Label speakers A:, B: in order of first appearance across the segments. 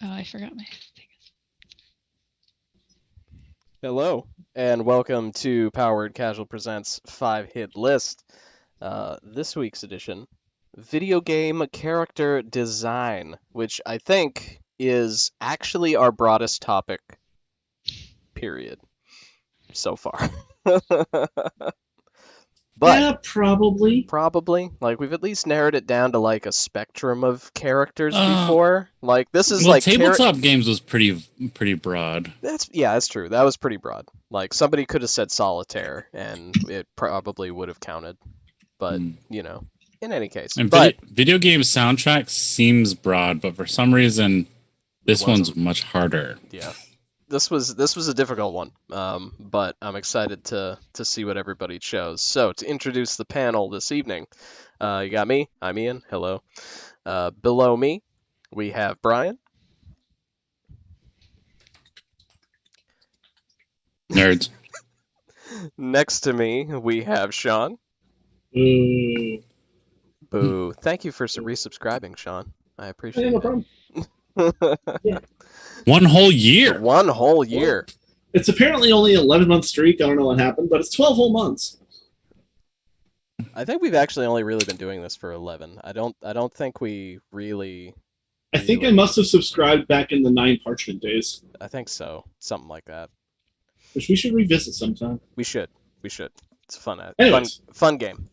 A: Oh, I forgot my thing.
B: Hello, and welcome to Powered Casual Presents 5-Hit List. This week's edition, video game character design, which I think is actually our broadest topic, period, so far. But
C: yeah, probably.
B: like we've at least narrowed it down to like a spectrum of characters before. Like this is
D: Well,
B: like
D: tabletop games was pretty broad.
B: That's true. That was pretty broad. Like somebody could have said solitaire and it probably would have counted. But, you know, in any case.
D: And
B: But
D: video game soundtrack seems broad, but for some reason this one's much harder.
B: Yeah. This was a difficult one. But I'm excited to see what everybody chose. So, to introduce the panel this evening, you got me. I'm Ian. Hello. Below me, we have Brian.
D: Nerds.
B: Next to me, we have Sean.
C: Ooh.
B: Boo. Thank you for resubscribing, Sean. I appreciate
C: Yeah, no
B: it.
C: problem.
B: Yeah.
D: One whole year.
B: One whole year.
C: It's apparently only an 11-month streak. I don't know what happened, but it's 12 whole months.
B: I think we've actually only really been doing this for 11. I don't think we really...
C: I think I must have subscribed back in the 9 Parchment days.
B: I think so. Something like that.
C: Which we should revisit sometime.
B: We should. It's a fun game.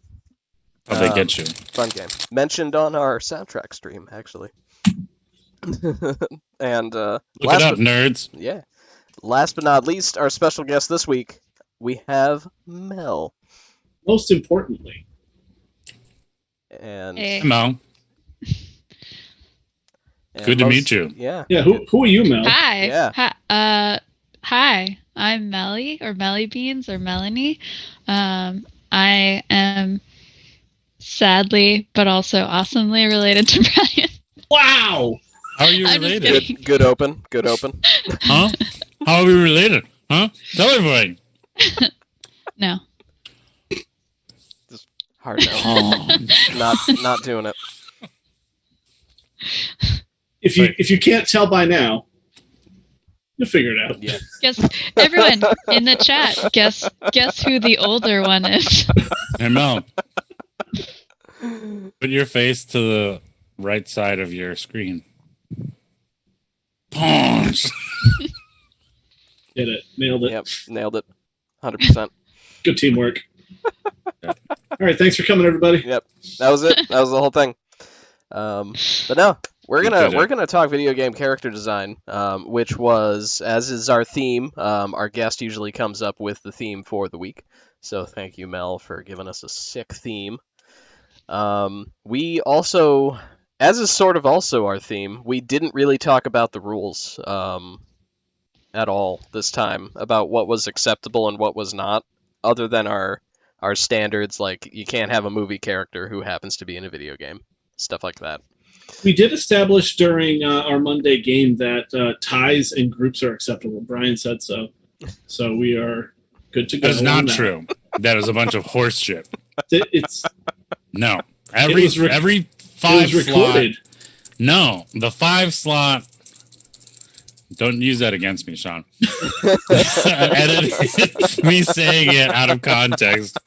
D: How they get you.
B: Fun game. Mentioned on our soundtrack stream, actually. And
D: Look it up, nerds.
B: Yeah. Last but not least, our special guest this week, we have Mel.
C: Most importantly.
B: And
A: Hey.
D: Mel. Good to meet you.
B: Yeah.
C: Yeah, who are you, Mel?
A: Hi.
B: Yeah.
A: Hi. I'm Melly or Melly Beans or Melanie. I am sadly but also awesomely related to Brian.
C: Wow!
D: How are you
A: I'm just
D: related?
A: kidding.
B: Good open.
D: Huh? How are we related? Huh? Tell everybody.
A: No.
B: Just hard no. Not doing it.
C: If you can't tell by now, you'll figure it out.
B: Yeah.
A: Guess everyone in the chat. Guess who the older one is.
D: Hey, Mel. Put your face to the right side of your screen. Punch.
C: Did it. Nailed it.
B: Yep. Nailed it. 100%.
C: Good teamwork. All right, thanks for coming, everybody.
B: Yep. That was it. That was the whole thing. But no, we're gonna talk video game character design, which was, as is our theme. Our guest usually comes up with the theme for the week. So thank you, Mel, for giving us a sick theme. We also, as is sort of also our theme, we didn't really talk about the rules at all this time about what was acceptable and what was not, other than our standards, like you can't have a movie character who happens to be in a video game, stuff like that.
C: We did establish during our Monday game that ties and groups are acceptable. Brian said so. So we are good to go.
D: That is not true. That is a bunch of horse shit.
C: It's
D: No. Every 5 slot.
C: recorded.
D: No. The 5 slot. Don't use that against me, Sean. Edit me saying it out of context.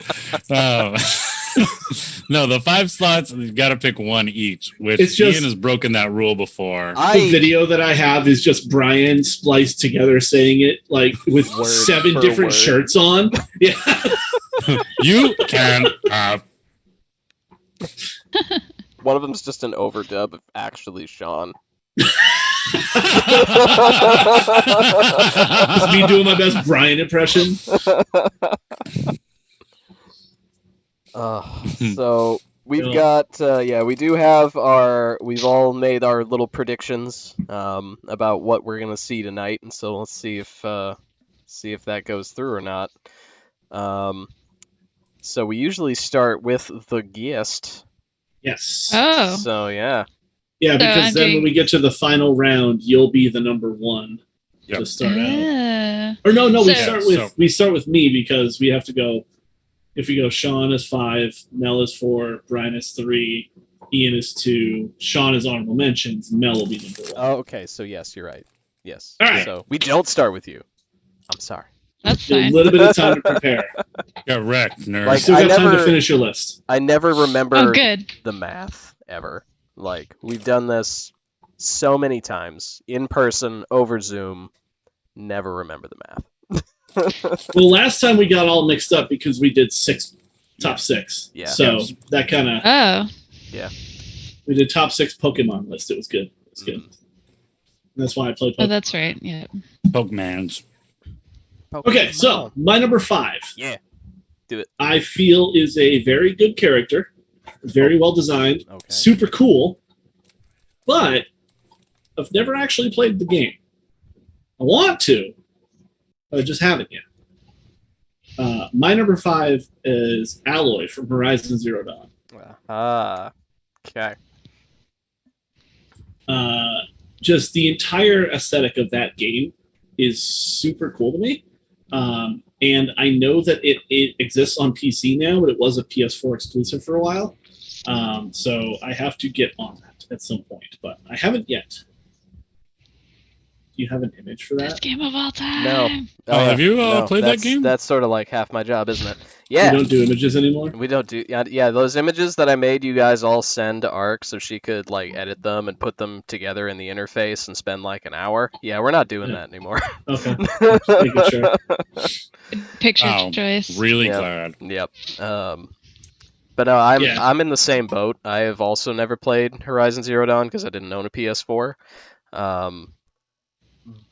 D: No, the 5 slots, you've got to pick one each, which
C: It's just-
D: Ian has broken that rule before.
C: The video that I have is just Brian spliced together saying it like with
B: Word
C: 7
B: for
C: different
B: word.
C: shirts on. Yeah.
D: You can have.
B: One of them's just an overdub of actually Sean.
C: Just me doing my best Brian impression.
B: So we've got, we do have we've all made our little predictions about what we're gonna see tonight, and so let's see if that goes through or not. So we usually start with the guest.
C: Yes.
A: Oh.
B: So yeah.
C: Yeah, because
A: I'm
C: then
A: doing-
C: when we get to the final round, you'll be the number 1
D: Yep.
C: to start out.
A: Yeah.
C: Or no,
A: So-
C: we start with me because we have to go. If we go, Sean is 5, Mel is 4, Brian is 3, Ian is 2, Sean is honorable mentions, Mel will be number 1.
B: Oh, okay. So yes, you're right. Yes.
C: All right.
B: So we don't start with you. I'm sorry.
A: That's
C: A
A: fine.
C: little bit of time to prepare.
D: Got wrecked, nerd.
B: Like,
C: Still
B: I
C: got time to
B: never-
C: finish your list.
B: I never remember
A: Oh, good.
B: the math ever. Like, we've done this so many times in person over Zoom. Never remember the math.
C: Well, last time we got all mixed up because we did top 6.
B: Yeah.
C: So that kind of
A: Oh,
C: we did top 6 Pokemon list. It was good. It's good.
B: Mhm.
C: That's why I played
A: oh,
C: Pokemon.
A: that's right. Yeah.
D: Pokemans.
C: Okay, so my number 5.
B: Yeah. Do it.
C: I feel is a very good character, very well designed,
B: Okay.
C: super cool, but I've never actually played the game. I want to, but I just haven't yet. My number 5 is Alloy from Horizon Zero Dawn.
B: Okay.
C: Just the entire aesthetic of that game is super cool to me. And I know that it exists on PC now, but it was a PS4 exclusive for a while. So I have to get on that at some point, but I haven't yet. Do you have an image for
A: Best
C: that?
A: game of all time.
B: No.
D: Oh, have you played that
B: that's-
D: game?
B: That's sort of like half my job, isn't it?
C: You
B: Yeah.
C: don't do images anymore?
B: We don't do yeah, those images that I made you guys all send to Arc so she could like edit them and put them together in the interface and spend like an hour. Yeah, we're not doing that anymore.
C: Okay. Just making sure.
A: Picture
D: Oh,
A: choice.
D: Really
B: Yeah.
D: glad.
B: Yep. But no,
C: Yeah.
B: I'm in the same boat. I have also never played Horizon Zero Dawn because I didn't own a PS4.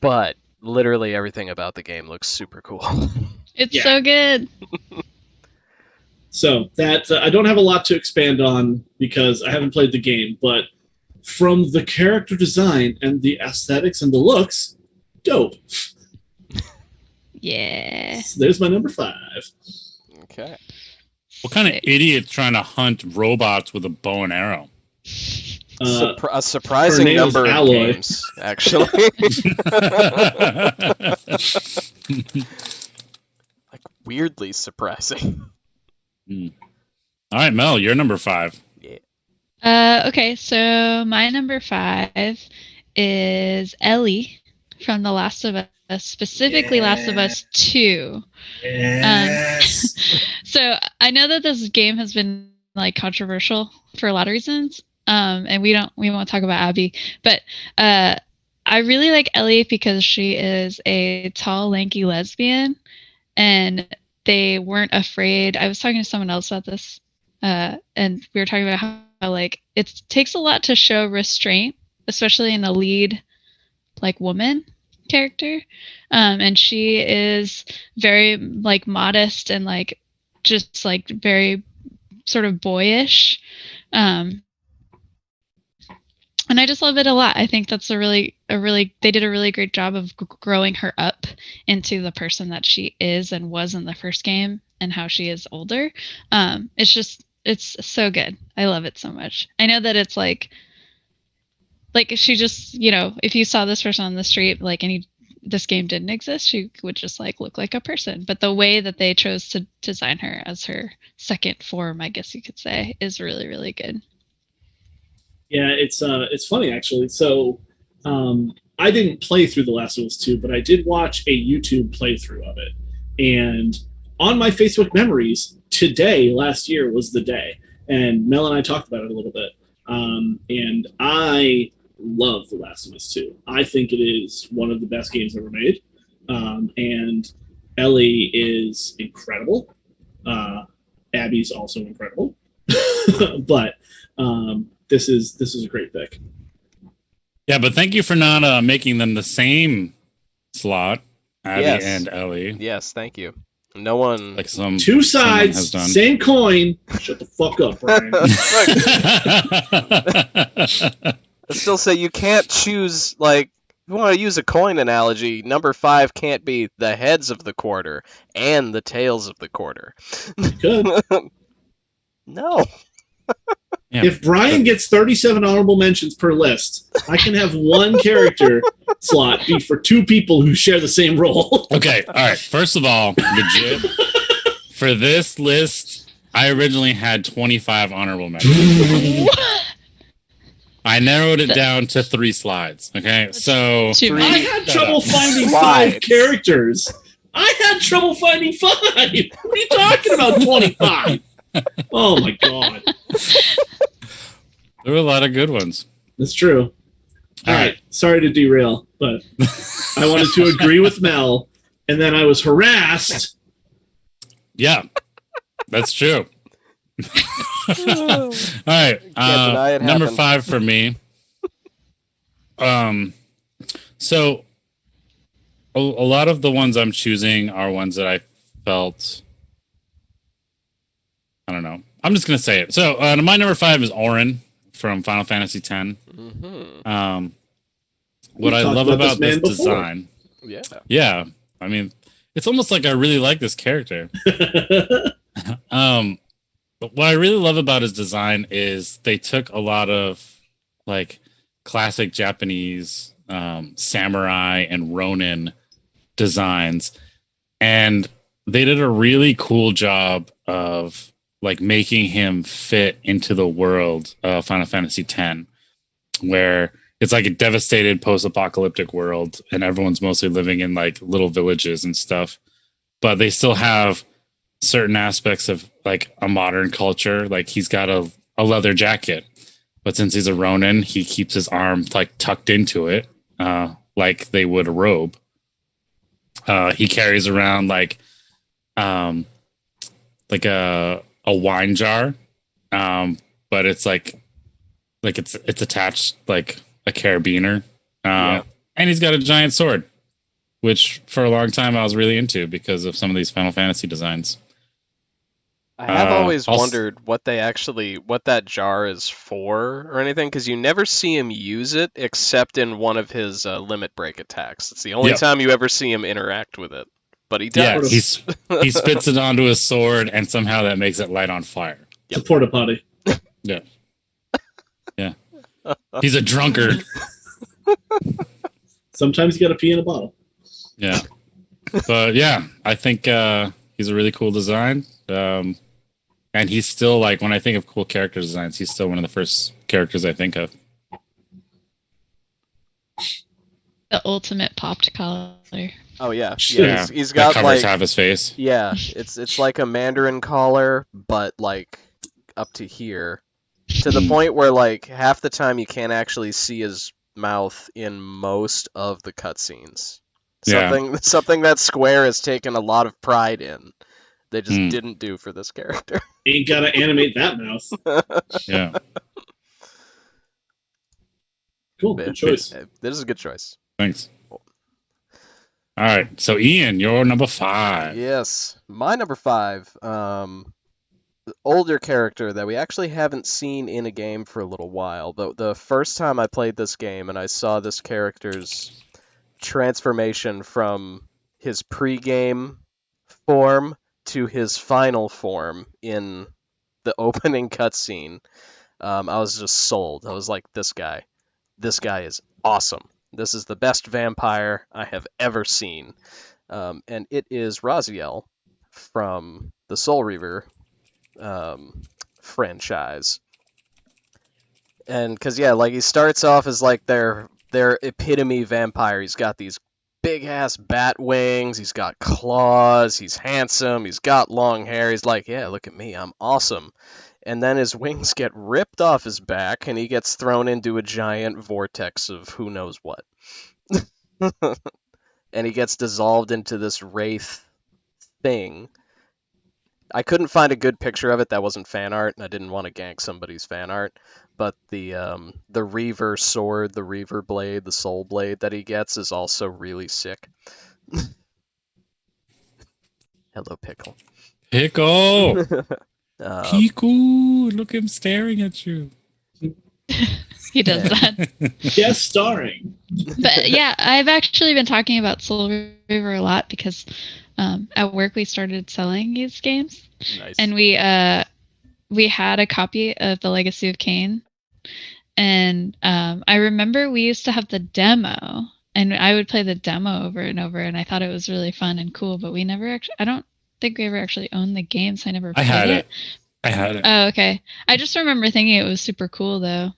B: But literally everything about the game looks super cool.
A: It's
C: Yeah.
A: so good.
C: So that I don't have a lot to expand on because I haven't played the game, but from the character design and the aesthetics and the looks, dope.
A: Yeah.
C: So there's my number 5.
B: Okay.
D: What kind of idiot trying to hunt robots with a bow and arrow?
B: A surprising
C: her name is
B: number of
C: Alloy.
B: games, actually. Like weirdly surprising.
D: All right, Mel, you're number 5.
A: Okay, so my number 5 is Ellie from The Last of Us, specifically Last of Us 2.
C: Yes.
A: So I know that this game has been like controversial for a lot of reasons. And we won't talk about Abby, but I really like Ellie because she is a tall, lanky lesbian, and they weren't afraid. I was talking to someone else about this, and we were talking about how like it takes a lot to show restraint, especially in a lead like woman character, and she is very like modest and like just like very sort of boyish. And I just love it a lot. I think that's they did a really great job of growing her up into the person that she is and was in the first game and how she is older. It's so good. I love it so much. I know that it's like she just, if you saw this person on the street, like this game didn't exist, she would just like look like a person. But the way that they chose to design her as her second form, I guess you could say, is really, really good.
C: Yeah, it's funny actually. So I didn't play through The Last of Us 2, but I did watch a YouTube playthrough of it. And on my Facebook memories, last year was the day. And Mel and I talked about it a little bit. And I love The Last of Us 2. I think it is one of the best games ever made. And Ellie is incredible. Abby's also incredible. But this is a great pick.
D: Yeah, but thank you for not making them the same slot, Abby
B: Yes.
D: and Ellie.
B: Yes, thank you. No one.
D: Like
C: Two
D: someone has
C: sides,
D: done.
C: same coin. Shut the fuck up, Brian.
B: I still say you can't choose, like, if you want to use a coin analogy, number 5 can't be the heads of the quarter and the tails of the quarter.
C: Good.
B: No.
D: Yeah.
C: If Brian gets 37 honorable mentions per list, I can have one character slot be for 2 people who share the same role.
D: Okay, all right. First of all, legit, for this list, I originally had 25 honorable mentions. I narrowed it down to 3 slides. Okay, so
C: I had trouble finding 5 characters. I had trouble finding 5. What are you talking about? 25. Oh my god.
D: There were a lot of good ones.
C: That's true. All right. Sorry to derail, but I wanted to agree with Mel, and then I was harassed.
D: Yeah, that's true. All right. Number 5 for me. So a lot of the ones I'm choosing are ones that I felt. I don't know. I'm just gonna say it. So my number 5 is Auron from Final Fantasy X.
B: Mm-hmm.
D: What I love about this design, yeah, I mean, it's almost like I really like this character. But what I really love about his design is they took a lot of like classic Japanese samurai and Ronin designs, and they did a really cool job of like making him fit into the world of Final Fantasy X, where it's like a devastated post-apocalyptic world and everyone's mostly living in like little villages and stuff, but they still have certain aspects of like a modern culture. Like he's got a leather jacket, but since he's a Ronin, he keeps his arm like tucked into it, like they would a robe. He carries around like a wine jar, but it's like it's attached like a carabiner, and he's got a giant sword, which for a long time I was really into because of some of these Final Fantasy designs.
B: I have always wondered what that jar is for or anything, because you never see him use it except in one of his limit break attacks. It's the only time you ever see him interact with it. But he does.
D: Yeah, he spits it onto his sword, and somehow that makes it light on fire.
C: It's a porta potty.
D: Yeah. Yeah. He's a drunkard.
C: Sometimes you gotta pee in a bottle.
D: Yeah. But yeah, I think he's a really cool design. And he's still like, when I think of cool character designs, he's still one of the first characters I think of.
A: The ultimate popped collar.
B: Oh yeah,
D: yeah.
B: He's got
D: covers
B: like
D: half his face.
B: Yeah, it's like a Mandarin collar, but like up to here, to the point where like half the time you can't actually see his mouth in most of the cutscenes. Something that Square has taken a lot of pride in. They just didn't do for this character.
C: Ain't gotta animate that mouth.
D: Yeah.
C: Cool, good choice.
B: This is a good choice.
D: Thanks. All right, so Ian, you're number 5.
B: Yes, my number 5. Older character that we actually haven't seen in a game for a little while. The first time I played this game and I saw this character's transformation from his pre-game form to his final form in the opening cutscene, I was just sold. I was like, this guy is awesome. This is the best vampire I have ever seen. And it is Raziel from the Soul Reaver franchise. And because, like he starts off as like their epitome vampire. He's got these big ass bat wings, he's got claws, he's handsome, he's got long hair. He's like, yeah, look at me, I'm awesome. And then his wings get ripped off his back and he gets thrown into a giant vortex of who knows what. And he gets dissolved into this wraith thing. I couldn't find a good picture of it that wasn't fan art, and I didn't want to gank somebody's fan art. But the Reaver sword, the Reaver blade, the Soul Blade that he gets is also really sick. Hello, Pickle.
D: Pickle! Pickle! Look him staring at you.
A: He does that.
C: Yes, starring.
A: But yeah, I've actually been talking about Soul Reaver a lot because at work we started selling these games.
B: Nice.
A: And we had a copy of The Legacy of Kain. And I remember we used to have the demo, and I would play the demo over and over, and I thought it was really fun and cool, but we never actually, I don't think we ever actually owned the game, so I never played
D: had
A: it.
D: I had it.
A: Oh, okay. I just remember thinking it was super cool though.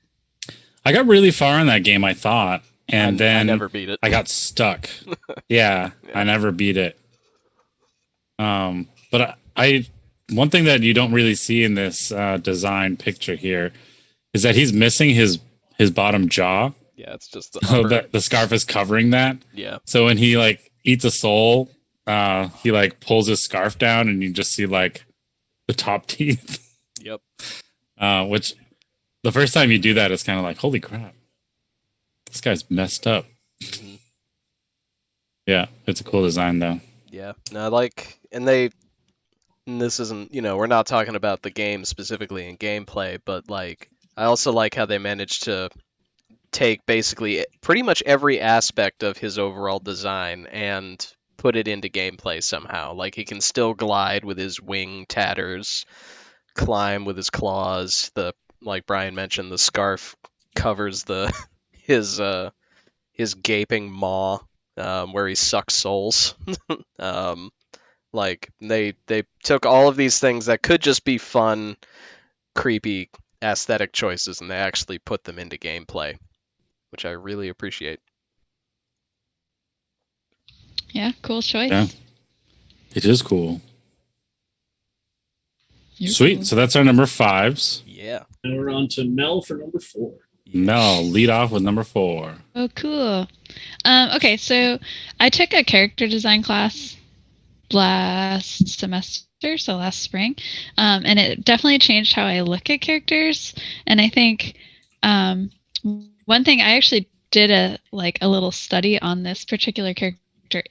D: I got really far in that game, I thought, and
B: I
D: then
B: never beat it.
D: I got stuck. Yeah,
B: Yeah.
D: I never beat it. But I one thing that you don't really see in this design picture here is that he's missing his bottom jaw.
B: Yeah, it's just the
D: So
B: upper.
D: the scarf is covering that.
B: Yeah.
D: So when he like eats a soul, he like pulls his scarf down, and you just see like the top teeth.
B: Yep.
D: Which the first time you do that, it's kind of like, holy crap, this guy's messed up.
B: Mhm.
D: Yeah, it's a cool design though.
B: Yeah. No, and this isn't, we're not talking about the game specifically in gameplay, but like, I also like how they managed to take basically pretty much every aspect of his overall design and put it into gameplay somehow. Like, he can still glide with his wing tatters, climb with his claws. Like Brian mentioned, the scarf covers his gaping maw, where he sucks souls. Like, they took all of these things that could just be fun, creepy aesthetic choices, and they actually put them into gameplay, which I really appreciate.
A: Yeah, cool choice.
D: Yeah, it is cool.
A: You're
D: Sweet.
A: cool.
D: So that's our number 5s.
B: Yeah.
C: Now we're on to Mel for number 4.
D: Mel, lead off with number 4.
A: Oh, cool. Okay, so I took a character design class last semester, so last spring, and it definitely changed how I look at characters. And I think one thing I actually did a little study on this particular character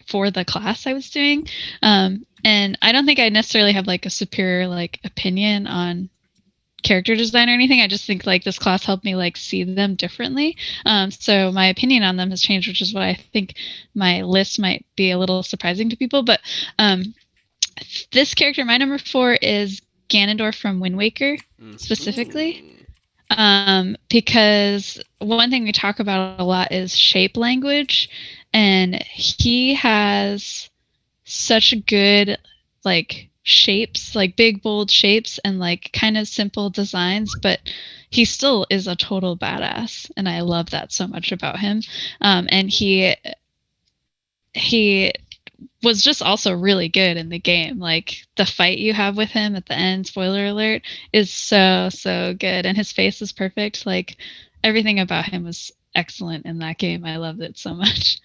A: for the class I was doing, and I don't think I necessarily have like a superior opinion on character design or anything. I just think like this class helped me like see them differently. So my opinion on them has changed, which is what I think my list might be a little surprising to people. But this character, my number 4, is Ganondorf from Wind Waker, specifically. Because one thing we talk about a lot is shape language, and he has such good shapes, like big bold shapes and like kind of simple designs, but he still is a total badass, and I love that so much about him. And he was just also really good in the game. Like, the fight you have with him at the end, spoiler alert, is so good, and his face is perfect. Like, everything about him was excellent in that game. I loved it so much.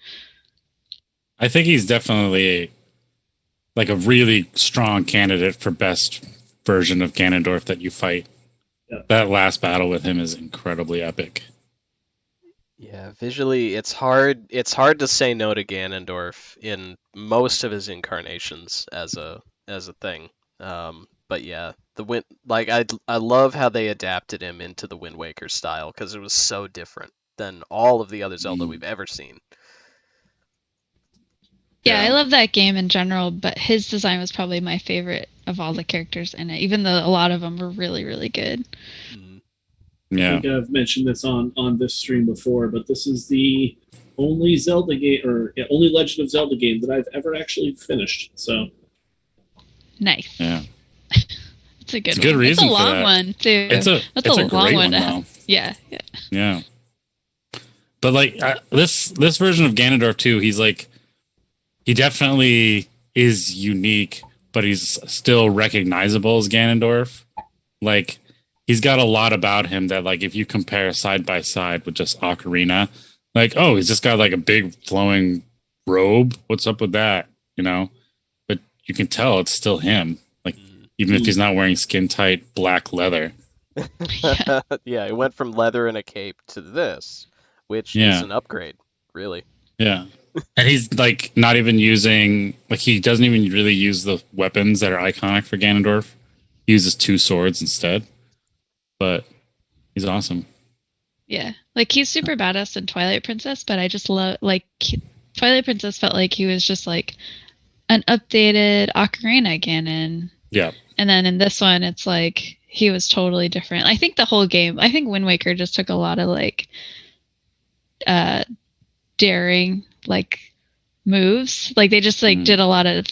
D: I think he's definitely like a really strong candidate for best version of Ganondorf that you fight.
C: Yeah.
D: That last battle with him is incredibly epic.
B: Yeah, visually, it's hard to say no to Ganondorf in most of his incarnations as a thing. But yeah, I love how they adapted him into the Wind Waker style, because it was so different than all of the other Zelda we've ever seen.
A: Yeah, I love that game in general, but his design was probably my favorite of all the characters in it, even though a lot of them were really, really good.
D: Yeah.
C: I think I've mentioned this on this stream before, but this is the only Zelda game, or only Legend of Zelda game that I've ever actually finished. So
A: nice.
D: Yeah.
A: It's a good
D: It's a good
A: one.
D: reason
A: It's a
D: for
A: long
D: that.
A: one too.
D: It's a
A: long
D: great
A: one
D: one though.
A: Yeah.
D: Yeah. But like this version of Ganondorf too, he definitely is unique, but he's still recognizable as Ganondorf. Like, he's got a lot about him that, like, if you compare side by side with just Ocarina, like, oh, he's just got like a big flowing robe. What's up with that? But you can tell it's still him. Like, even if he's not wearing skin tight black leather.
B: Yeah, it went from leather and a cape to this, which is an upgrade, really.
D: Yeah. And he's like not even using, like, he doesn't even really use the weapons that are iconic for Ganondorf. He uses 2 swords instead. But he's awesome.
A: Yeah. Like, he's super badass in Twilight Princess, but I just love, Twilight Princess felt like he was just like an updated Ocarina Ganon.
D: Yeah.
A: And then in this one, it's like he was totally different. I think the whole game, I think Wind Waker just took a lot of daring, moves. Like they just like
D: Mhm.
A: did a lot of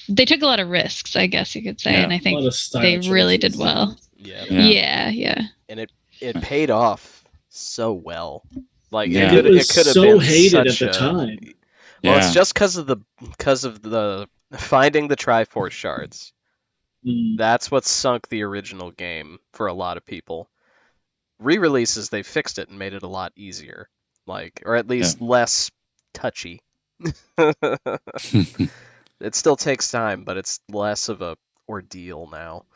A: they took a lot of risks, I guess you could say,
D: Yeah.
A: and I
C: A lot
A: think
C: of style
A: they really did
C: choices.
A: well.
B: Yeah.
D: Yeah.
A: Yeah.
B: And it paid off so well. Like
D: Yeah.
C: And it was
B: it could have
C: so
B: been
C: hated at
B: such
C: the
B: a
C: time.
B: well, it's
D: Yeah.
B: just because of the finding the Triforce shards.
C: Mm.
B: That's what sunk the original game for a lot of people. Re-releases, they fixed it and made it a lot easier, like, or at least less touchy. It still takes time, but it's less of a ordeal now.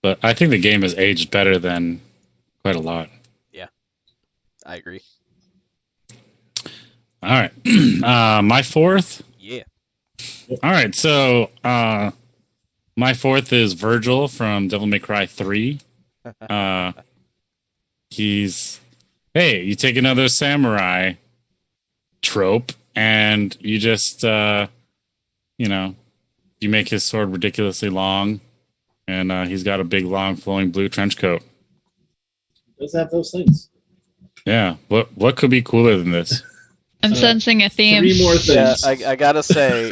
D: But I think the game has aged better than quite a lot.
B: Yeah, I agree.
D: All right. My fourth.
B: Yeah.
D: All right. So my fourth is Virgil from Devil May Cry 3. He's, hey, you take another samurai trope and you just, you know, you make his sword ridiculously long and he's got a big, long, flowing blue trench coat.
C: It does have those things.
D: Yeah. What could be cooler than this?
A: I'm sensing a theme.
C: 3 more
B: Yeah,
C: things.
B: I gotta say,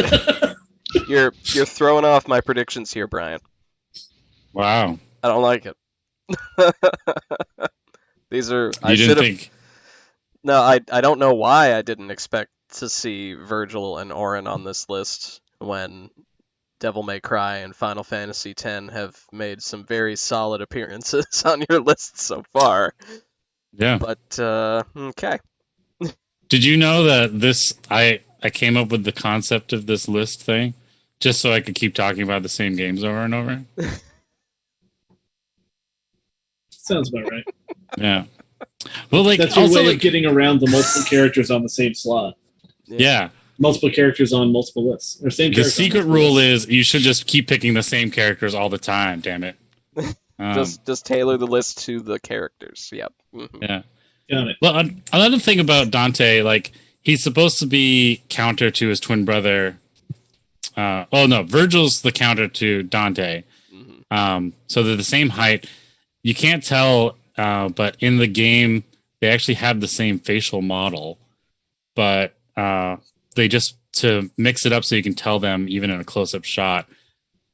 B: you're throwing off my predictions here, Brian.
D: Wow.
B: I don't like it. These are I
D: You
B: should
D: didn't
B: have
D: think.
B: No, I don't know why I didn't expect to see Virgil and Auron on this list when Devil May Cry and Final Fantasy X have made some very solid appearances on your list so far.
D: Yeah.
B: But okay.
D: Did you know that I came up with the concept of this list thing just so I could keep talking about the same games over and over?
C: Sounds about right.
D: Yeah. Well, like
C: That's your
D: also
C: way
D: like
C: of getting around the multiple characters on the same slot.
D: yeah.
C: Multiple characters on multiple lists. Or same
D: The
C: character on
D: secret
C: multiple
D: rule
C: lists.
D: is you should just keep picking the same characters all the time. Damn it.
B: Just tailor the list to the characters. Yep. Mhm.
D: Yeah.
C: Got it.
D: Well, another thing about Dante, like he's supposed to be counter to his twin brother. Oh no, Virgil's the counter to Dante.
B: Mhm.
D: So they're the same height. You can't tell, but in the game they actually have the same facial model, but they just to mix it up so you can tell them even in a close-up shot.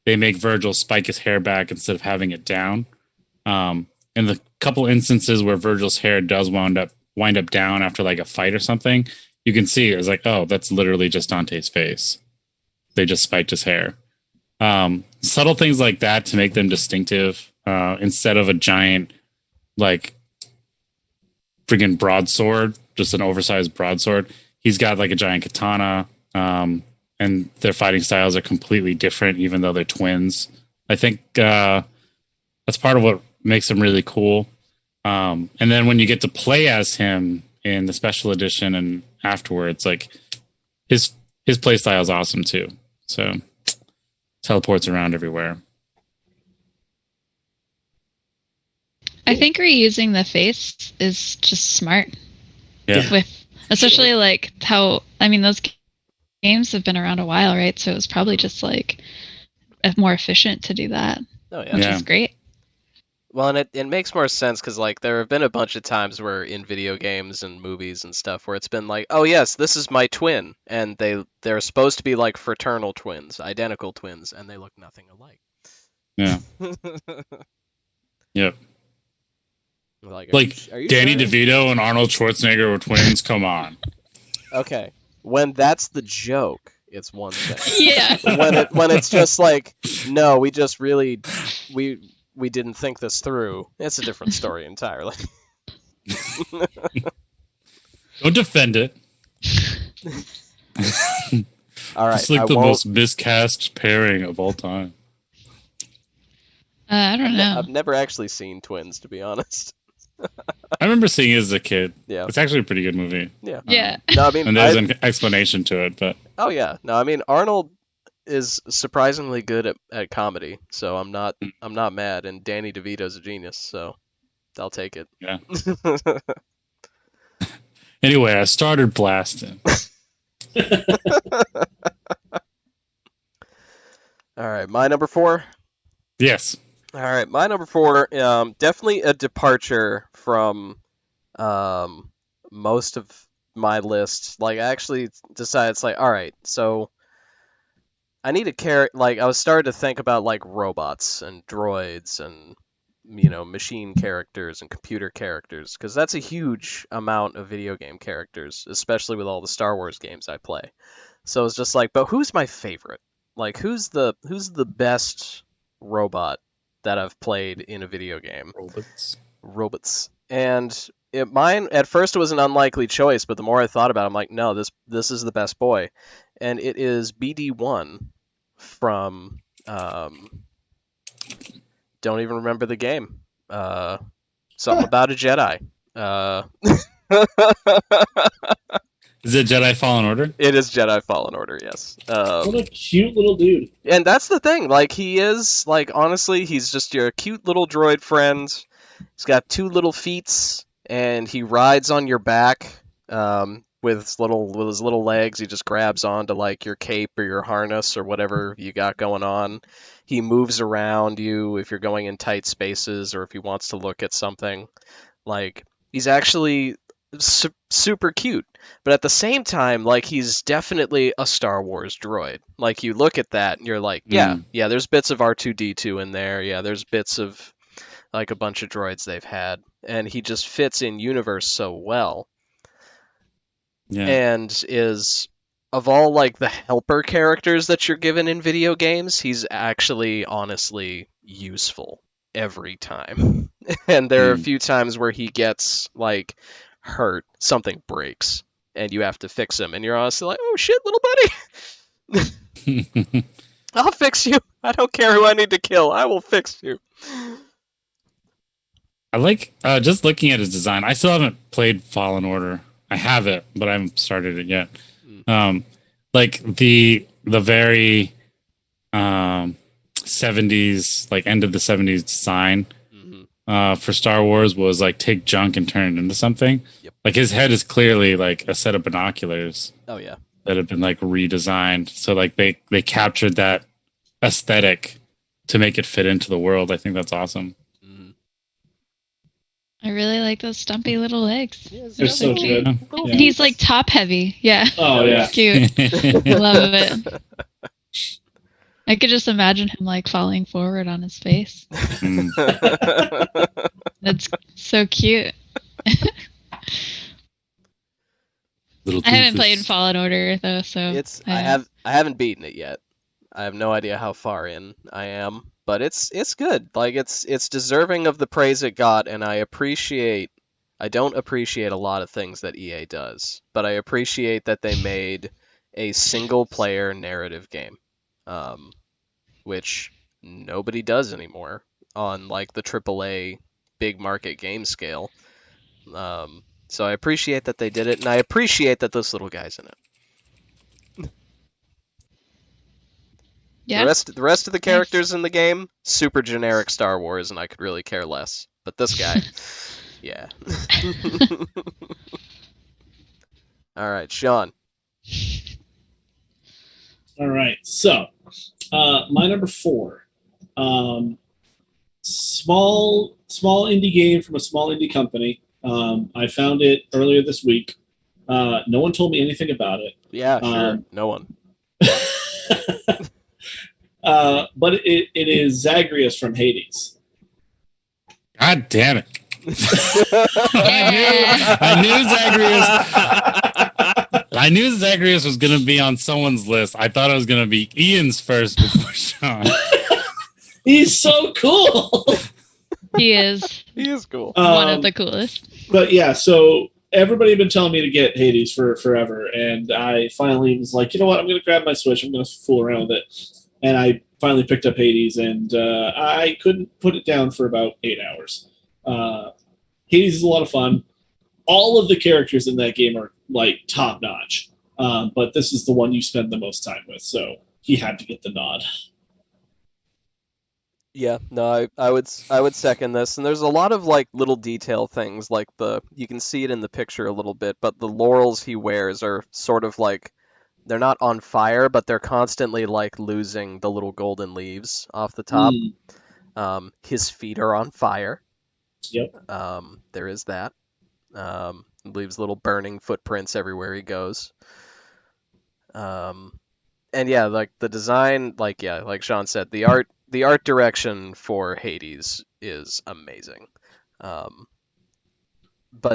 D: They make Virgil spike his hair back instead of having it down. In the couple instances where Virgil's hair does wind up down after like a fight or something, you can see it's like, oh, that's literally just Dante's face. They just spiked his hair. Subtle things like that to make them distinctive. Instead of a giant, like, friggin' broadsword, just an oversized broadsword, he's got like a giant katana. And their fighting styles are completely different, even though they're twins. I think that's part of what makes him really cool. And then when you get to play as him in the special edition and afterwards, like his play style is awesome too. So teleports around everywhere.
A: I think reusing the face is just smart.
D: Yeah.
A: With especially like how those games have been around a while, right? So it was probably just like more efficient to do that.
B: Oh yeah.
A: Which is great.
B: Well, and it makes more sense because like there have been a bunch of times where in video games and movies and stuff where it's been like, oh yes, this is my twin, and they're supposed to be like fraternal twins, identical twins, and they look nothing alike.
D: Yeah. Yep.
B: Like
D: Like
B: are you
D: Danny
B: sure?
D: DeVito and Arnold Schwarzenegger were twins. Come on.
B: Okay, when that's the joke, it's one thing.
A: Yeah.
B: When it's just like, no, we just really we didn't think this through. It's a different story entirely.
D: Don't defend it.
B: All right,
D: It's like
B: I
D: the
B: won't.
D: most miscast pairing of all time.
A: I don't know.
B: I've never actually seen Twins, to be honest.
D: I remember seeing it as a kid.
B: Yeah.
D: It's actually a pretty good movie.
B: Yeah.
A: Yeah.
B: No, I mean,
D: And there's an explanation to it, but
B: oh yeah, no, I mean Arnold is surprisingly good at comedy, so I'm not mad. And Danny DeVito's a genius, so I'll take it.
D: yeah. Anyway, I started blasting.
B: All right, my number 4.
D: Yes.
B: All right, my number 4, definitely a departure from most of my list, like I actually decided it's like, all right, so I need a like I was starting to think about like robots and droids and machine characters and computer characters because that's a huge amount of video game characters, especially with all the Star Wars games I play. So it's just like, but who's my favorite? Like who's the best robot that I've played in a video game? Robots. And mine at first it was an unlikely choice, but the more I thought about it, I'm like, no, this is the best boy, and it is BD1 from don't even remember the game. Something about a Jedi.
D: Is it Jedi Fallen Order?
B: It is Jedi Fallen Order, yes.
C: What a cute little dude.
B: And that's the thing. Like, he is, like, honestly, he's just your cute little droid friend. He's got 2 little feet, and he rides on your back with his little legs. He just grabs onto, like, your cape or your harness or whatever you got going on. He moves around you if you're going in tight spaces or if he wants to look at something. Like, he's actually super cute, but at the same time, like, he's definitely a Star Wars droid. Like, you look at that and you're like, yeah, there's bits of R2-D2 in there. Yeah, there's bits of like a bunch of droids they've had, and he just fits in universe so well.
D: Yeah.
B: And is, of all like the helper characters that you're given in video games, he's actually honestly useful every time. And there are a few times where he gets like hurt, something breaks, and you have to fix him, and you're honestly like, oh shit, little buddy. I'll fix you. I don't care who I need to kill. I will fix you.
D: I like just looking at his design. I still haven't played Fallen Order. I have it, but I haven't started it yet. Like the very 70s, like end of the 70s design for Star Wars was like take junk and turn it into something.
B: Yep.
D: Like his head is clearly like a set of binoculars.
B: Oh yeah.
D: That have been like redesigned. So like they captured that aesthetic to make it fit into the world. I think that's awesome.
A: I really like those stumpy little legs.
C: They're so good.
A: And he's like top heavy. Yeah.
C: Oh yeah.
A: Cute. Love it. I could just imagine him like falling forward on his face. That's so cute. I haven't played Fallen Order though, so
B: I haven't beaten it yet. I have no idea how far in I am, but it's good. Like it's deserving of the praise it got, and I don't appreciate a lot of things that EA does, but I appreciate that they made a single player narrative game. Which nobody does anymore on like the AAA big market game scale. So I appreciate that they did it, and I appreciate that this little guy's in it.
A: Yeah.
B: The rest of the characters in the game, super generic Star Wars, and I could really care less. But this guy, yeah. All right, Sean.
C: All right, so my number 4, small indie game from a small indie company. I found it earlier this week. No one told me anything about it.
B: Yeah, sure. No one.
C: But it is Zagreus from Hades.
D: God damn it. I knew Zagreus was going to be on someone's list. I thought it was going to be Ian's first before Sean.
C: He's so cool.
A: He is.
B: He is cool.
A: One of the coolest.
C: But yeah, so everybody had been telling me to get Hades for forever, and I finally was like, you know what, I'm going to grab my Switch, I'm going to fool around with it. And I finally picked up Hades, and I couldn't put it down for about 8 hours. Hades is a lot of fun. All of the characters in that game are like top notch, but this is the one you spend the most time with, so he had to get the nod.
B: Yeah, no, I would second this, and there's a lot of like little detail things, like you can see it in the picture a little bit, but the laurels he wears are sort of like, they're not on fire, but they're constantly like losing the little golden leaves off the top. His feet are on fire.
C: Yep.
B: There is that. leaves little burning footprints everywhere he goes. And yeah, like the design, like Sean said, the art direction for Hades is amazing. But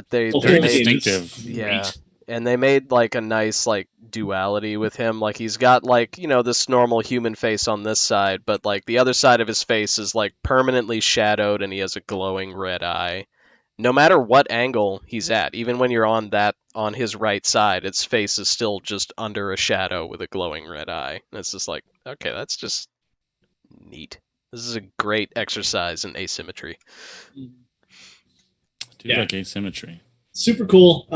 B: they
C: The
B: they
D: Very
C: whole
B: made
C: game is
D: distinctive.
B: yeah,
C: great.
B: and they made like a nice like duality with him. Like he's got like, this normal human face on this side, but like the other side of his face is like permanently shadowed and he has a glowing red eye. No matter what angle he's at, even when you're on his right side, its face is still just under a shadow with a glowing red eye. And it's just like, okay, that's just neat. This is a great exercise in asymmetry.
D: Do like asymmetry.
C: Super cool.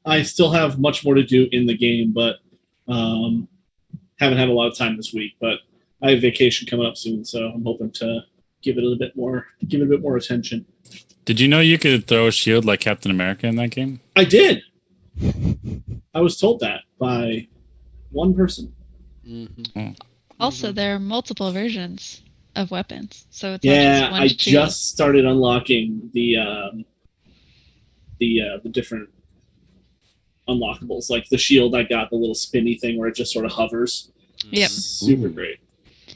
C: I still have much more to do in the game, but haven't had a lot of time this week. But I have vacation coming up soon, so I'm hoping to give it a bit more attention.
D: Did you know you could throw a shield like Captain America in that game?
C: I did. I was told that by one person.
B: Mm-hmm.
A: Also, there are multiple versions of weapons, so it's
C: Yeah,
A: not just one
C: I
A: shield.
C: just started unlocking the different unlockables, like the shield. I got the little spinny thing where it just sort of hovers.
A: Yep.
C: Super great.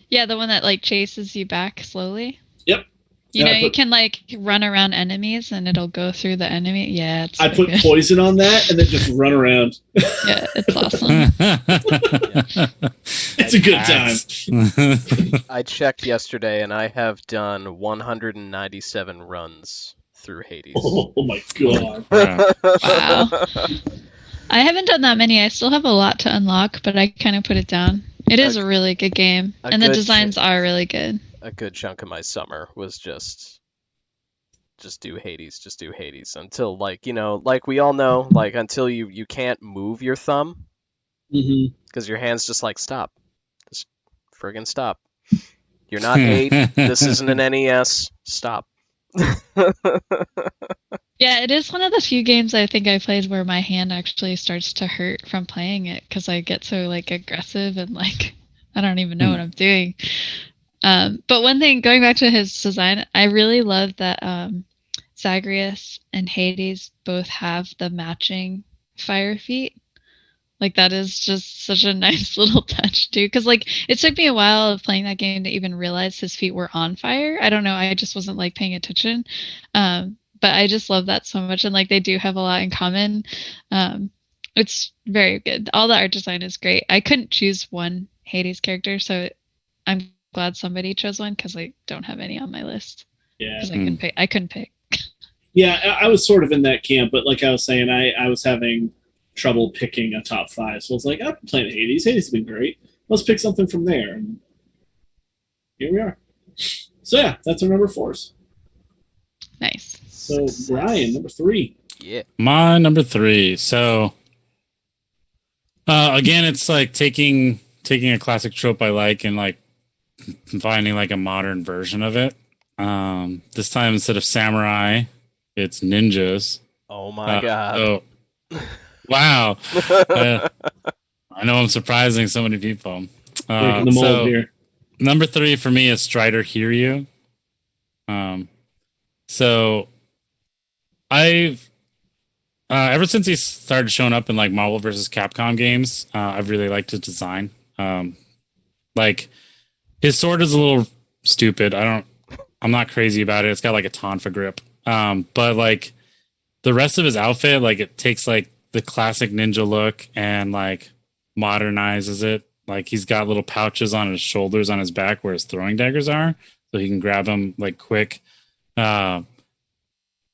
A: Yeah, the one that like chases you back slowly.
C: Yep.
A: You
C: Yeah,
A: know, you can like run around enemies and it'll go through the enemy. Yeah, it's
C: I put
A: good.
C: poison on that and then just run around.
A: Yeah, it's awesome.
C: It's a good time.
B: I checked yesterday and I have done 197 runs through Hades.
C: Oh my god.
A: Wow. I haven't done that many. I still have a lot to unlock, but I kind of put it down. It is a really good game, and the designs are really good.
B: A good chunk of my summer was just do Hades until like we all know, like until you can't move your thumb because your hand's just like stop, just friggin' stop. You're not 8. This isn't an NES. Stop.
A: Yeah, it is one of the few games I think I played where my hand actually starts to hurt from playing it because I get so like aggressive and like I don't even know what I'm doing. But one thing, going back to his design, I really love that Zagreus and Hades both have the matching fire feet. Like that is just such a nice little touch too. Because like it took me a while of playing that game to even realize his feet were on fire. I don't know. I just wasn't like paying attention. But I just love that so much. And like they do have a lot in common. It's very good. All the art design is great. I couldn't choose one Hades character, so I'm glad somebody chose one because I don't have any on my list.
C: Yeah.
A: Because I couldn't pick.
C: Yeah, I was sort of in that camp, but like I was saying, I was having trouble picking a top 5. So I was like, I've been playing Hades. Hades has been great. Let's pick something from there. And here we are. So yeah, that's our number 4s.
A: Nice.
C: So Brian, number 3.
B: Yeah.
D: My number 3. So again, it's like taking a classic trope I like and like finding like a modern version of it. This time instead of samurai, it's ninjas.
B: Oh my god.
D: Oh, wow. I know I'm surprising so many people.
C: Breaking the mold here.
D: Number 3 for me is Strider Hiryu. So I've ever since he started showing up in like Marvel vs. Capcom games, I've really liked his design. Like his sword is a little stupid. I'm not crazy about it. It's got like a tonfa grip. But like the rest of his outfit, like it takes like the classic ninja look and like modernizes it. Like he's got little pouches on his shoulders on his back where his throwing daggers are, so he can grab them like quick.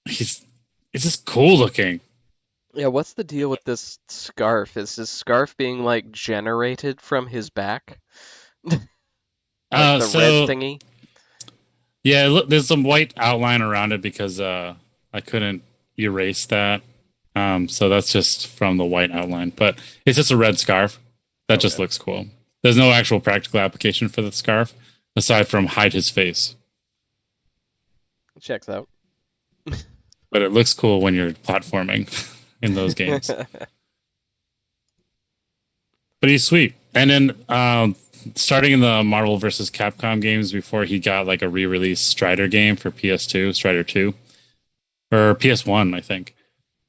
D: It's just cool looking.
B: Yeah, what's the deal with this scarf? Is his scarf being like generated from his back? Like the red thingy?
D: Yeah, look, there's some white outline around it because I couldn't erase that. So that's just from the white outline. But it's just a red scarf. That just looks cool. There's no actual practical application for the scarf aside from hide his face.
B: Checks out.
D: But it looks cool when you're platforming in those games. But he's sweet. And then starting in the Marvel vs. Capcom games before he got like a re-release Strider game for PS2, Strider 2, or PS1, I think.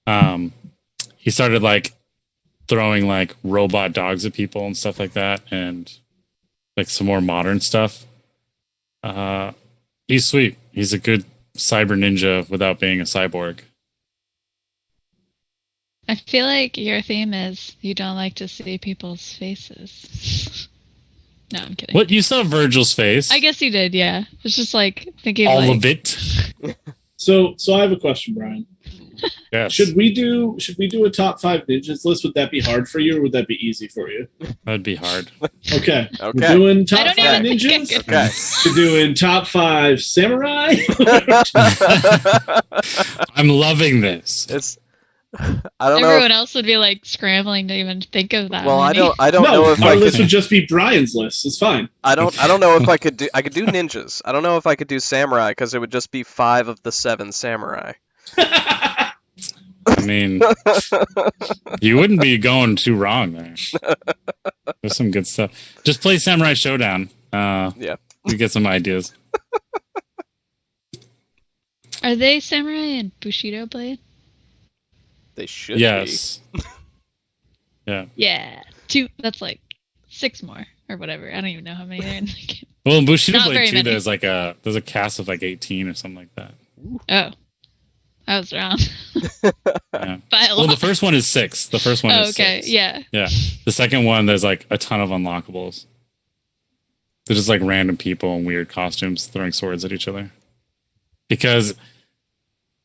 D: he started like throwing like robot dogs at people and stuff like that, and like some more modern stuff. He's sweet. He's a good cyber ninja without being a cyborg.
A: I feel like your theme is you don't like to see people's faces. No, I'm kidding.
D: What, you saw Virgil's face?
A: I guess you did, yeah. It's just like thinking
D: all
A: like,
D: of it.
C: So I have a question, Brian.
D: Yes.
C: Should we do a top 5 ninjas list? Would that be hard for you, or would that be easy for you?
D: That'd be hard.
C: Okay.
B: Okay.
C: We're doing top
A: I don't
C: 5
A: even think I
C: ninjas.
A: could-
B: Okay.
C: We're doing top 5 samurai.
D: I'm loving this.
B: It's I don't know.
A: everyone else would be like scrambling to even think of that.
B: Well, I
A: many.
B: don't know
C: No,
B: if
C: our
B: I
C: list
B: could.
C: would just be Brian's list. It's fine.
B: I don't know if I could do. I could do ninjas. I don't know if I could do samurai because it would just be 5 of the 7 samurai.
D: I mean, you wouldn't be going too wrong there. There's some good stuff. Just play Samurai Showdown.
B: Yeah.
D: You get some ideas.
A: Are they samurai and Bushido blade?
B: They should
D: Yes. Yeah.
A: Yeah. 2, that's like 6 more or whatever. I don't even know how many there are in the game.
D: Well, in Bushido
A: Not
D: Blade
A: very
D: 2,
A: many.
D: there's a cast of like 18 or something like that.
A: Oh. I was wrong.
D: Yeah.
A: By a
D: Well, the
A: lot.
D: first one is 6. The first one
A: Oh,
D: is
A: okay.
D: 6.
A: Yeah.
D: Yeah. The second one, there's like a ton of unlockables. They're just like random people in weird costumes throwing swords at each other. Because,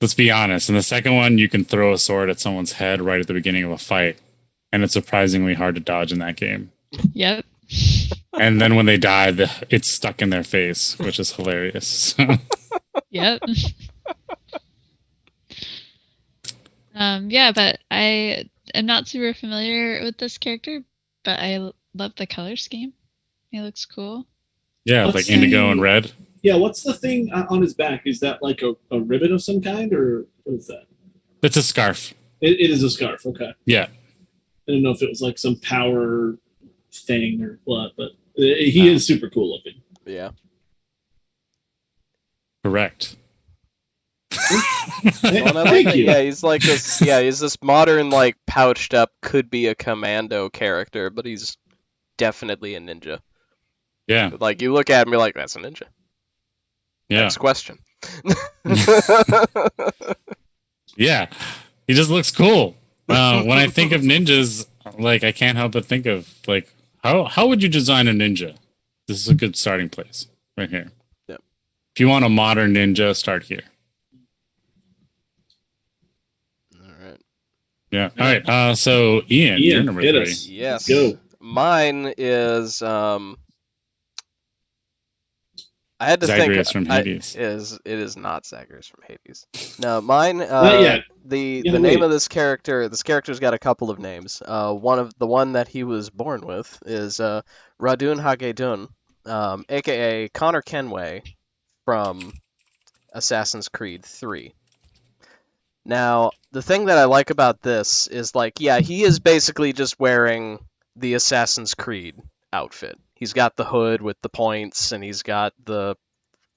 D: let's be honest, in the second one, you can throw a sword at someone's head right at the beginning of a fight. And it's surprisingly hard to dodge in that game.
A: Yep.
D: And then when they die, it's stuck in their face, which is hilarious.
A: Yep. Yeah, but I am not super familiar with this character, but I love the color scheme. It looks cool.
D: Yeah,
C: Let's
D: like indigo
C: see.
D: and red.
C: Yeah, what's the thing on his back? Is that like a ribbon of some kind, or what is that?
D: It's a scarf.
C: It is a scarf. Okay.
D: Yeah.
C: I don't know if it was like some power thing or what, but he is super cool looking.
B: be. Yeah.
D: Correct.
B: Well, and I like
C: Thank
B: that,
C: you.
B: yeah, he's like this. Yeah, he's this modern, like pouched up, could be a commando character, but he's definitely a ninja.
D: Yeah.
B: Like you look at him, you're like, that's a ninja.
D: Yeah.
B: Next question.
D: Yeah. He just looks cool. When I think of ninjas, like I can't help but think of like how would you design a ninja? This is a good starting place right here.
B: Yep.
D: If you want a modern ninja, start here.
B: All right.
D: Yeah. All right. So Ian, you're number
C: hit
D: 3.
C: us.
B: Yes.
C: Let's go.
B: Mine is I had to
D: Zagreus
B: think.
D: from Hades.
B: It is not Zagreus from Hades. No, mine.
C: Not yet.
B: The
C: Yeah,
B: name
C: wait.
B: of this character's got a couple of names. One that he was born with is Radun Hagedun, aka Connor Kenway from Assassin's Creed 3. Now, the thing that I like about this is like, yeah, he is basically just wearing the Assassin's Creed outfit. He's got the hood with the points and he's got the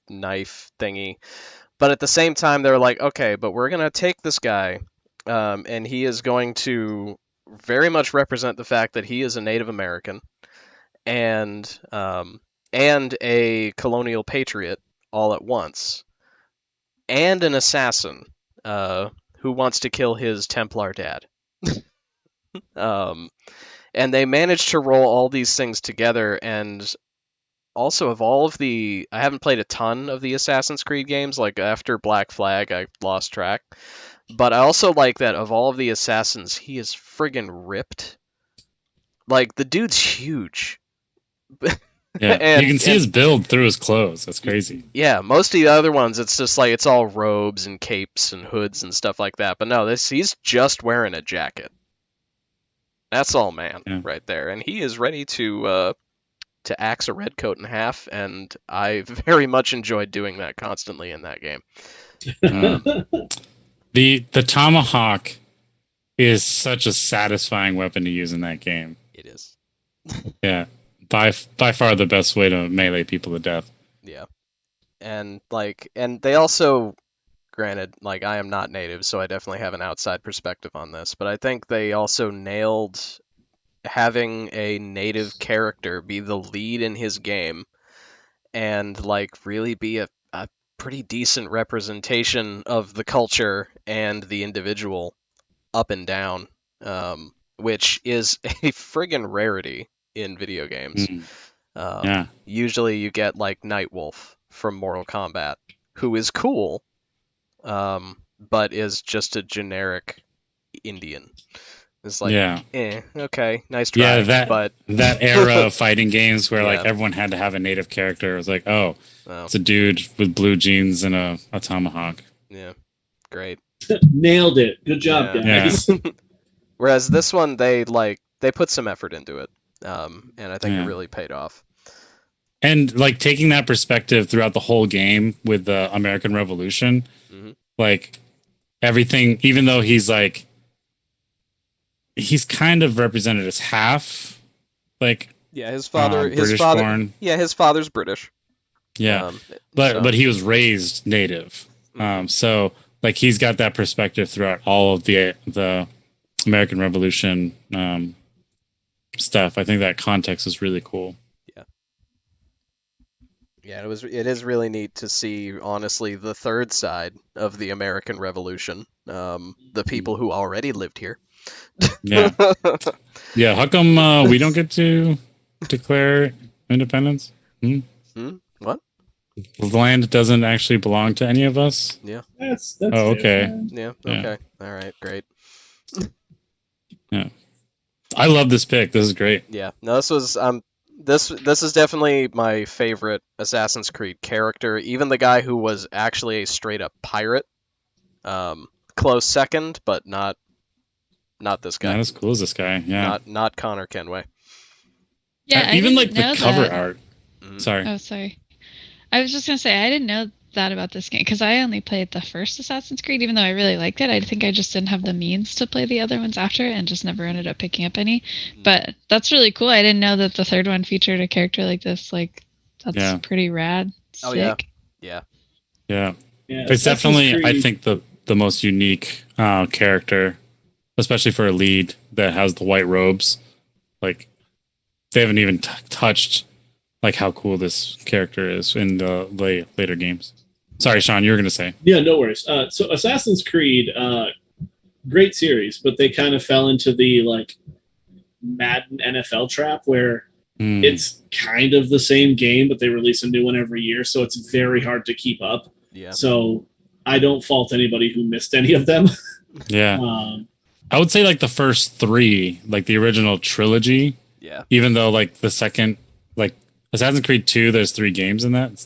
B: knife thingy. But at the same time, they're like, okay, but we're going to take this guy, and he is going to very much represent the fact that he is a Native American and a colonial patriot all at once, and an assassin who wants to kill his Templar dad. And they managed to roll all these things together, and also of all of the... I haven't played a ton of the Assassin's Creed games, like after Black Flag I lost track, but I also like that of all of the assassins, he is friggin' ripped. Like, the dude's huge.
D: Yeah.
B: And-
D: you can see
B: and-
D: his build through his clothes. That's crazy.
B: Yeah, most of the other ones, it's just like, it's all robes and capes and hoods and stuff like that, but no, he's just wearing a jacket. That's all, man,
D: Yeah.
B: right there. And he is ready to axe a redcoat in half, and I very much enjoyed doing that constantly in that game.
D: The tomahawk is such a satisfying weapon to use in that game.
B: It is.
D: Yeah. By far the best way to melee people to death.
B: Yeah. And they also, granted, like I am not native, so I definitely have an outside perspective on this, but I think they also nailed having a native character be the lead in his game and like really be a pretty decent representation of the culture and the individual up and down, which is a friggin' rarity in video games.
D: Mm, yeah.
B: Usually you get like Nightwolf from Mortal Kombat, who is cool, but is just a generic Indian. It's like,
D: Yeah.
B: okay, nice
D: Yeah,
B: try, but
D: that era of fighting games where like
B: Yeah.
D: everyone had to have a native character. It was like, oh,
B: oh,
D: it's a dude with blue jeans and a tomahawk.
B: yeah, great.
C: Nailed it. Good job,
B: Yeah.
C: guys.
B: Whereas this one, they put some effort into it, and I think it
D: Yeah.
B: really paid off.
D: And like taking that perspective throughout the whole game with the American Revolution,
B: Mhm.
D: like everything, even though he's kind of represented as half, like
B: Yeah, his father,
D: British born.
B: Yeah, his father's British.
D: Yeah,
B: so-
D: but he was raised native,
B: Mhm.
D: so like he's got that perspective throughout all of the American Revolution stuff. I think that context is really cool.
B: Yeah, it is really neat to see, honestly, the third side of the American Revolution. The people who already lived here.
D: Yeah, yeah. How come we don't get to declare independence?
B: What?
D: The land doesn't actually belong to any of us.
B: Yeah.
C: That's
D: Oh, okay.
B: Yeah.
D: Yeah.
B: Okay. All right. Great.
D: Yeah, I love this pick. This is great.
B: Yeah. No, this was this is definitely my favorite Assassin's Creed character. Even the guy who was actually a straight up pirate. Close second, but not this guy.
D: Not as cool as this guy. Yeah.
B: Not Connor Kenway.
A: Yeah, I
D: even
A: didn't
D: like the
A: know
D: cover
A: that.
D: art.
B: Mhm.
D: Sorry.
A: Oh, sorry. I was just gonna say I didn't know that about this game because I only played the first Assassin's Creed, even though I really liked it. I think I just didn't have the means to play the other ones after, and just never ended up picking up any. But that's really cool. I didn't know that the third one featured a character like this. Like, that's pretty rad. Sick.
B: Oh, yeah. Yeah.
D: Yeah.
C: Yeah,
D: It's
C: Assassin's
D: definitely, I
C: Creed-
D: think, the most unique character, especially for a lead that has the white robes. Like, they haven't even touched like how cool this character is in the later games. Sorry, Sean, you were going to say.
C: Yeah, no worries. So Assassin's Creed, great series, but they kind of fell into the like Madden NFL trap where it's kind of the same game, but they release a new one every year, so it's very hard to keep up.
B: Yeah.
C: So I don't fault anybody who missed any of them.
D: Yeah. I would say like the first three, like the original trilogy.
B: Yeah.
D: Even though like the second, like Assassin's Creed 2, there's 3 games in that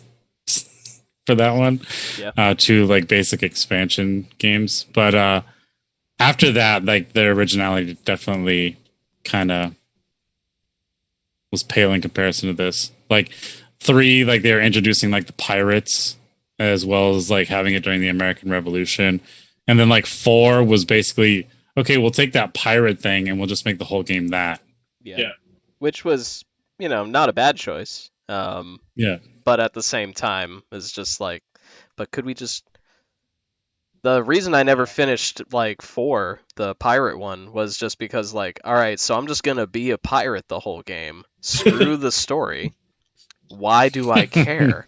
D: for that one.
B: Yeah.
D: 2 like basic expansion games. But after that, like their originality definitely kind of was pale in comparison to this. Like 3, like they were introducing like the pirates as well as like having it during the American Revolution. And then like 4 was basically, okay, we'll take that pirate thing and we'll just make the whole game that.
C: Yeah.
B: Which was, not a bad choice.
D: Yeah.
B: But at the same time, it's just like, but could we just? The reason I never finished like 4, the pirate one, was just because like, all right, so I'm just gonna be a pirate the whole game. Screw the story. Why do I care?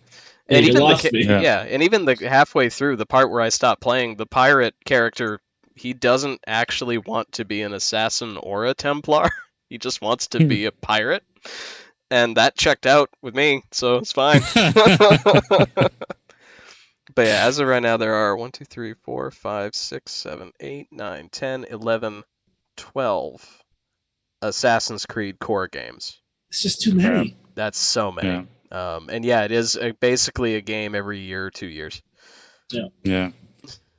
C: Yeah,
B: And
C: you
B: even
C: lost me.
B: and even the halfway through the part where I stopped playing, the pirate character, he doesn't actually want to be an assassin or a Templar. He just wants to be a pirate. And that checked out with me, so it's fine. But yeah, as of right now, there are 1, 2, 3, 4, 5, 6, 7, 8, 9, 10, 11, 12 Assassin's Creed core games.
C: It's just too many.
B: That's so many.
D: Yeah.
B: And yeah, it is basically a game every year or 2 years.
D: Yeah.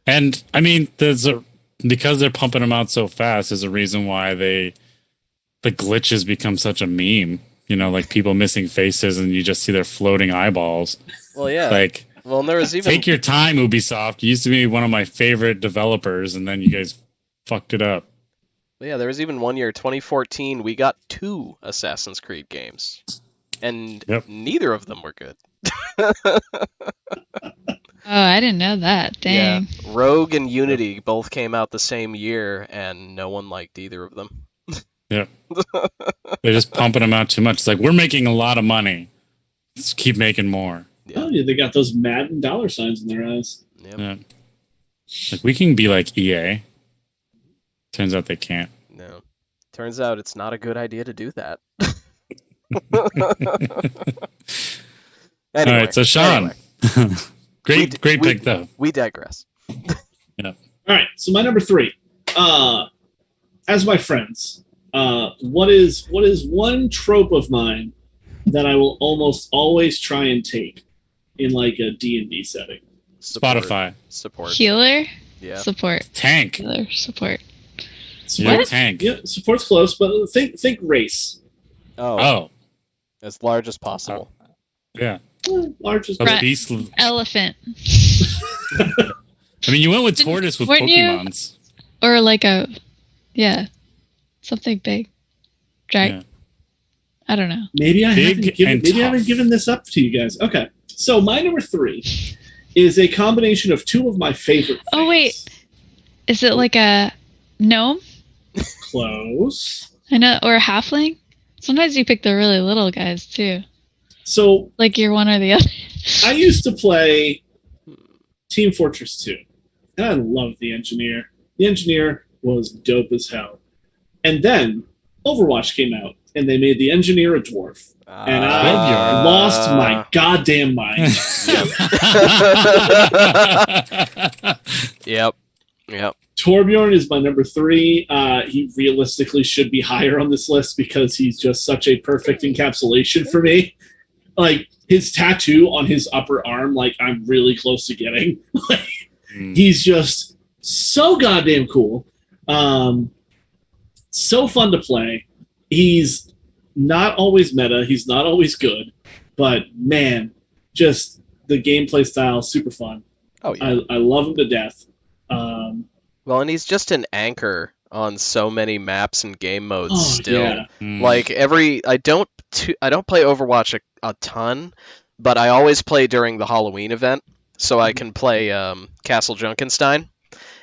D: And I mean, because they're pumping them out so fast is a reason why the glitches become such a meme. Like people missing faces and you just see their floating eyeballs.
B: Well, yeah.
D: Like,
B: well, and there was even
D: take your time, Ubisoft. You used to be one of my favorite developers, and then you guys fucked it up.
B: Yeah, there was even one year, 2014, we got 2 Assassin's Creed games, and neither of them were good.
A: I didn't know that. Dang.
B: Yeah, Rogue and Unity both came out the same year, and no one liked either of them.
D: Yeah. They're just pumping them out too much. It's like, we're making a lot of money. Let's keep making more.
C: Oh, yeah, they got those Madden dollar signs in their eyes.
B: Yep.
D: Yeah. Like, we can be like EA. Turns out they can't.
B: No. Turns out it's not a good idea to do that.
D: All right, so Sean. Great pick, though.
B: We digress.
C: All right, so my number 3. As my friends, what is one trope of mine that I will almost always try and take in like a D&D setting?
D: Spotify.
B: Support.
A: Healer?
B: Yeah.
A: Support.
D: Tank.
A: Healer. Support.
D: You're a tank.
C: Yeah, support's close, but think race.
B: Oh. As large as possible.
D: Yeah.
C: Largest.
D: A
A: Right.
D: beast.
A: Elephant.
D: I mean, you went with tortoise with
A: Weren't you-
D: Pokemons.
A: Or like something big.
D: Yeah.
A: I don't know.
C: Maybe I
D: Big and
C: haven't
D: tough.
C: given this up to you guys. Okay, so my number 3 is a combination of 2 of my favorite things.
A: Oh, wait. Is it like a gnome?
C: Close.
A: I know, or a halfling? Sometimes you pick the really little guys too.
C: So
A: Like you're one or the other.
C: I used to play Team Fortress 2, and I loved the engineer. The engineer was dope as hell. And then Overwatch came out, and they made the engineer a dwarf. And I lost my goddamn mind.
B: Yep.
C: Torbjorn is my number 3. He realistically should be higher on this list because he's just such a perfect encapsulation for me. Like, his tattoo on his upper arm, like, I'm really close to getting. He's just so goddamn cool. So fun to play. He's not always meta. He's not always good. But, man, just the gameplay style, super fun.
B: Oh, yeah.
C: I love him to death.
B: Well, and he's just an anchor on so many maps and game modes still.
C: Yeah.
B: Like I don't play Overwatch a ton, but I always play during the Halloween event, so I can play Castle Junkenstein.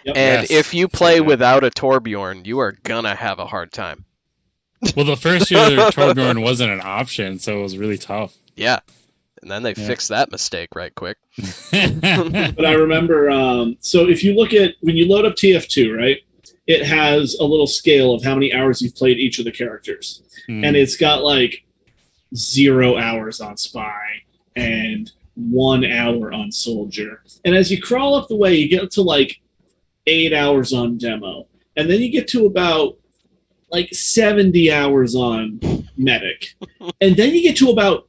C: Yep.
B: And if you play without a Torbjorn, you are gonna have a hard time.
D: Well, the first year Torbjorn wasn't an option, so it was really tough.
B: Yeah. And then they fixed that mistake right quick.
C: But I remember, so if you look at, when you load up TF2, right, it has a little scale of how many hours you've played each of the characters. And it's got like 0 hours on Spy and 1 hour on Soldier. And as you crawl up the way, you get to like 8 hours on Demo. And then you get to about like 70 hours on Medic. And then you get to about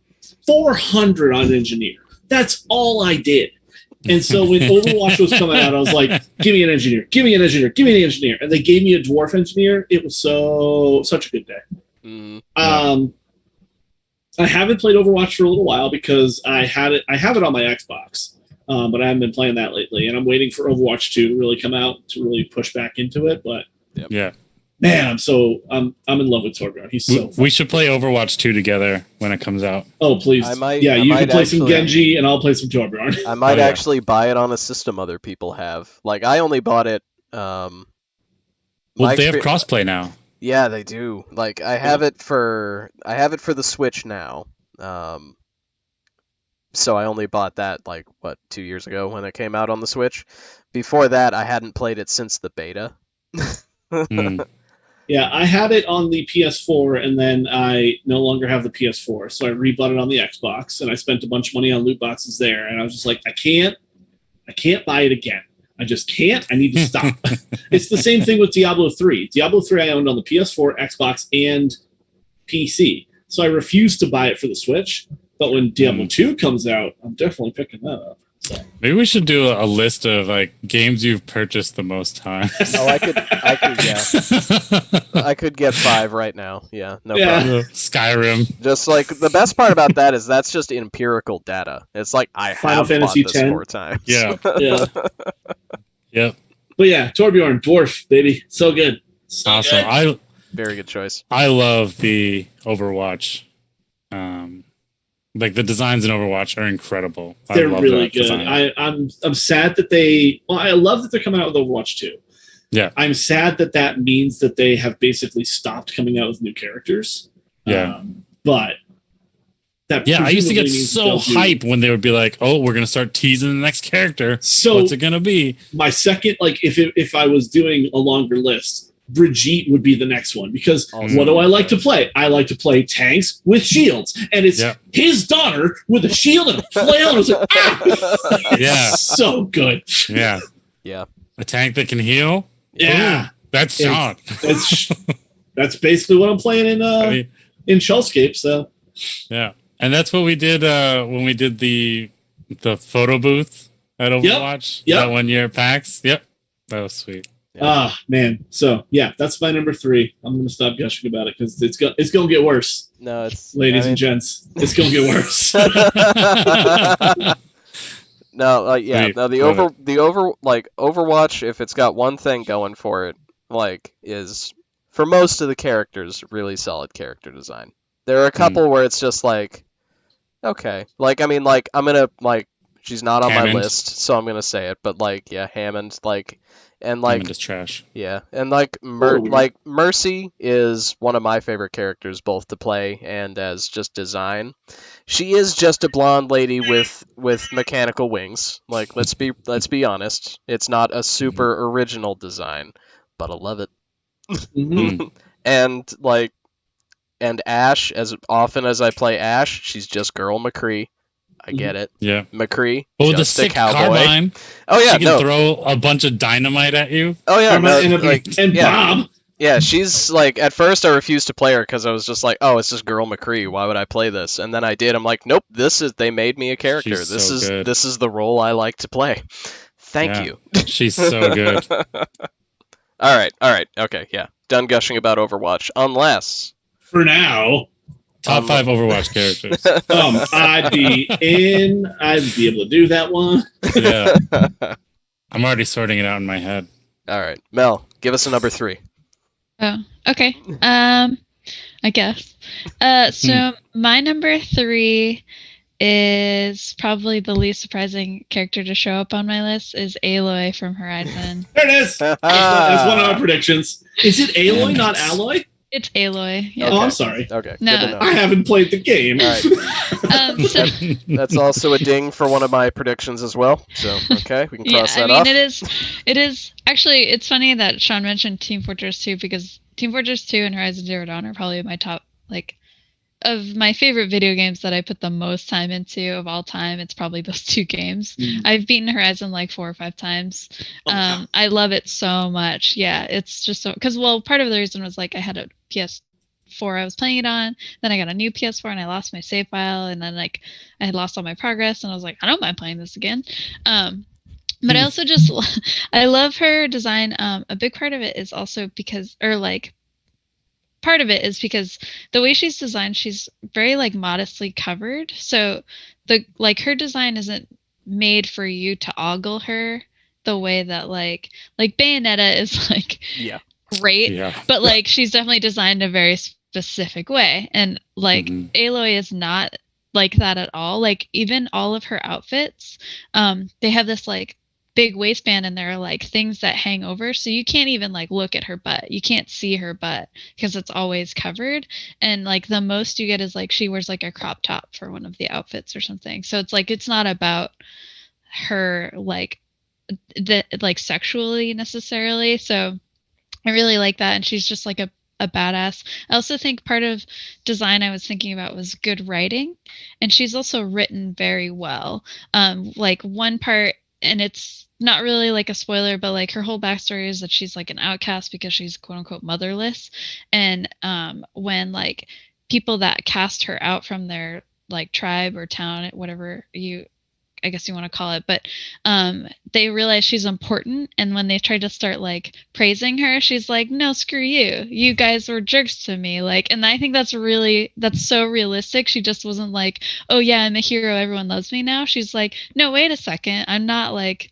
C: 400 on Engineer. That's all I did. And so when Overwatch was coming out, I was like, give me an engineer, give me an engineer, give me an engineer. And they gave me a dwarf engineer. It was such a good day. I haven't played Overwatch for a little while because I have it on my Xbox. But I haven't been playing that lately. And I'm waiting for Overwatch 2 to really come out to really push back into it. But
D: yeah.
C: Man, I'm in love with Torbjorn. He's so fun.
D: We should play Overwatch 2 together when it comes out.
C: Oh, please.
B: I might
C: you can play some
B: actually-
C: Genji, and I'll play some Torbjorn.
B: I might
D: Oh, yeah.
B: actually buy it on a system other people have. Like, I only bought it.
D: Well, they have crossplay now.
B: Yeah, they do. Like, I have it for the Switch now. So I only bought that 2 years ago when it came out on the Switch. Before that, I hadn't played it since the beta.
C: Yeah, I had it on the PS4, and then I no longer have the PS4, so I rebought it on the Xbox, and I spent a bunch of money on loot boxes there, and I was just like, I can't buy it again. I just can't. I need to stop. It's the same thing with Diablo 3. Diablo 3 I owned on the PS4, Xbox, and PC, so I refused to buy it for the Switch, but when Diablo 2 comes out, I'm definitely picking that up. So.
D: Maybe we should do a list of games you've purchased the most times.
B: Oh, I could, yeah. I could get 5 right now. Yeah, no problem.
D: Skyrim.
B: Just the best part about that is that's just empirical data. It's like I
C: Final
B: have
C: Fantasy
B: bought this
C: X.
B: 4 times.
D: Yeah.
C: Yeah.
D: Yep.
C: But yeah, Torbjorn, dwarf, baby, so good. So
D: Awesome.
C: good.
B: Very good choice.
D: I love the Overwatch Like the designs in Overwatch are incredible.
C: They're
D: I love
C: really
D: that
C: good.
D: design.
C: I'm sad that they. Well, I love that they're coming out with Overwatch 2.
D: Yeah.
C: I'm sad that that means that they have basically stopped coming out with new characters.
D: Yeah.
C: But that
D: Yeah, I used to get
C: presumably means that
D: so
C: they'll do-
D: hype when they would be like, "Oh, we're gonna start teasing the next character.
C: So
D: What's it gonna be?"
C: my second, like if I was doing a longer list, Brigitte would be the next one because what do I like to play? I like to play tanks with shields, and it's his daughter with a shield and a flail. And I was like,
D: Yeah,
C: so good.
D: Yeah,
B: yeah.
D: A tank that can heal.
C: Yeah,
D: ooh, that's Sean.
C: That's basically what I'm playing in Shellscape. So
D: yeah, and that's what we did when we did the photo booth at Overwatch.
C: Yep.
D: That 1 year at PAX. Yep, that was sweet.
C: Man. So yeah, that's my number 3. I'm gonna stop gushing about it because it's gonna get worse.
B: No, it's
C: ladies and gents, it's gonna get worse.
B: No, Overwatch, if it's got one thing going for it, like, is for most of the characters really solid character design. There are a couple where it's just like, okay, like, I mean, like, I'm gonna, like, she's not on
D: Hammond.
B: my list, so I'm gonna say it, but like, yeah, Hammond, like, and like,
D: Hammond is trash.
B: Yeah, and like Mercy is one of my favorite characters, both to play and as just design. She is just a blonde lady with mechanical wings. Like, let's be honest, it's not a super original design, but I love it. And like, and Ashe, as often as I play Ashe, she's just girl McCree. I get it.
D: Yeah.
B: McCree.
D: Oh, the
B: just
D: sick
B: a cowboy.
D: carbine.
B: Oh yeah,
D: she can throw a bunch of dynamite at you.
B: Oh yeah,
C: and Bob.
B: Yeah, she's like, at first I refused to play her because I was just like, oh, it's just girl McCree. Why would I play this? And then I did. I'm like, nope, they made me a character.
D: She's good.
B: This is the role I like to play. Thank you.
D: She's so good.
B: All right. Okay, yeah. Done gushing about Overwatch. Unless,
C: for now,
D: top 5 Overwatch characters.
C: I'd be able to do that one.
D: Yeah. I'm already sorting it out in my head.
B: All right. Mel, give us a number 3.
A: Oh, okay. I guess. So my number 3 is probably the least surprising character to show up on my list is Aloy from Horizon.
C: There it is. That's one of our predictions. Is it Aloy, not Alloy?
A: It's Aloy.
C: Yeah. Oh, I'm sorry.
B: Okay.
A: No.
C: I haven't played the game.
B: All right. That's also a ding for one of my predictions as well. So, okay, we can cross that off.
A: It is actually, it's funny that Sean mentioned Team Fortress 2 because Team Fortress 2 and Horizon Zero Dawn are probably my top, like, of my favorite video games that I put the most time into of all time. It's probably those 2 games. I've beaten Horizon like 4 or 5 times. I love it so much. Yeah, it's just so, because, well, part of the reason was like I had a PS4 I was playing it on, then I got a new PS4 and I lost my save file, and then like I had lost all my progress, and I was like, I don't mind playing this again. But I also just, I love her design. A big part of it is also because, part of it is because the way she's designed, she's very like modestly covered. So her design isn't made for you to ogle her the way that like Bayonetta is like great, but like she's definitely designed a very specific way, and like Aloy is not like that at all. Like even all of her outfits, they have this like big waistband, and there are like things that hang over, so you can't even like look at her butt. You can't see her butt because it's always covered, and like the most you get is like she wears like a crop top for one of the outfits or something. So it's like it's not about her like sexually necessarily. So I really like that, and she's just like a badass. I also think part of design I was thinking about was good writing, and she's also written very well. Like one part, and it's not really like a spoiler, but like her whole backstory is that she's like an outcast because she's quote unquote motherless. And when like people that cast her out from their like tribe or town, whatever I guess you want to call it, but they realize she's important, and when they try to start like praising her, she's like, no, screw you guys were jerks to me. Like, and I think that's so realistic. She just wasn't like, oh yeah, I'm a hero, everyone loves me now. She's like, no, wait a second, I'm not, like,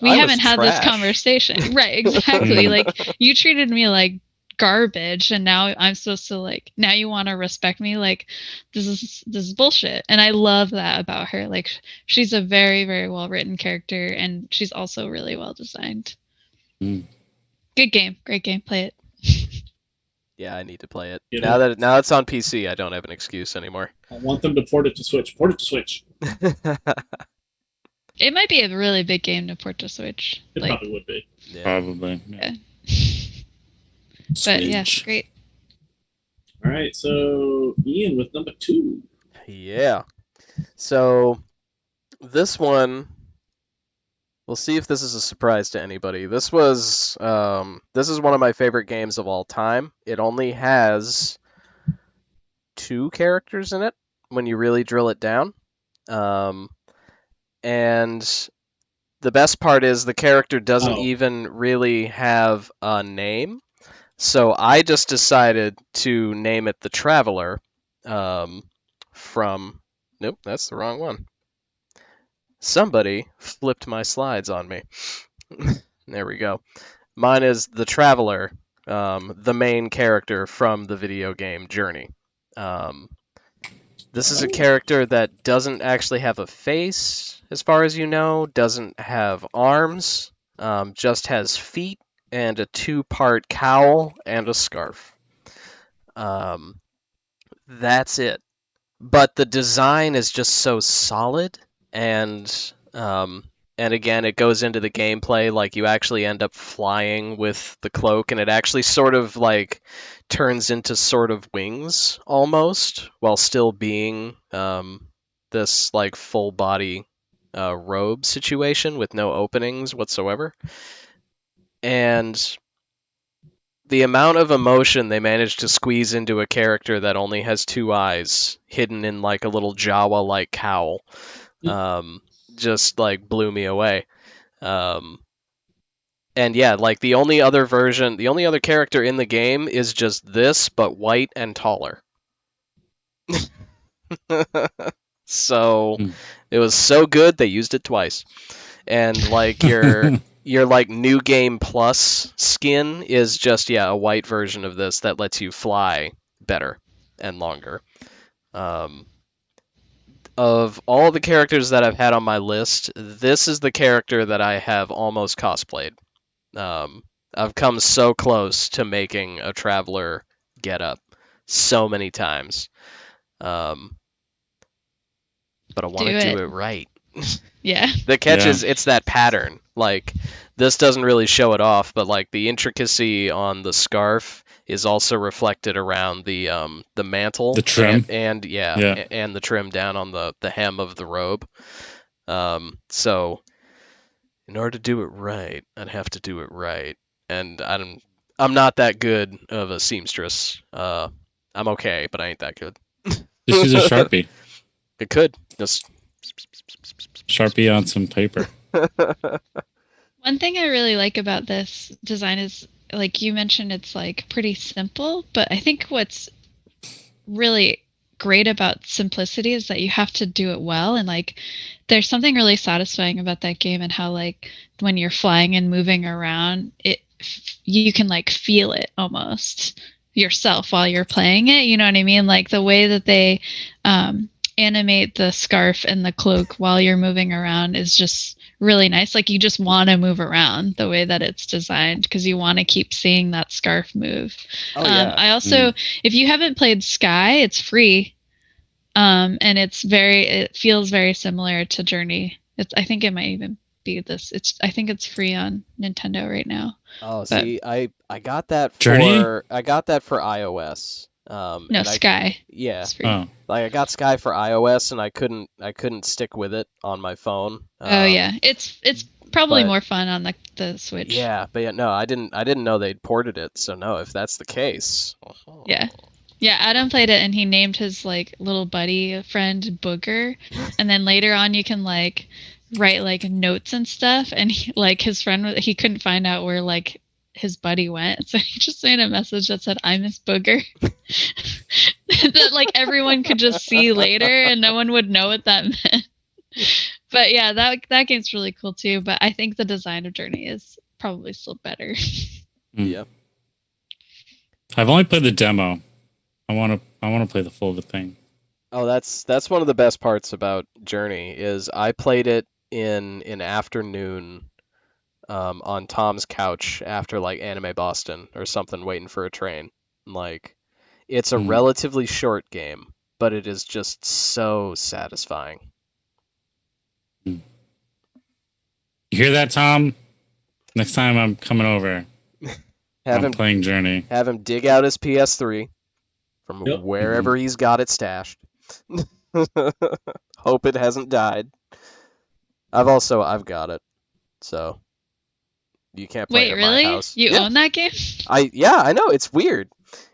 A: we haven't had this conversation. Right, exactly. Like, you treated me like garbage, and now I'm supposed to like, now you want to respect me, like this is bullshit. And I love that about her. Like she's a very, very well written character, and she's also really well designed. Good game, great game, play it.
B: Yeah, I need to play it.
C: You
B: Now
C: know?
B: that it's on PC, I don't have an excuse anymore.
C: I want them to port it to Switch. Port it to Switch.
A: It might be a really big game to port to Switch.
C: It
A: like,
C: probably would be.
B: Yeah.
D: Probably.
A: Yeah. But yeah,
D: Switch.
A: great.
C: All right, so Ian with number 2.
B: Yeah. So this one, we'll see if this is a surprise to anybody. This is one of my favorite games of all time. It only has 2 characters in it when you really drill it down. And the best part is the character doesn't even really have a name. So I just decided to name it the Traveler from... Nope, that's the wrong one. Somebody flipped my slides on me. There we go. Mine is the Traveler, the main character from the video game Journey. This is a character that doesn't actually have a face, as far as you know, doesn't have arms, just has feet and a 2-part cowl and a scarf. That's it. But the design is just so solid, and again, it goes into the gameplay. Like, you actually end up flying with the cloak, and it actually sort of like turns into sort of wings almost, while still being this like full body robe situation with no openings whatsoever. And the amount of emotion they managed to squeeze into a character that only has 2 eyes hidden in like a little Jawa-like cowl just like blew me away. And yeah, like the only other character in the game is just this, but white and taller. So it was so good they used it twice. And like your like new game plus skin is just a white version of this that lets you fly better and longer. Of all the characters that I've had on my list, this is the character that I have almost cosplayed. I've come so close to making a Traveler getup so many times. But I want to do it right.
A: Yeah.
B: The catch is it's that pattern. Like, this doesn't really show it off, but like the intricacy on the scarf is also reflected around the mantle,
D: the trim,
B: and the trim down on the hem of the robe. So in order to do it right, I'd have to do it right, and I'm not that good of a seamstress. I'm okay, but I ain't that good.
D: Just use a Sharpie.
B: It could just
D: Sharpie on some paper.
A: One thing I really like about this design is, like you mentioned, it's like pretty simple, but I think what's really great about simplicity is that you have to do it well, and like there's something really satisfying about that game, and how like when you're flying and moving around, you can like feel it almost yourself while you're playing it, you know what I mean? Like the way that they animate the scarf and the cloak while you're moving around is just really nice. Like you just want to move around the way that it's designed, because you want to keep seeing that scarf move. I also, if you haven't played Sky, it's free, and it feels very similar to Journey. I think it might even be this. I think it's free on Nintendo right now.
B: Oh, see, I got that for
D: Journey?
B: for iOS.
A: No, Sky.
B: Like I got Sky for iOS, and I couldn't stick with it on my phone.
A: It's probably more fun on the Switch.
B: Yeah, but no, I didn't know they'd ported it. So no, if that's the case.
A: Yeah, Adam played it, and he named his like little buddy friend Booger, and then later on you can like write like notes and stuff, and his friend, he couldn't find out where like his buddy went, so he just made a message that said, "I miss Booger," that like everyone could just see later, and no one would know what that meant. But yeah, that game's really cool too. But I think the design of Journey is probably still better.
B: Yeah.
D: I've only played the demo. I want to play the full thing.
B: Oh, that's one of the best parts about Journey is I played it in an afternoon on Tom's couch after like Anime Boston or something, waiting for a train. Like, it's a relatively short game, but it is just so satisfying.
D: You hear that, Tom? Next time I'm coming over, I'm playing Journey.
B: Have him dig out his PS3 from wherever he's got it stashed. Hope it hasn't died. I've got it, so you can't play it at my house.
A: You own that game?
B: I know, it's weird.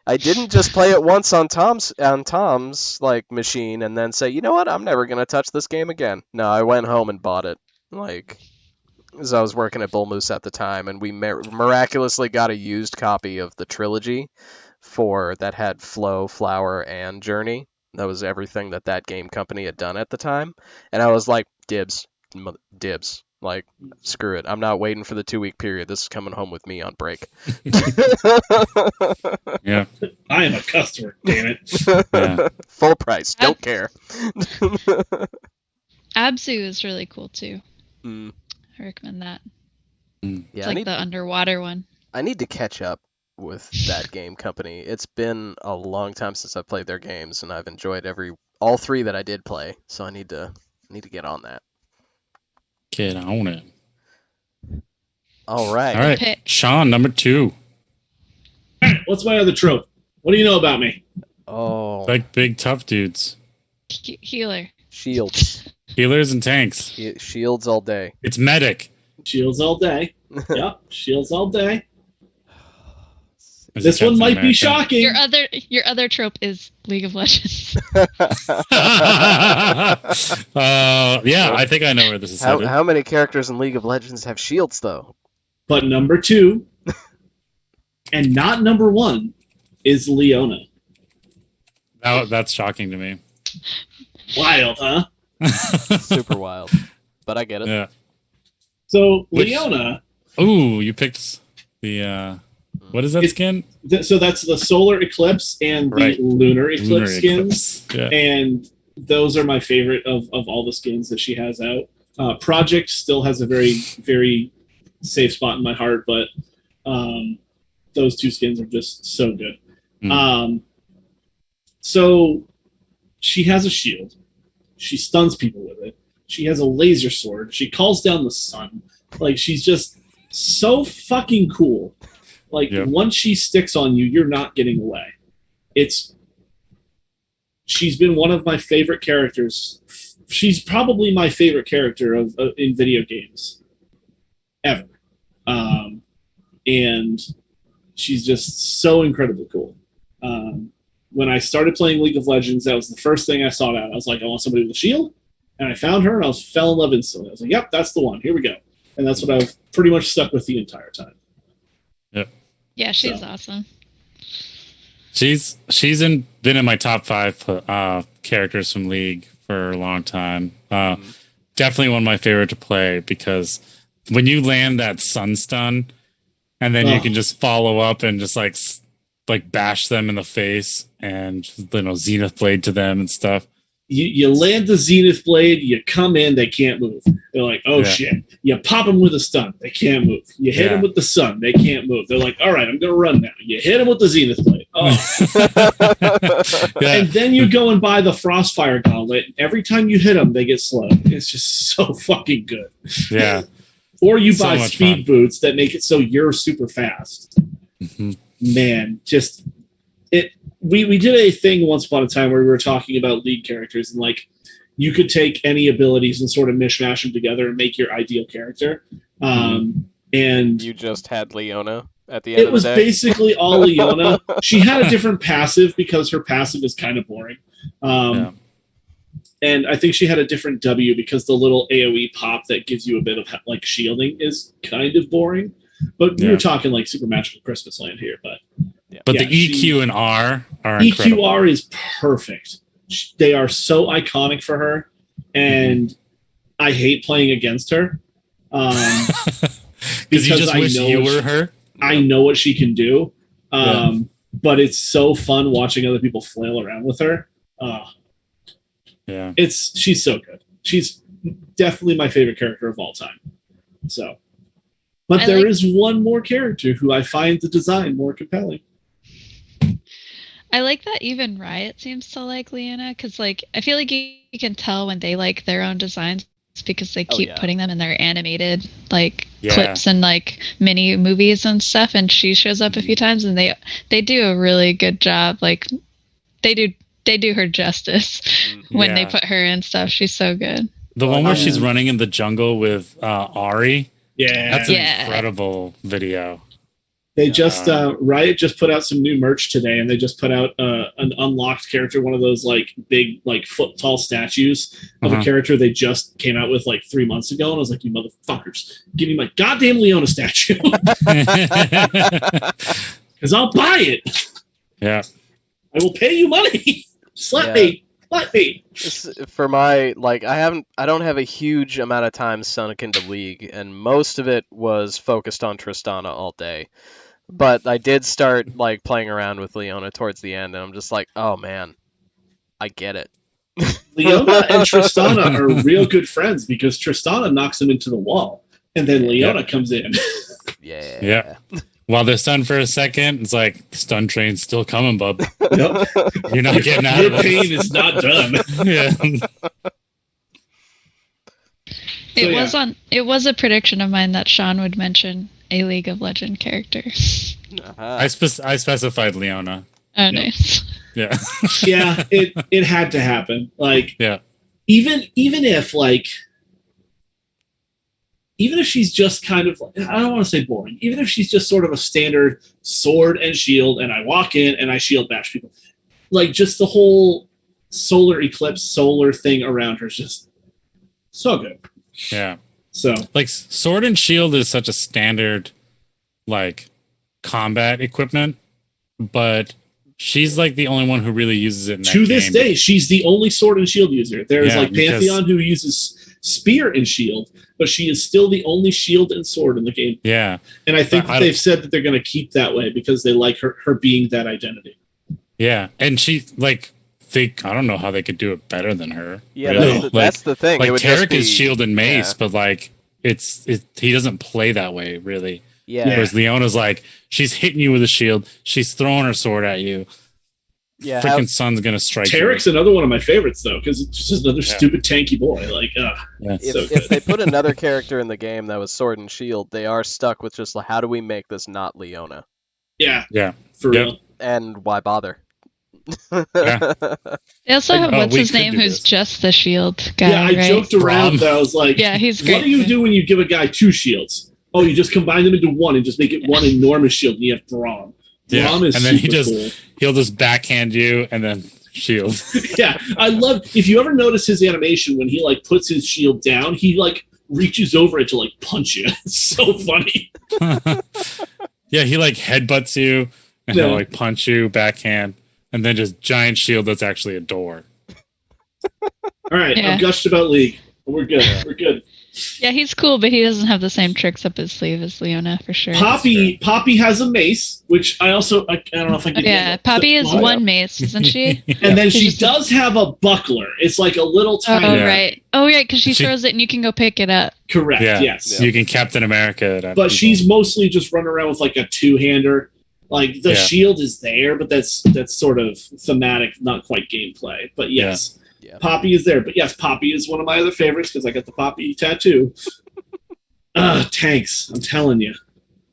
B: I didn't just play it once on Tom's like machine and then say, you know what, I'm never gonna touch this game again. No, I went home and bought it. Like, as I was working at Bull Moose at the time, and we miraculously got a used copy of the trilogy that had Flow, Flower, and Journey. That was everything that game company had done at the time, and I was like, dibs. Like, screw it. I'm not waiting for the 2-week period. This is coming home with me on break.
D: Yeah.
C: I am a customer, damn it.
D: Yeah.
B: Full price. Don't care.
A: Absu is really cool too.
B: Mm.
A: I recommend that.
B: Yeah,
A: It's like the underwater one.
B: I need to catch up with that game company. It's been a long time since I played their games, and I've enjoyed all 3 that I did play. So I need to get on that.
D: Get on it.
B: All right.
D: All right. Sean, number 2.
C: All right, what's my other trope? What do you know about me?
B: Oh.
D: Like big tough dudes.
A: Healer.
B: Shields.
D: Healers and tanks.
B: Shields all day.
D: It's medic.
C: Shields all day. Yep, shields all day.
D: Is
C: This
D: it
C: one
D: Captain
C: might be
D: America?
C: shocking.
A: Your other trope is League of Legends.
D: Yeah, I think I know where this is headed.
B: How many characters in League of Legends have shields, though?
C: But number 2, and not number 1, is Leona.
D: That's shocking to me.
C: Wild, huh?
B: Super wild. But I get it.
D: Yeah.
C: So, Leona...
D: Ooh, you picked the... what is that skin?
C: So that's the Solar Eclipse and the Lunar Eclipse skins.
D: Yeah.
C: And those are my favorite of all the skins that she has out. Project still has a very, very safe spot in my heart, but those 2 skins are just so good. So she has a shield. She stuns people with it. She has a laser sword. She calls down the sun. Like, she's just so fucking cool. Like, once she sticks on you, you're not getting away. She's been one of my favorite characters. She's probably my favorite character in video games ever. And she's just so incredibly cool. When I started playing League of Legends, that was the first thing I sought out. I was like, I want somebody with a shield. And I found her, and I fell in love instantly. I was like, yep, that's the one. Here we go. And that's what I've pretty much stuck with the entire time.
D: Yep.
A: Yeah, she's awesome.
D: She's been in my top 5 characters from League for a long time. Definitely one of my favorite to play, because when you land that sun stun, and then you can just follow up and just like bash them in the face, and Zenith Blade to them and stuff.
C: You land the Zenith Blade, you come in, they can't move. They're like, oh shit. You pop them with a stun, they can't move. You hit them with the sun, they can't move. They're like, all right, I'm going to run now. You hit them with the Zenith Blade. Oh. And then you go and buy the Frostfire Gauntlet. Every time you hit them, they get slowed. It's just so fucking good.
D: Yeah.
C: Or you buy speed boots that make it so you're super fast.
D: Mm-hmm.
C: Man, just... We did a thing once upon a time where we were talking about League characters, and like you could take any abilities and sort of mishmash them together and make your ideal character. And
B: you just had Leona at the end of the day.
C: It was basically all Leona. She had a different passive because her passive is kind of boring. And I think she had a different W because the little AoE pop that gives you a bit of like shielding is kind of boring. But we were talking like Super Magical Christmas Land here, but.
D: But the EQ and R are incredible.
C: EQR is perfect. They are so iconic for her, and I hate playing against her.
D: Because you just wish you were her?
C: I know what she can do. but it's so fun watching other people flail around with her.
D: Yeah.
C: She's so good. She's definitely my favorite character of all time. So, but there is one more character who I find the design more compelling.
A: I like that even Riot seems to like Leona, because like I feel like you can tell when they like their own designs because they keep putting them in their animated like clips and like mini movies and stuff, and she shows up a few times and they do a really good job. Like they do her justice when they put her in stuff. She's so good.
D: The one where she's running in the jungle with Ari.
C: Yeah.
D: That's an incredible video.
C: They just Riot just put out some new merch today, and they just put out an unlocked character, one of those like big like foot tall statues of a character they just came out with like 3 months ago, and I was like, you motherfuckers, give me my goddamn Leona statue, because I'll buy it.
D: Yeah,
C: I will pay you money. Slap me.
B: For my I don't have a huge amount of time sunk into League, and most of it was focused on Tristana all day. But I did start like playing around with Leona towards the end, and I'm just like, oh man, I get it.
C: Leona and Tristana are real good friends because Tristana knocks him into the wall, and then Leona comes in.
B: Yeah.
D: While they're stunned for a second, it's like, stun train's still coming, bub.
C: Yep.
D: You're not getting out of
C: Your
D: this.
C: pain is not done.
A: It was a prediction of mine that Sean would mention a League of Legends character.
D: I specified Leona.
A: Oh, nice.
D: Yeah.
C: Yeah, it had to happen. Like, even if she's just kind of, I don't want to say boring, even if she's just sort of a standard sword and shield, and I walk in and I shield bash people, like just the whole solar eclipse, solar thing around her is just so good.
D: Yeah.
C: So,
D: like, sword and shield is such a standard, like, combat equipment, but she's like the only one who really uses it in that
C: to this
D: game.
C: day, she's the only sword and shield user. There's like Pantheon who uses spear and shield, but she is still the only shield and sword in the game.
D: Yeah.
C: And I think they've said that they're going to keep that way because they like her being that identity.
D: Yeah. And she, like, I don't know how they could do it better than her.
B: Yeah,
D: really.
B: that's the thing.
D: Like,
B: it would
D: Tarek is shield and mace,
B: yeah.
D: but like he doesn't play that way, really.
B: Yeah.
D: Whereas Leona's like, she's hitting you with a shield, she's throwing her sword at you.
B: Yeah,
D: freaking sun's gonna strike.
C: Tarek's another one of my favorites though, because it's just another stupid tanky boy. Like,
B: if they put another character in the game that was sword and shield, they are stuck with just like, how do we make this not Leona?
C: Yeah, for
B: real. And why bother?
A: They also have what's his name, who's just the shield guy.
C: Yeah, I joked around that I was like,
A: yeah, he's great.
C: What do you do when you give a guy 2 shields? Oh, you just combine them into one and just make it one enormous shield, and you have Braum. Braum is
D: and then
C: cool.
D: He'll just backhand you and then shield.
C: Yeah, I love. If you ever notice his animation when he like puts his shield down, he like reaches over it to like punch you. It's so funny.
D: Yeah, he like headbutts you and he'll like punch you backhand, and then just giant shield that's actually a door.
C: All right, I've gushed about League. We're good. We're good.
A: Yeah, he's cool, but he doesn't have the same tricks up his sleeve as Leona for sure.
C: Poppy has a mace, which I don't know if I can.
A: Yeah, Poppy is one mace, isn't she?
C: And then she does have a buckler. It's like a little tiny.
A: Oh right. Oh right, because she throws it and you can go pick it up.
C: Correct.
D: Yeah.
C: Yes.
D: You can Captain America it.
C: But she's mostly just running around with like a 2-hander. Like the shield is there, but that's sort of thematic, not quite gameplay. But yes. Yeah. Poppy is there, but yes, Poppy is one of my other favorites because I got the Poppy tattoo. Tanks, I'm telling you.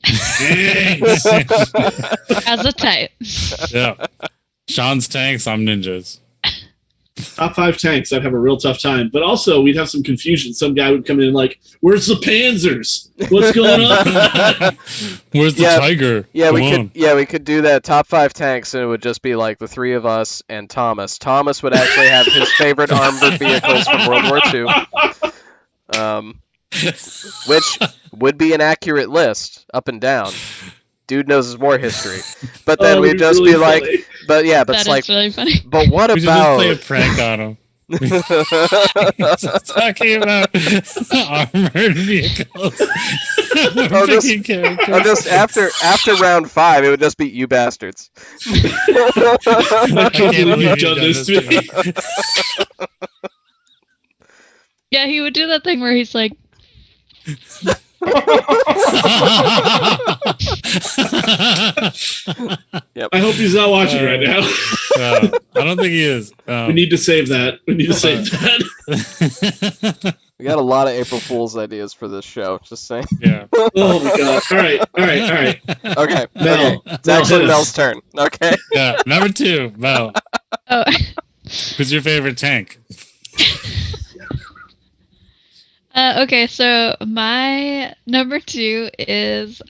C: Tanks.
A: As a type.
D: Yeah. Sean's tanks, I'm ninjas.
C: Top 5 tanks, I'd have a real tough time. But also, we'd have some confusion. Some guy would come in like, where's the Panzers? What's going on?
D: Where's the Tiger?
B: Yeah, we could do that top 5 tanks, and it would just be like the 3 of us and Thomas. Thomas would actually have his favorite armored vehicles from World War II. Which would be an accurate list, up and down. Dude knows his war history. But then we'd just really be like,
A: that
B: it's like,
A: really funny.
B: but what
D: we
B: about...
D: just play a prank on him. Talking about armored vehicles.
B: Oh, just after round 5, it would just be you bastards.
C: I can't believe you've done this to me.
A: Yeah, he would do that thing where he's like,
B: Yep.
C: I hope he's not watching right now.
D: I don't think he is.
C: We need to save that. We need to save that.
B: We got a lot of April Fool's ideas for this show. Just saying.
D: Yeah.
C: Oh my god! All right.
B: Okay.
C: Mel,
B: It's actually
C: hit us.
B: Mel's turn. Okay.
D: Yeah. Number 2, Mel.
A: oh.
D: Who's your favorite tank?
A: Okay, so my number 2 is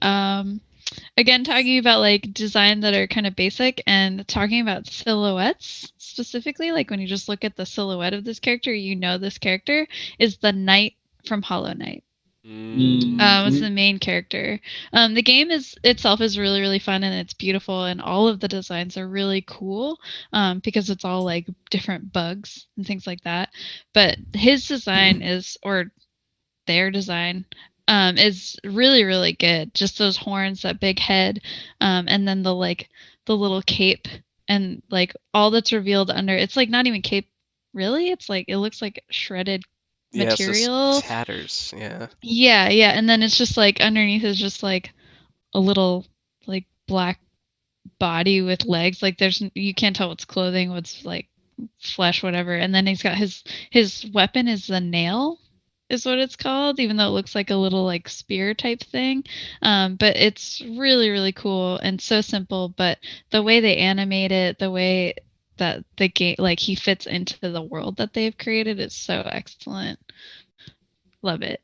A: again talking about like design that are kind of basic and talking about silhouettes specifically. Like when you just look at the silhouette of this character, you know this character is the knight from Hollow Knight. It's the main character. The game itself is really, really fun and it's beautiful, and all of the designs are really cool because it's all like different bugs and things like that. But his design or their design is really, really good. Just those horns, that big head, and then the little cape, and like all that's revealed under. It's like not even cape, really. It's like it looks like shredded material.
B: It's tatters. Yeah.
A: Yeah, and then it's just like underneath is just like a little like black body with legs. Like you can't tell what's clothing, what's like flesh, whatever. And then he's got his weapon is the nail, is what it's called, even though it looks like a little like spear type thing. But it's really, really cool and so simple. But the way they animate it, the way that the game, like he fits into the world that they've created, is so excellent. Love it.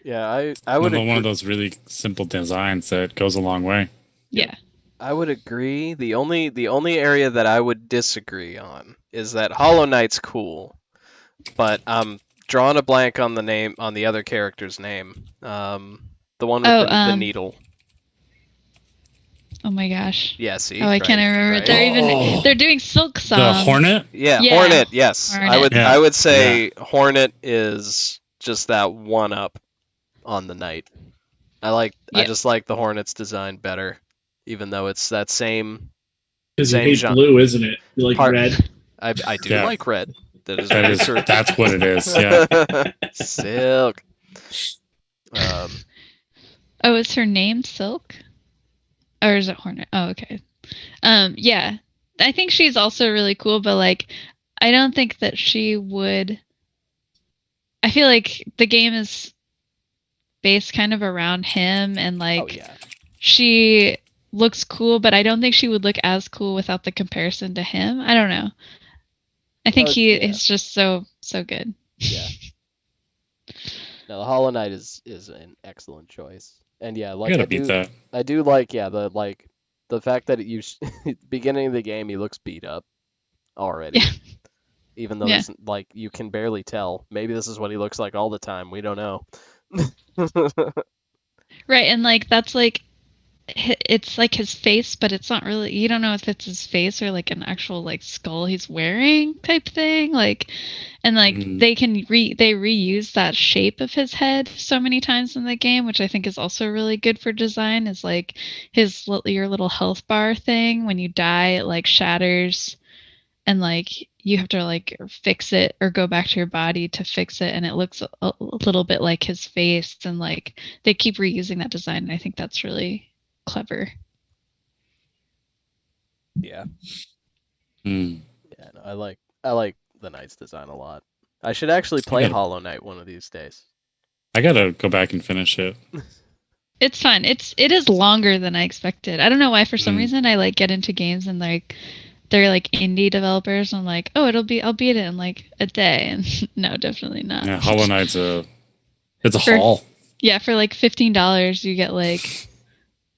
B: Yeah, I would.
D: One of those really simple designs that goes a long way.
A: Yeah.
B: I would agree. The only area that I would disagree on is that Hollow Knight's cool, but I'm drawing a blank on the other character's name. The one with the needle.
A: Oh my gosh.
B: Yeah, see.
A: Oh, I can't remember.
B: Right?
A: They're doing Silk Song.
D: The Hornet?
B: Yeah, Hornet. Yes,
A: Hornet.
B: I would say Hornet is just that one up on the Knight. I just like the Hornet's design better, even though it's that same.
C: Because you hate blue, isn't it? You like red.
B: I do like red.
D: That's what it is. Yeah.
B: Silk.
A: Oh, is her name Silk? Or is it Hornet? Oh, okay. Yeah. I think she's also really cool, but like I don't think that she would. I feel like the game is based kind of around him, and like she looks cool, but I don't think she would look as cool without the comparison to him. I don't know. I think he is just so good.
B: Yeah. No, the Hollow Knight is an excellent choice. And yeah, like I do like the fact that beginning of the game he looks beat up already.
A: Yeah.
B: Even though like you can barely tell. Maybe this is what he looks like all the time. We don't know.
A: Right, and like that's like it's like his face, but it's not really, you don't know if it's his face or like an actual like skull he's wearing type thing, like, and like they reuse that shape of his head so many times in the game, which I think is also really good for design. Is like your little health bar thing, when you die it like shatters, and like you have to like fix it or go back to your body to fix it, and it looks a little bit like his face, and like they keep reusing that design, and I think that's really clever.
B: Yeah. Yeah, no, I like the Knight's design a lot. I should actually play Hollow Knight one of these days.
D: I gotta go back and finish it.
A: It's fun. It is longer than I expected. I don't know why. For some reason, I like get into games and like they're like indie developers. And I'm like, oh, I'll beat it in like a day. And no, definitely not.
D: Yeah, Hollow Knight's it's a haul.
A: Yeah, for like $15, you get like.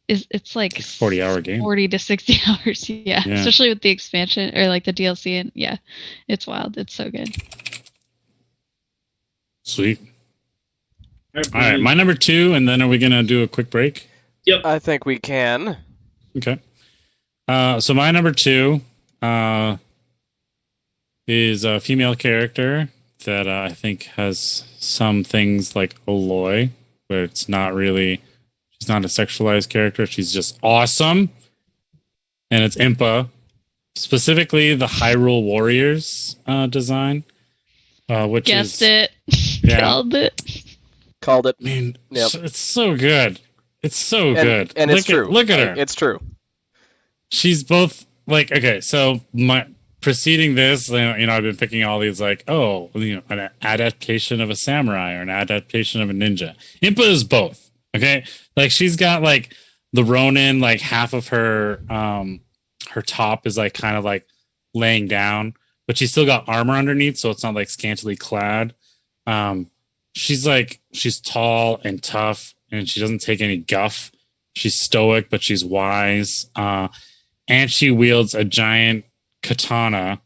A: It's like
D: 40-hour game,
A: 40 to 60 hours. Yeah, especially with the expansion or like the DLC, and yeah, it's wild. It's so good.
D: Sweet. All right, my number 2, and then are we gonna do a quick break?
C: Yep,
B: I think we can.
D: Okay. So my number 2, is a female character that I think has some things like Aloy, where it's not really, she's not a sexualized character. She's just awesome. And it's Impa, specifically the Hyrule Warriors design, which
A: Guessed
D: is,
A: it.
D: yeah,
A: Called it.
B: Called it.
D: I mean,
B: Yep.
D: it's so good. It's so good.
B: And it's true.
D: Look at her.
B: It's true.
D: She's both like, okay, so my preceding this, I've been picking all these like, oh, an adaptation of a samurai or an adaptation of a ninja. Impa is both. Okay, like she's got like the Ronin, like half of her her top is like kind of like laying down, but she's still got armor underneath, so it's not like scantily clad. She's tall and tough, and she doesn't take any guff. She's stoic, but she's wise. And she wields a giant katana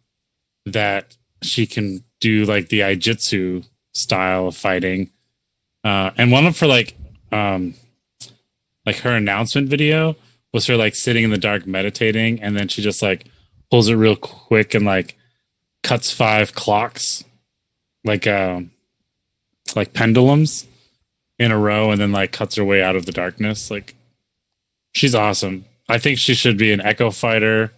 D: that she can do like the Aijutsu style of fighting. And one of her like her announcement video was her like sitting in the dark meditating, and then she just like pulls it real quick and like cuts 5 clocks like pendulums in a row, and then like cuts her way out of the darkness. Like, she's awesome. I think she should be an Echo Fighter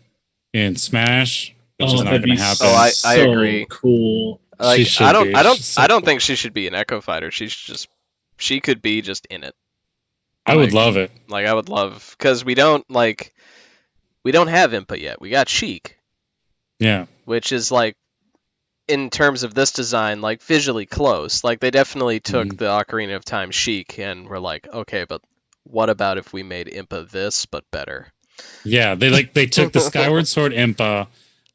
D: in Smash, which is not going to happen.
B: Oh, I
C: so
B: agree.
C: Cool.
B: Like,
D: She
B: I
D: should
B: don't,
D: be.
B: I don't,
D: She's so
B: I don't
D: cool.
B: think she should be an Echo Fighter. She could be just in it.
D: I would
B: Like,
D: love it.
B: Like, I would love, because we don't have Impa yet. We got Sheik,
D: Yeah.
B: which is like, in terms of this design, like visually close. Like, they definitely took the Ocarina of Time Sheik and were like, okay, but what about if we made Impa this but better?
D: Yeah, they took the Skyward Sword Impa,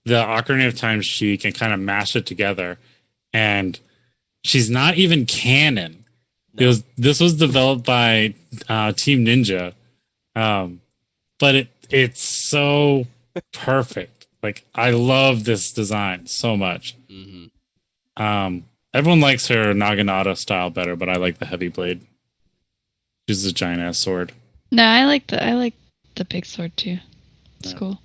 D: the Ocarina of Time Sheik, and kind of mashed it together. And she's not even canon.
B: No.
D: This was developed by Team Ninja, but it's so perfect. Like, I love this design so much.
B: Mm-hmm.
D: Everyone likes her Naginata style better, but I like the heavy blade. She's a giant ass sword.
A: No, I like the big sword too. It's
D: Yeah.
A: cool.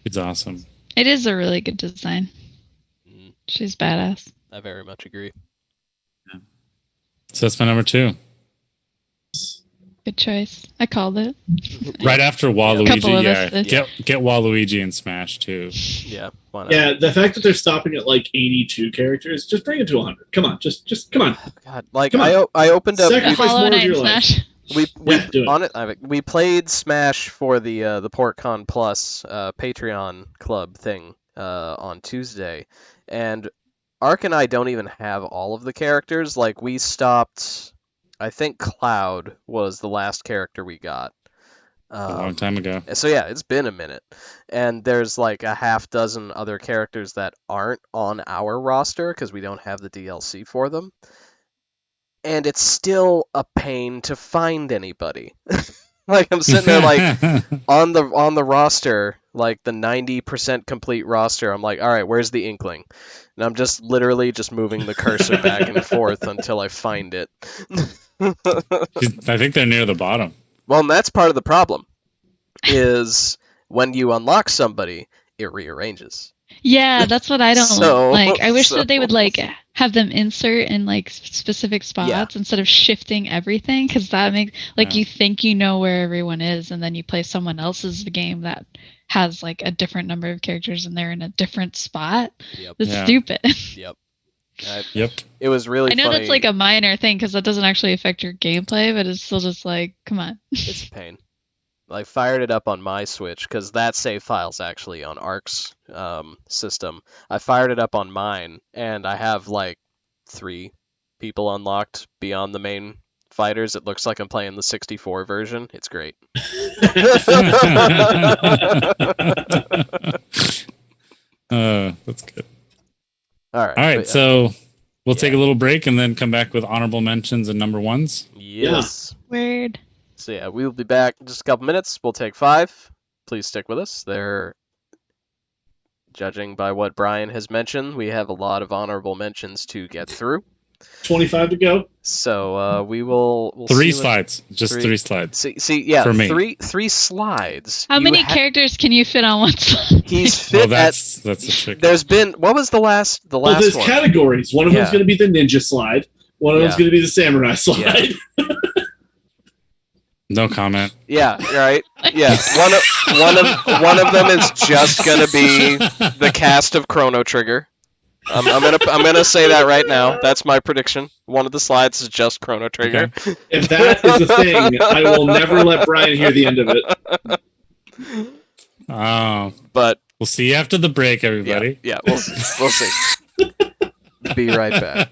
D: It's awesome.
A: It is a really good design.
B: Mhm.
A: She's badass.
B: I very much agree.
D: So that's my number 2.
A: Good choice. I called it.
D: Right after
A: Couple
D: Waluigi,
A: of
D: yeah.
A: us did.
D: Get Waluigi in Smash too.
B: Yeah. Why not?
C: Yeah, the fact that they're stopping at like 82 characters, just bring it to 100. Come on, just come on.
B: God, like
C: Come on.
B: I opened up.
C: Second-
A: The
C: Sacrifice
A: Hollow
C: more of
A: Knight
C: your life.
A: Smash.
B: We
C: Yeah, do it.
B: we played Smash for the PortCon Plus Patreon club thing on Tuesday, and Ark and I don't even have all of the characters. Like, we stopped. I think Cloud was the last character we got.
D: A long time ago.
B: So yeah, it's been a minute, and there's like a half dozen other characters that aren't on our roster because we don't have the DLC for them. And it's still a pain to find anybody. Like, I'm sitting there like on the roster, like the 90% complete roster. I'm like, all right, where's the Inkling? And I'm just literally just moving the cursor back and forth until I find it.
D: I think they're near the bottom.
B: Well, and that's part of the problem. Is when you unlock somebody, it rearranges.
A: Yeah, that's what I don't
B: So-
A: like. I wish
B: so-
A: that they would like have them insert in like specific spots instead of shifting everything, because that makes like
D: Yeah.
A: you think you know where everyone is, and then you play someone else's game that has like a different number of characters and they're in a different spot.
B: Yep.
A: It's
D: Yeah.
A: stupid.
B: Yep.
D: Yep.
B: It was really
A: I know
B: funny.
A: that's like a minor thing because that doesn't actually affect your gameplay, but it's still just like, come on.
B: It's a pain. I fired it up on my Switch because that save file's actually on Ark's system. I fired it up on mine, and I have like 3 people unlocked beyond the main fighters. It looks like I'm playing the 64 version. It's great.
D: That's good.
B: All right.
D: All right,
B: but,
D: so we'll take
B: yeah.
D: a little break and then come back with honorable mentions and number ones.
B: yes.
A: Weird.
B: So yeah, we will be back in just a couple minutes. We'll take 5. Please stick with us. They're judging by what Brian has mentioned. We have a lot of honorable mentions to get through.
C: 25 to go.
B: So we'll
D: Three
B: see what-
D: slides. Just three slides.
B: See, yeah,
D: For me.
B: three slides.
A: How
B: You
A: many characters can you fit on one slide?
B: He's
D: Oh,
B: fit at.
D: that's a trick.
B: There's been what was the last
C: Well, there's
B: one?
C: categories. One of them's
B: Yeah.
C: going to be the ninja slide. One of them's
B: Yeah.
C: going to be the samurai slide.
D: No comment.
B: Yeah, right. Yeah, one of them is just gonna be the cast of Chrono Trigger. I'm gonna say that right now. That's my prediction. One of the slides is just Chrono Trigger.
D: Okay.
C: If that is a thing, I will never let Brian hear the end of it.
D: Oh,
B: But
D: we'll see you after the break, everybody.
B: yeah, we'll see. Be right back.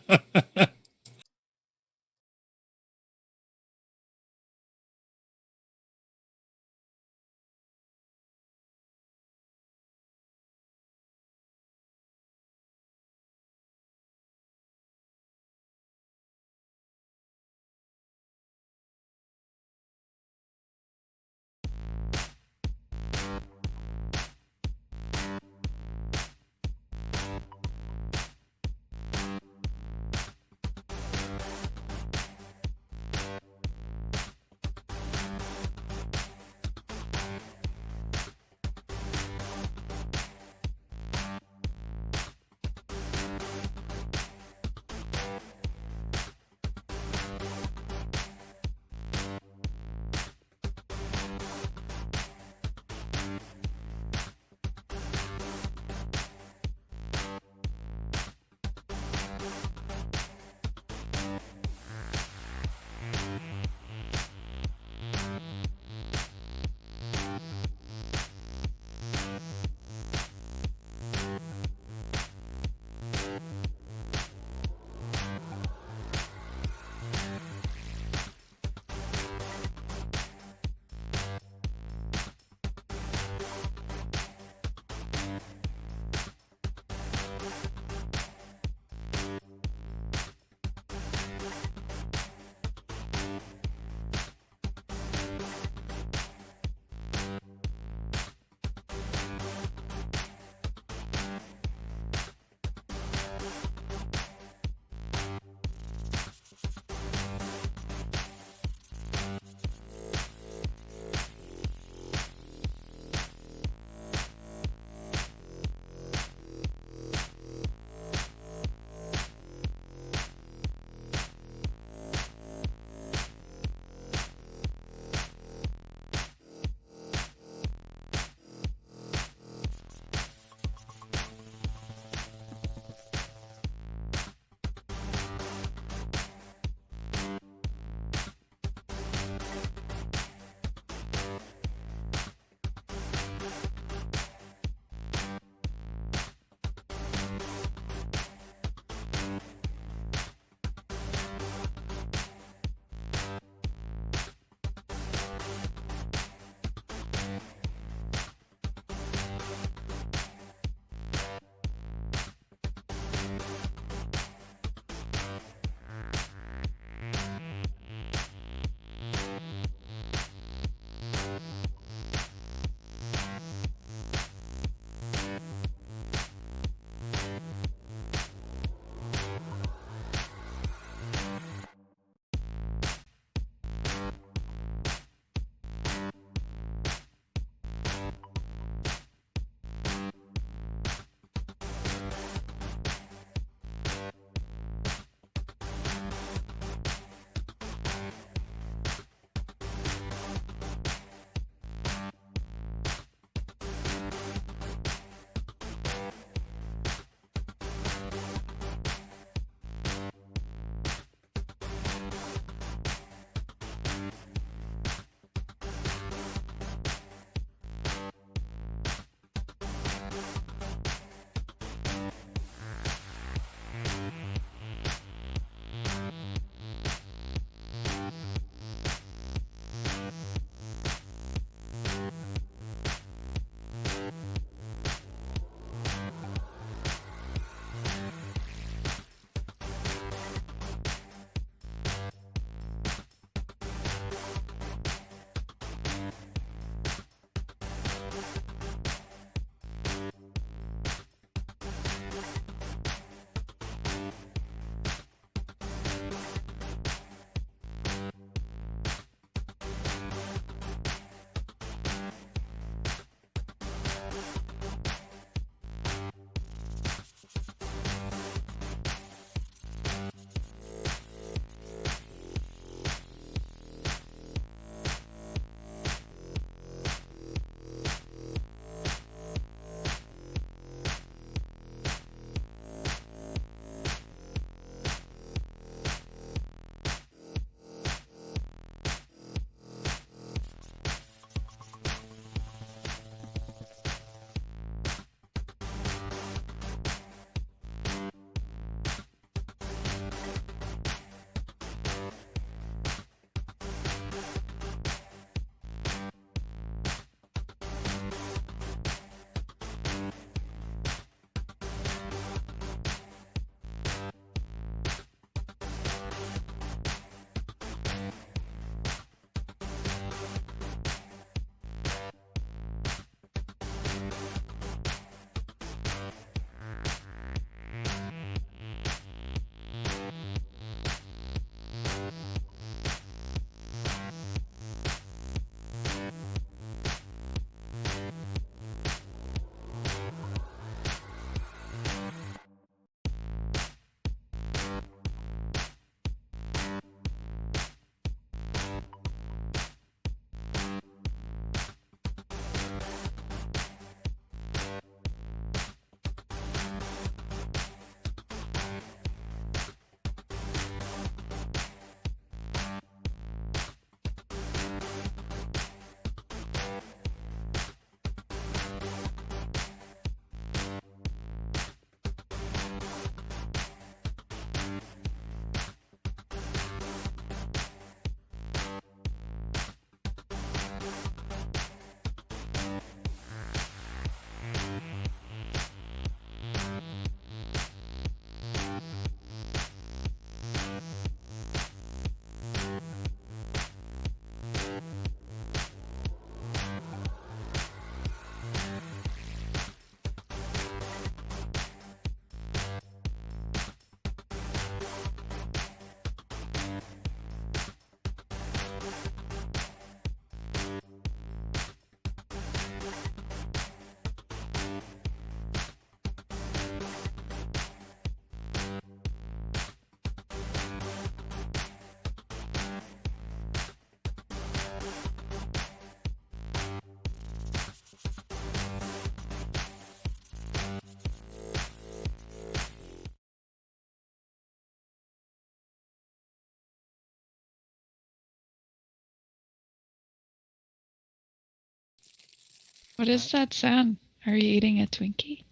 A: What is that sound? Are you eating a Twinkie?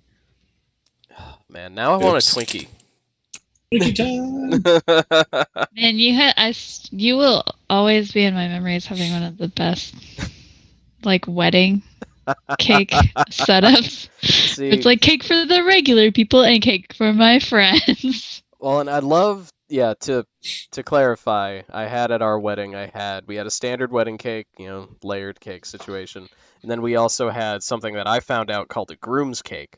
B: Man, now I want a
D: Oops.
B: Twinkie.
C: Twinkie time.
A: Man, you will always be in my memories having one of the best like wedding cake setups.
B: See,
A: It's like cake for the regular people and cake for my friends.
B: well, and I'd love, yeah, to clarify, I had at our wedding, we had a standard wedding cake, layered cake situation, and then we also had something that I found out called a groom's cake,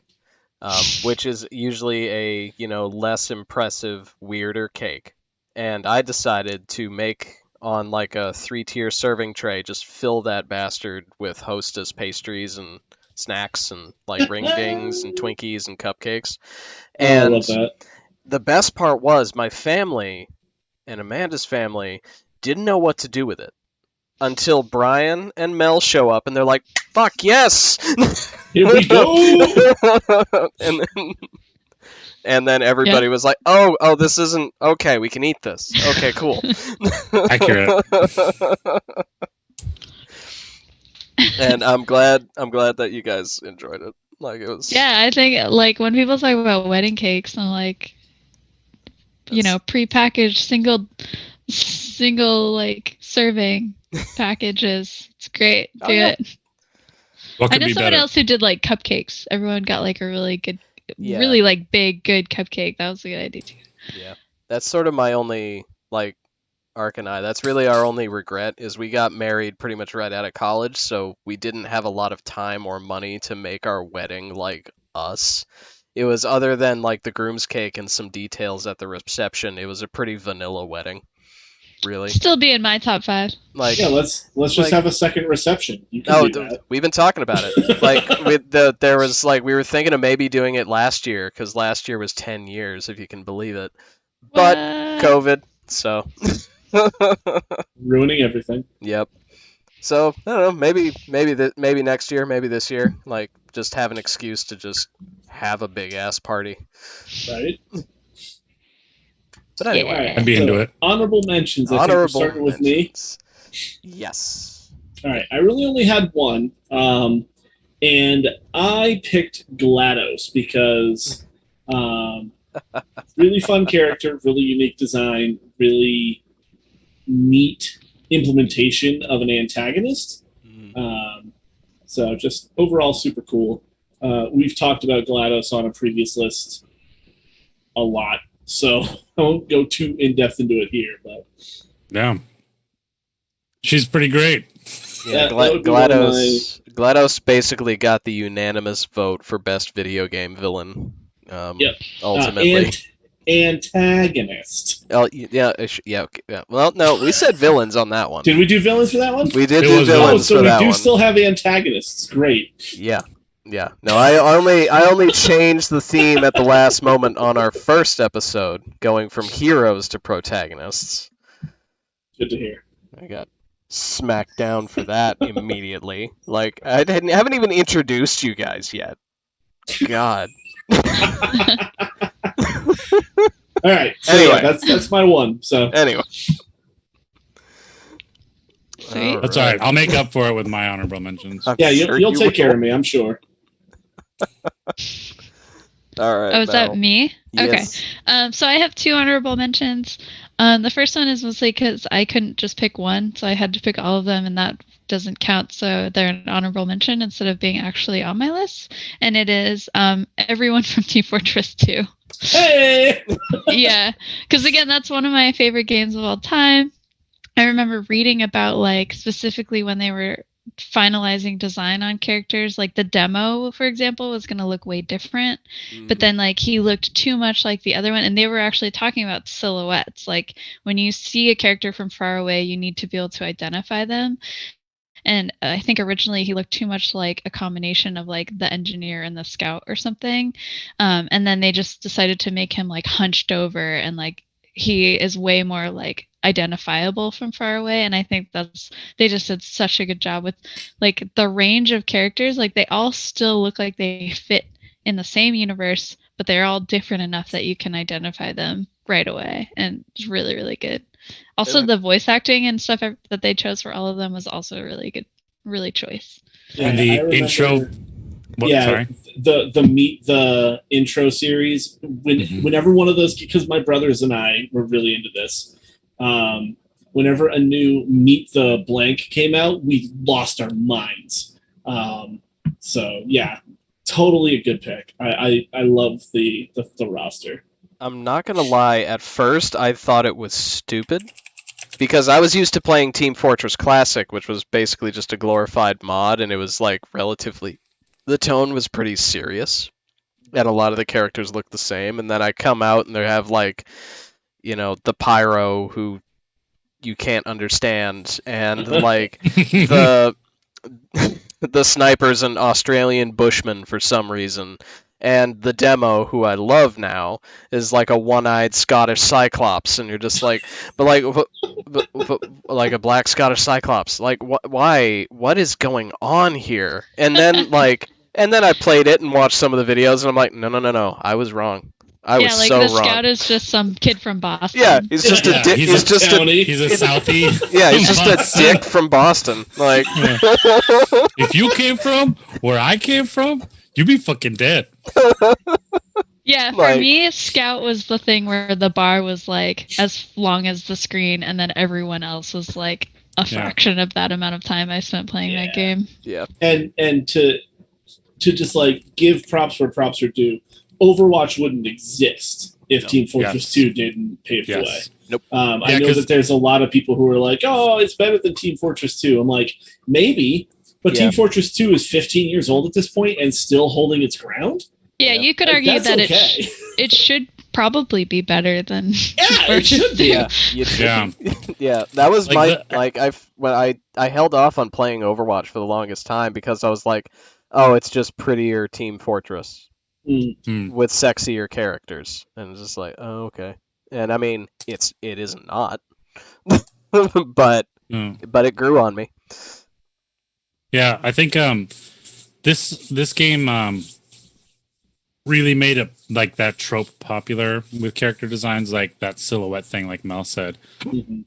B: which is usually a, less impressive, weirder cake. And I decided to make on like a 3-tier serving tray, just fill that bastard with Hostess pastries and snacks and like ring dings and Twinkies and cupcakes.
C: Oh, I
B: And
C: love that.
B: the best part was my family and Amanda's family didn't know what to do with it until Brian and Mel show up and they're like, "Fuck yes!"
C: Here we go.
B: and then everybody was like, "Oh, this isn't okay. We can eat this. Okay, cool."
D: Accurate.
B: And I'm glad that you guys enjoyed it. Like it was.
A: Yeah, I think like when people talk about wedding cakes, I'm like, prepackaged single like serving packages. It's great. Do it.
D: What
A: I
D: could
A: know
D: be
A: someone
D: better?
A: else who did like cupcakes. Everyone got like a really good,
B: Yeah.
A: really like big, good cupcake. That was a good idea too.
B: Yeah, that's sort of my only like Ark and I. That's really our only regret is we got married pretty much right out of college, so we didn't have a lot of time or money to make our wedding like us. It was other than like the groom's cake and some details at the reception. It was a pretty vanilla wedding, really.
A: Still be in my top 5.
B: Like
C: Yeah, let's just have a second reception. You can do that.
B: we've been talking about it. Like there was like we were thinking of maybe doing it last year because last year was 10 years, if you can believe it. But COVID, so
C: Ruining everything.
B: Yep. So I don't know. Maybe next year. Maybe this year. Like just have an excuse to just have a big ass party.
C: Right.
B: But anyway,
A: Yeah.
D: I'd be into it.
C: Honorable mentions. I think we're starting with me.
B: Yes.
C: All right. I really only had one, and I picked GLaDOS because really fun character, really unique design, really neat implementation of an antagonist. So just overall super cool. We've talked about GLaDOS on a previous list a lot, so I won't go too in depth into it here. But
D: Yeah, she's pretty great.
B: Yeah, GLaDOS basically got the unanimous vote for best video game villain.
C: Yep.
B: Ultimately.
C: Antagonist.
B: Yeah. Well, no, we said villains on that one.
C: Did we do villains for that one?
B: We did
D: It
B: do
D: was
B: villains
C: so
B: for that
C: we do
B: one.
C: still have antagonists. Great.
B: Yeah. No, I only changed the theme at the last moment on our first episode, going from heroes to protagonists.
C: Good to hear.
B: I got smacked down for that immediately. Like I haven't even introduced you guys yet. God.
C: All right. So
B: Anyway.
C: yeah, that's my one. So
B: Anyway.
A: Sweet.
D: That's all right. I'll make up for it with my honorable mentions.
C: yeah,
B: Sure
C: you'll
B: you
C: take care
B: will.
C: of me, I'm sure.
B: All right.
A: Oh, is that me?
B: Yes.
A: Okay. So I have 2 honorable mentions. The first one is mostly because I couldn't just pick one, so I had to pick all of them, and that doesn't count. So they're an honorable mention instead of being actually on my list. And it is everyone from Team Fortress 2.
C: Hey!
A: Yeah, because again, that's one of my favorite games of all time. I remember reading about like specifically when they were finalizing design on characters, like the demo, for example, was going to look way different, but then like he looked too much like the other one, and they were actually talking about silhouettes. Like when you see a character from far away, you need to be able to identify them. And I think originally he looked too much like a combination of like the engineer and the scout or something. And then they just decided to make him like hunched over, and like he is way more like identifiable from far away. And I think they just did such a good job with like the range of characters. Like they all still look like they fit in the same universe, but they're all different enough that you can identify them right away. And it's really, really good. Also, the voice acting and stuff that they chose for all of them was also really good, really choice.
C: Yeah,
D: And
C: I
D: the
C: remember,
D: intro. What?
C: yeah,
D: Sorry.
C: the Meet the intro series. Whenever one of those, because my brothers and I were really into this. Whenever a new Meet the Blank came out, we lost our minds. So yeah, totally a good pick. I love the roster.
B: I'm not gonna lie, at first I thought it was stupid because I was used to playing Team Fortress Classic, which was basically just a glorified mod, and it was like relatively. The tone was pretty serious, and a lot of the characters look the same. And then I come out and they have like, the pyro who you can't understand, and like the the sniper's an Australian bushman for some reason. And the demo, who I love now, is like a one-eyed Scottish Cyclops, and you're just like, but like, like a black Scottish Cyclops. Like, why? What is going on here? And then I played it and watched some of the videos, and I'm like, no, no, no, no, I was wrong. I was
A: Yeah, like
B: so
A: the
B: wrong.
A: scout is just some kid from Boston.
B: Yeah, he's just a dick. He's just a
C: townie.
D: He's a Southie.
B: yeah, he's just a dick from Boston. Like,
D: If you came from where I came from, you'd be fucking dead.
A: Yeah, for
B: Like-
A: me, Scout was the thing where the bar was like as long as the screen, and then everyone else was like a
D: Yeah.
A: fraction of that amount of time I spent playing that game.
B: yeah,
C: And to just like give props where props are due, Overwatch wouldn't exist if
B: No.
C: Team Fortress
D: Yes.
C: 2 didn't pave the way.
D: Yes.
B: Nope.
C: I
D: Yeah,
C: know
D: 'cause-
C: that there's a lot of people who are like, "Oh, it's better than Team Fortress 2." I'm like, maybe, but
B: Yeah.
C: Team Fortress 2 is 15 years old at this point and still holding its ground.
A: Yeah,
B: Yeah.
A: you could
C: Like,
A: argue
C: that's
A: that
C: okay.
A: it should probably be better than
C: Yeah, it should be.
B: yeah, you
D: Yeah.
B: yeah. That was
D: Like
B: I held off on playing Overwatch for the longest time because I was like, oh, it's just prettier Team Fortress
C: Mm.
B: with sexier characters, and it's just like, oh, okay. And I mean, it is not, but
D: Mm.
B: it grew on me.
D: Yeah, I think this game really made it like that trope popular with character designs, like that silhouette thing, like Mel said.
C: Mhm.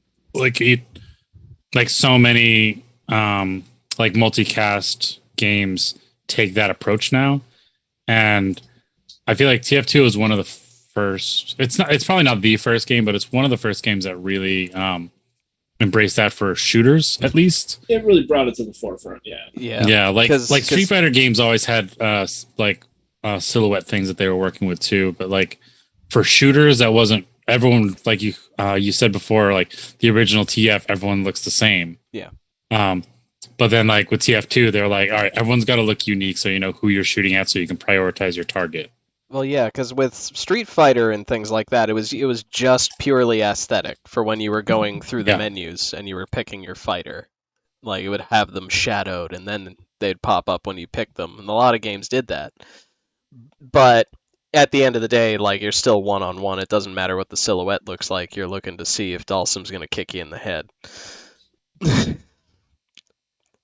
D: Like so many like multicast games take that approach now, and I feel like TF2 is one of the first. It's probably not the first game, but it's one of the first games that really embraced that for shooters, at least.
C: It really brought it to the forefront. Yeah.
D: Yeah, like
B: 'Cause-
D: Street Fighter games always had silhouette things that they were working with too, but like for shooters, that wasn't everyone. Like you said before, like the original TF, everyone looks the same.
B: Yeah.
D: But then like with TF2, they're like, all right, everyone's got to look unique, so you know who you're shooting at, so you can prioritize your target.
B: Well, yeah, because with Street Fighter and things like that, it was just purely aesthetic for when you were going through the
D: Yeah.
B: menus and you were picking your fighter. Like, it would have them shadowed, and then they'd pop up when you picked them, and a lot of games did that. But at the end of the day, like, you're still one-on-one. It doesn't matter what the silhouette looks like. You're looking to see if Dalsum's going to kick you in the head.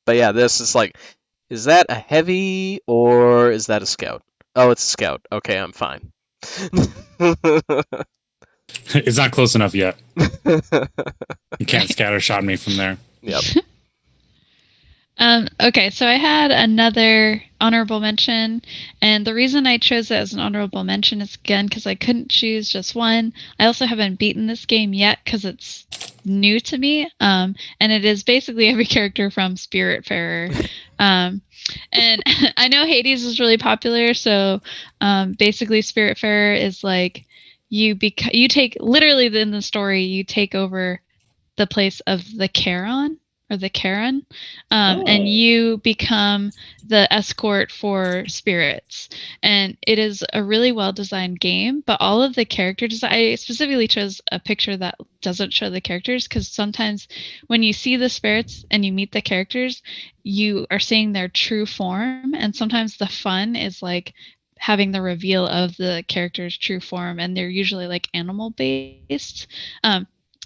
B: But yeah, this is like, is that a heavy or is that a scout? Oh, it's a scout. Okay, I'm fine.
D: It's not close enough yet. You can't scattershot me from there.
B: Yep.
A: Okay, so I had another honorable mention, and the reason I chose it as an honorable mention is again because I couldn't choose just one. I also haven't beaten this game yet because it's new to me, and it is basically every character from Spiritfarer. And I know Hades is really popular, so basically Spiritfarer is like you take literally in the story you take over the place of the Charon or the Karen, and you become the escort for spirits. And it is a really well-designed game, but all of the character design, I specifically chose a picture that doesn't show the characters, because sometimes when you see the spirits and you meet the characters, you are seeing their true form, and sometimes the fun is like having the reveal of the character's true form, and they're usually like animal based.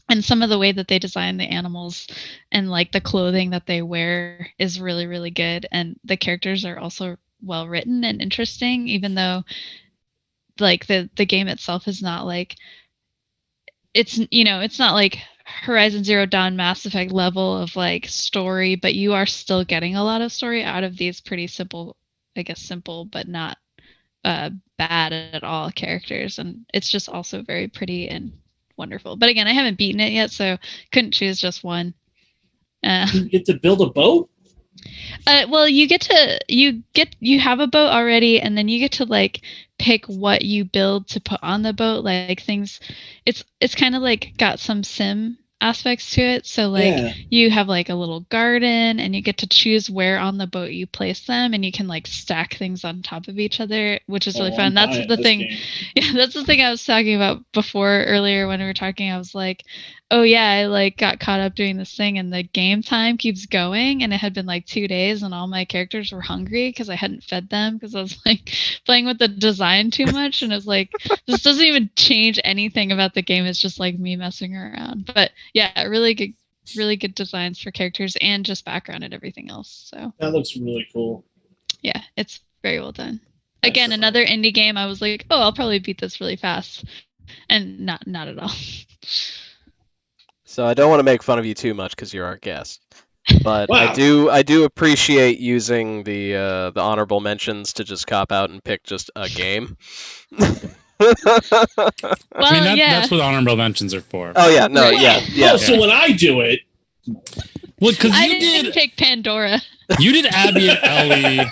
A: And some of the way that they design the animals and like the clothing that they wear is really, really good. And the characters are also well written and interesting, even though like the game itself is not like, it's not like Horizon Zero Dawn Mass Effect level of like story, but you are still getting a lot of story out of these pretty simple, I guess simple, but not bad at all characters. And it's just also very pretty and wonderful. But again, I haven't beaten it yet, so couldn't choose just one.
C: You get to build a boat?
A: Well, you have a boat already, and then you get to like pick what you build to put on the boat, like things. It's kind of like got some sim aspects to it. So like you have like a little garden, and you get to choose where on the boat you place them, and you can like stack things on top of each other, which is really fun. That's the thing. Yeah, that's the thing I was talking about before earlier when we were talking. I was like, oh yeah, I like got caught up doing this thing, and the game time keeps going, and it had been like 2 days, and all my characters were hungry because I hadn't fed them because I was like playing with the design too much, and it's like this doesn't even change anything about the game. It's just like me messing around. But yeah, really good designs for characters and just background and everything else. So
C: that looks really cool.
A: Yeah, it's very well done. Again, another indie game. I was like, oh, I'll probably beat this really fast, and not at all.
B: So I don't want to make fun of you too much because you're our guest, but
C: Wow.
B: I do appreciate using the honorable mentions to just cop out and pick just a game.
A: Well,
D: that's what honorable mentions are for.
B: Oh yeah, no, yeah.
C: So when I do it,
D: well, because
A: I
D: you
A: didn't pick Pandora.
D: You did Abby and Ellie.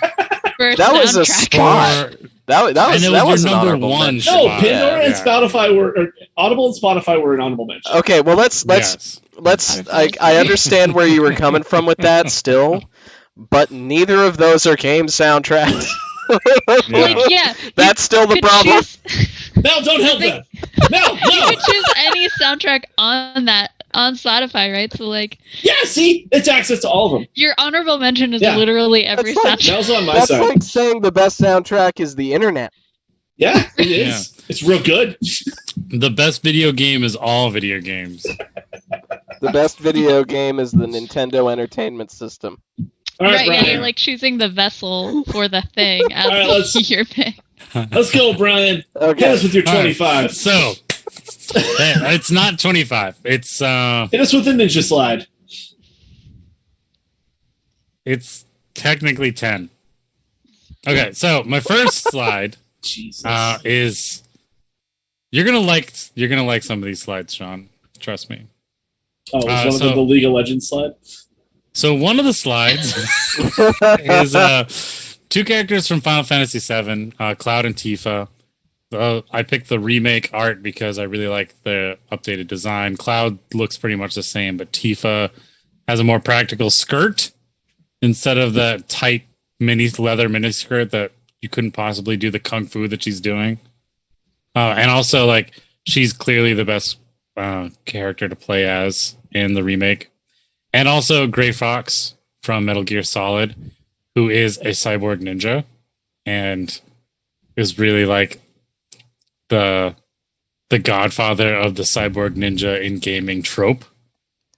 B: That was a spot. That was
D: your
B: an
D: number
B: honorable
D: one.
B: mention.
C: No, Pandora and Spotify were Audible and Spotify were an honorable mention.
B: Okay, well let's. I understand where you were coming from with that still, but neither of those are game soundtracks. That's still the problem.
C: Mel, don't help them. No.
A: You could choose any soundtrack on Spotify, right? So like,
C: yeah, see, it's access to all of them.
A: Your honorable mention is literally every soundtrack.
C: Mel's on my
B: That's
C: side.
B: like saying the best soundtrack is the internet.
C: Yeah, it is. Yeah. It's real good.
D: The best video game is all video games.
B: The best video game is the Nintendo Entertainment System.
C: All right, Brian.
A: Yeah, you're like choosing the vessel for the thing as your pick.
C: Let's go, Brian.
B: Okay.
C: Hit us with your 25.
D: Right. So, it's not 25. It's
C: hit us with the ninja slide.
D: It's technically 10. Okay, so my first slide is you're gonna like some of these slides, Sean. Trust me.
C: Oh, is one of the League of Legends slide?
D: So one of the slides is 2 characters from Final Fantasy VII, Cloud and Tifa. I picked the remake art because I really like the updated design. Cloud looks pretty much the same, but Tifa has a more practical skirt instead of the tight leather mini skirt that you couldn't possibly do the kung fu that she's doing. And also, like, she's clearly the best character to play as in the remake. And also Gray Fox from Metal Gear Solid, who is a cyborg ninja and is really like the godfather of the cyborg ninja in gaming trope.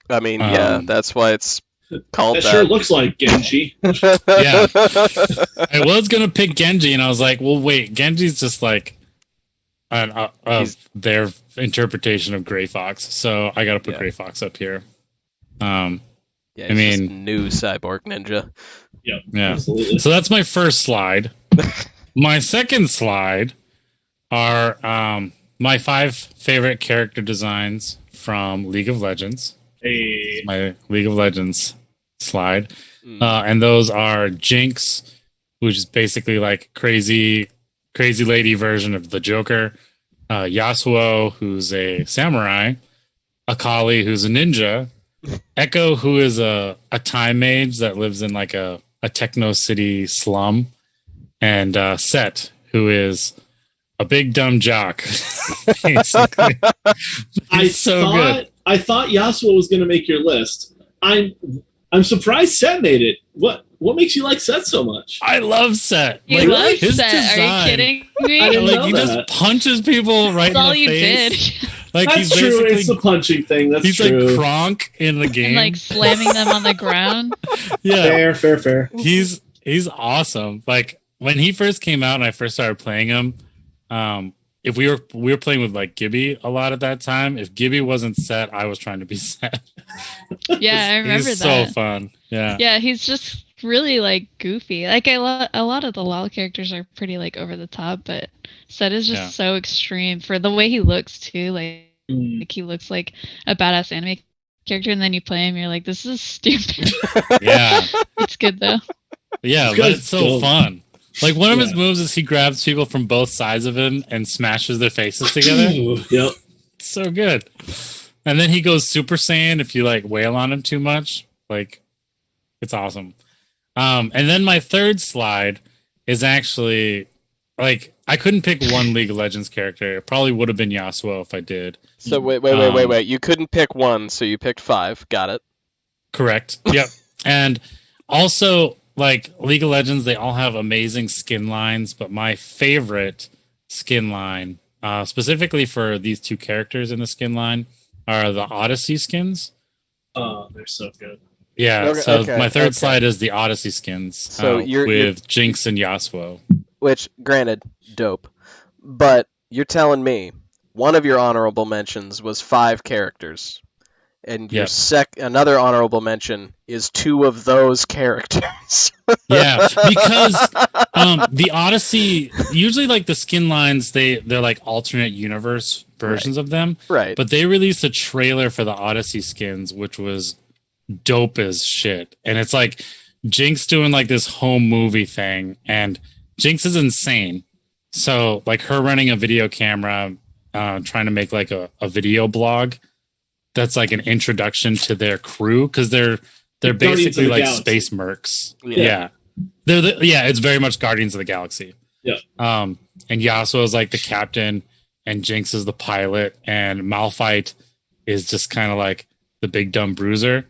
B: I mean, that's why it's called that.
C: Sure looks like Genji.
D: Yeah. I was going to pick Genji, and I was like, well, wait, Genji's just like their interpretation of Gray Fox. So I got to put Gray Fox up here. I mean,
B: new cyborg ninja.
C: Yep,
D: yeah.
C: Absolutely.
D: So that's my first slide. My second slide are my 5 favorite character designs from League of Legends.
C: Hey.
D: My League of Legends slide. And those are Jinx, which is basically like crazy lady version of the Joker. Yasuo, who's a samurai. Akali, who's a ninja. Echo, who is a time mage that lives in like a techno city slum. And Set, who is a big dumb jock. Basically.
C: I thought Yasuo was going to make your list. I'm surprised Set made it. What makes you like Set so much?
D: I love Set.
A: You love Set? Are you kidding me?
C: I didn't know
D: he
C: that.
D: just punches people right
A: That's
D: in the face.
A: Did.
D: Like
C: That's
D: he's
C: true.
D: basically
C: It's the punching thing. That's
D: he's
C: true.
D: like Kronk in the game.
A: And like slamming them on the ground.
D: Yeah,
C: fair.
D: He's awesome. Like when he first came out and I first started playing him, if we were playing with like Gibby a lot at that time. If Gibby wasn't set, I was trying to be set.
A: Yeah, I remember
D: He's so
A: that.
D: fun. Yeah.
A: Yeah, he's just really like goofy. Like a lot of the LoL characters are pretty like over the top, but Seth is just
D: Yeah.
A: so extreme for the way he looks too. Like he looks like a badass anime character, and then you play him, you're like, this is stupid.
D: Yeah.
A: It's good though.
D: Yeah,
C: This
D: but
C: guy's
D: it's so
C: dope.
D: fun. Like one of his
C: Yeah.
D: moves is he grabs people from both sides of him and smashes their faces together.
C: Yep.
D: It's so good. And then he goes Super Saiyan if you like wail on him too much. Like it's awesome. And then my third slide is actually like I couldn't pick one League of Legends character. It probably would have been Yasuo if I did.
B: So wait. You couldn't pick one, so you picked 5. Got it.
D: Correct. Yep. And also, like League of Legends, they all have amazing skin lines, but my favorite skin line, specifically for these two characters in the skin line, are the Odyssey skins.
C: Oh, they're so good.
D: Yeah.
B: Okay,
D: so
B: okay,
D: my third
B: okay.
D: slide is the Odyssey skins.
B: So you're
D: Jinx and Yasuo.
B: which, granted, dope, but you're telling me one of your honorable mentions was 5 characters, and your
D: Yep.
B: another honorable mention is 2 of those characters.
D: Yeah, because the Odyssey usually like the skin lines they're like alternate universe versions of them,
B: Right.
D: but they released a trailer for the Odyssey skins, which was dope as shit, and it's like Jinx doing like this home movie thing, and Jinx is insane. So like her running a video camera, trying to make like a video blog that's like an introduction to their crew because they're
C: Guardians
D: basically
C: of the
D: like
C: Galaxy.
D: space mercs.
B: Yeah.
D: Yeah, it's very much Guardians of the Galaxy.
C: Yeah.
D: And Yasuo is like the captain, and Jinx is the pilot, and Malphite is just kind of like the big dumb bruiser.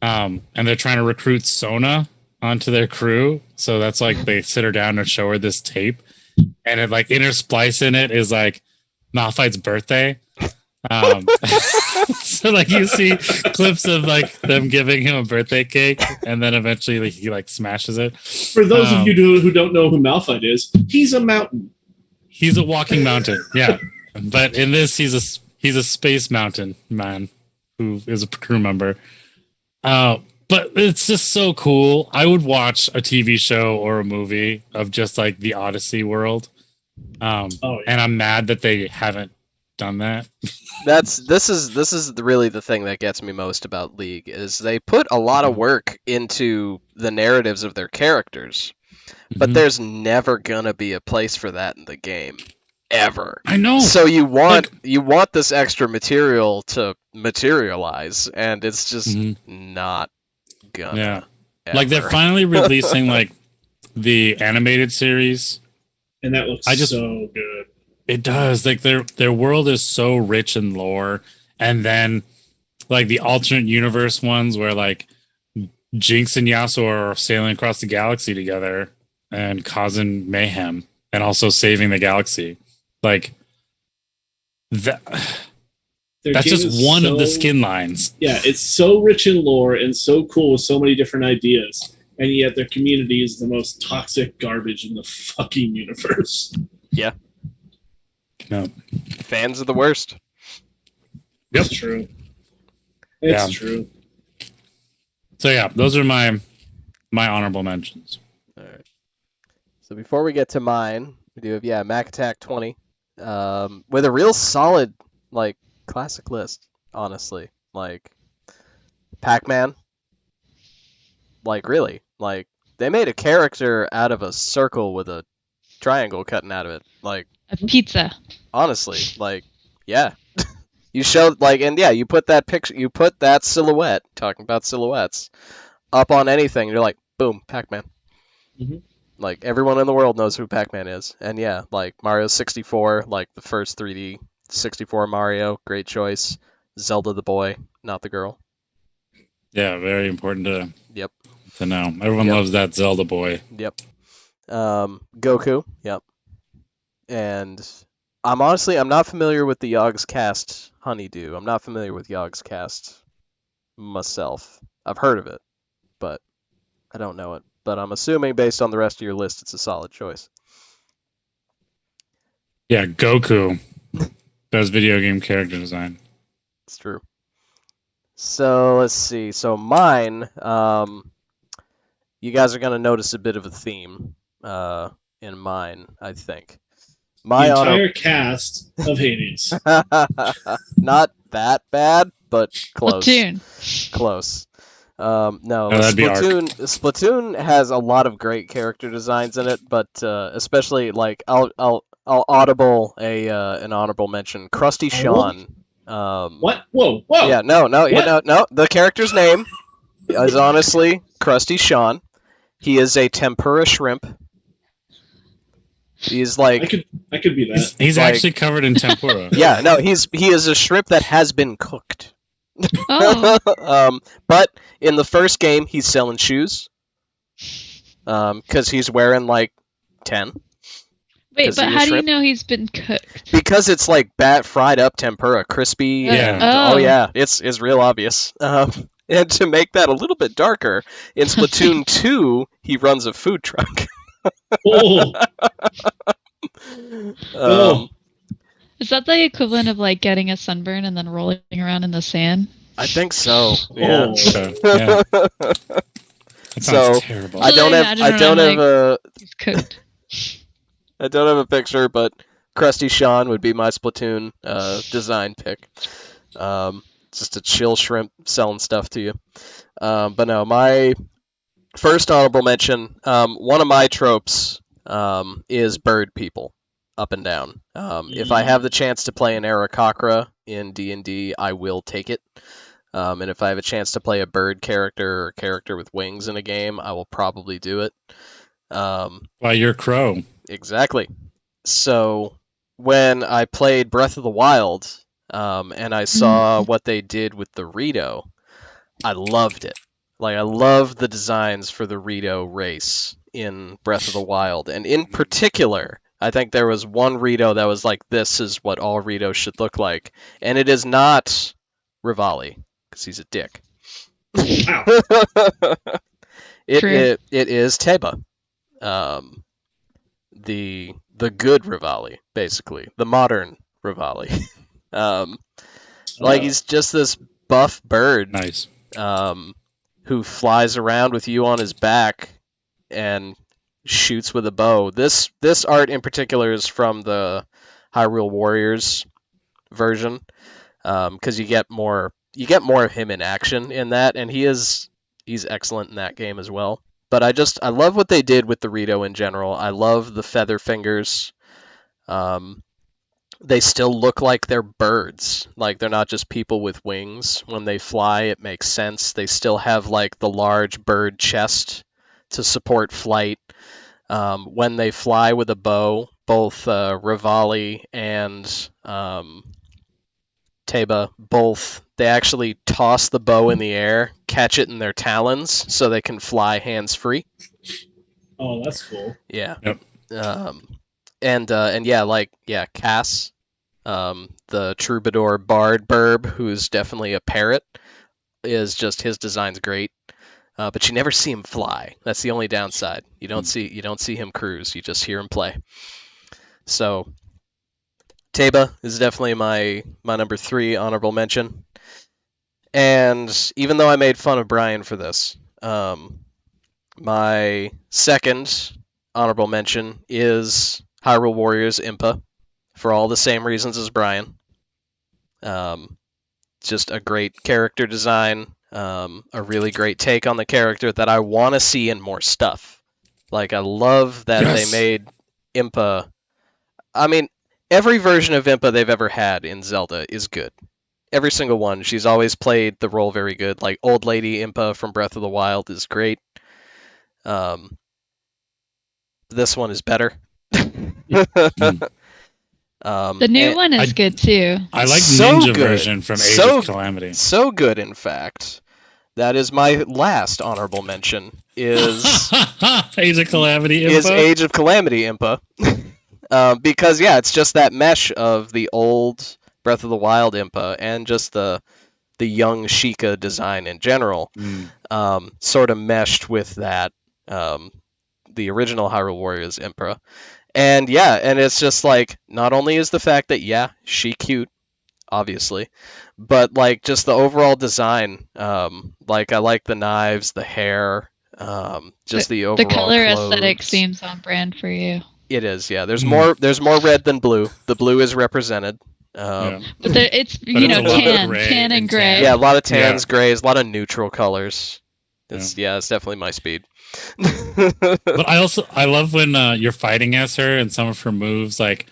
D: And they're trying to recruit Sona onto their crew, so that's like they sit her down and show her this tape, and it like intersplice in it is like Malphite's birthday. So like you see clips of like them giving him a birthday cake, and then eventually like, he like smashes it.
C: For those of you who don't know who Malphite is, he's a mountain.
D: He's a walking mountain, yeah. But in this, he's a space mountain man who is a crew member. But it's just so cool. I would watch a TV show or a movie of just like the Odyssey world.
C: Yeah.
D: And I'm mad that they haven't done that.
B: This is really the thing that gets me most about League is they put a lot of work into the narratives of their characters, but
D: Mhm.
B: there's never gonna be a place for that in the game, ever.
D: I know.
B: So you want this extra material to materialize, and it's just not gonna.
D: Yeah. Like they're
B: ever.
D: finally releasing like the animated series.
C: And that looks so good.
D: It does. Like their world is so rich in lore, and then like the alternate universe ones where like Jinx and Yasuo are sailing across the galaxy together and causing mayhem and also saving the galaxy. Like that.
C: Their
D: That's
C: game
D: just
C: is
D: one of the
C: so-
D: skin lines.
C: Yeah, it's so rich in lore and so cool with so many different ideas, and yet their community is the most toxic garbage in the fucking universe.
B: Yeah.
D: No.
B: Fans are the worst.
D: Yep.
C: It's true. It's
D: Yeah.
C: true.
D: So yeah, those are my honorable mentions.
B: All right. So before we get to mine, we do have Mac Attack 20, with a real solid like classic list. Honestly, like Pac-Man. Like really, like they made a character out of a circle with a triangle cutting out of it. Like
A: A pizza.
B: honestly, like yeah. You showed like, and yeah, you put that picture, you put that silhouette, talking about silhouettes, up on anything, you're like, boom, Pac-Man.
C: Mhm.
B: Like everyone in the world knows who Pac-Man is, and yeah, like Mario 64, like the first 3D 64 Mario, great choice. Zelda the boy, not the girl.
D: Yeah, very important to
B: Yep.
D: to know. Everyone
B: Yep.
D: loves that Zelda boy.
B: Yep. Goku. Yep. And I'm not familiar with the Yogg's Cast Honeydew. I'm not familiar with Yogg's Cast myself. I've heard of it, but I don't know it. But I'm assuming based on the rest of your list, it's a solid choice.
D: Yeah, Goku. Best video game character design.
B: It's true. So let's see. So mine, you guys are gonna notice a bit of a theme in mine, I think.
C: The
B: My
C: entire cast of Hades.
B: not that bad, but close.
A: Platoon.
B: Close. No,
D: Oh, that'd be Arc.
B: Splatoon has a lot of great character designs in it, but especially like I'll audible an honorable mention. Krusty Sean.
C: What? Whoa! Whoa!
B: Yeah, no.
C: What?
B: The character's name is honestly Krusty Sean. He is a tempura shrimp. He's like
C: I could be that.
D: He's
B: Like-
D: actually covered in tempura.
B: yeah, no, he is a shrimp that has been cooked.
A: Oh,
B: But in the first game, he's selling shoes. Because he's wearing like 10.
A: wait,
B: 'Cause
A: but
B: he was
A: how do you
B: shrimp.
A: know he's been cooked?
B: Because it's like fried up tempura, crispy.
D: Yeah.
B: And, oh yeah, it's real obvious. And to make that a little bit darker, in Splatoon 2, he runs a food truck.
C: Oh,
B: Um,
A: Is that the equivalent of like getting a sunburn and then rolling around in the sand?
B: I think so. Yeah.
C: Oh.
D: So, yeah. That sounds
B: So,
D: terrible.
B: I don't
A: Totally
B: have
A: imagine around, He's cooked.
B: I don't have a picture, but Krusty Sean would be my Splatoon design pick. Just a chill shrimp selling stuff to you. But no, my first honorable mention, one of my tropes is bird people, up and down. If I have the chance to play an Aarakocra in D&D, I will take it. And if I have a chance to play a bird character or a character with wings in a game, I will probably do it.
D: Why, you're Crow.
B: Exactly. So when I played Breath of the Wild, and I saw what they did with the Rito, I loved it. Like, I loved the designs for the Rito race in Breath of the Wild. And in particular, I think there was one Rito that was like, this is what all Ritos should look like. And it is not Rivali, because he's a dick.
C: wow.
B: It is Teba. The good Rivali, basically. The modern Rivali. Like, he's just this buff bird
D: Nice.
B: who flies around with you on his back and shoots with a bow. This art in particular is from the Hyrule Warriors version, because you get more of him in action in that, and he's excellent in that game as well. But I love what they did with the Rito in general. I love the feather fingers. They still look like they're birds. Like, they're not just people with wings. When they fly, it makes sense. They still have like the large bird chest to support flight. When they fly with a bow, both Rivali and Teba, they actually toss the bow in the air, catch it in their talons, so they can fly hands-free.
C: Oh, that's cool.
B: Yeah.
D: Yep.
B: And Cass, the troubadour bard burb, who's definitely a parrot, is just, his design's great. But you never see him fly. That's the only downside. You don't see him cruise. You just hear him play. So Teba is definitely my number 3 honorable mention. And even though I made fun of Brian for this, my second honorable mention is Hyrule Warriors Impa, for all the same reasons as Brian. Just a great character design, a really great take on the character that I want to see in more stuff. Like, I love that
D: Yes.
B: they made Impa. I mean, every version of Impa they've ever had in Zelda is good. Every single one. She's always played the role very good. Like, Old Lady Impa from Breath of the Wild is great. This one is better.
A: The new one is good too.
D: I like
B: So
D: Ninja
B: good.
D: version from Age
B: So-
D: of Calamity.
B: So good, in fact. That is my last honorable mention. Is
D: Age of Calamity
B: is
D: info?
B: Age of Calamity Impa. Because it's just that mesh of the old Breath of the Wild Impa and just the young Sheikah design in general, sort of meshed with that the original Hyrule Warriors Impa. And yeah, and it's just like, not only is the fact that, yeah, she cute, obviously, but like just the overall design. Like I like the knives, the hair, just the
A: The
B: overall
A: color aesthetic
B: clothes.
A: seems on brand for you.
B: It is, yeah. There's
D: Mm.
B: more red than blue. The blue is represented.
D: Yeah.
A: But it's
D: But it's a lot of
A: tan,
D: gray
A: tan and
D: and
A: gray.
D: tan.
B: Yeah, a lot of
D: Yeah.
B: tans, grays, a lot of neutral colors. It's definitely my speed.
D: But I love when you're fighting as her and some of her moves, like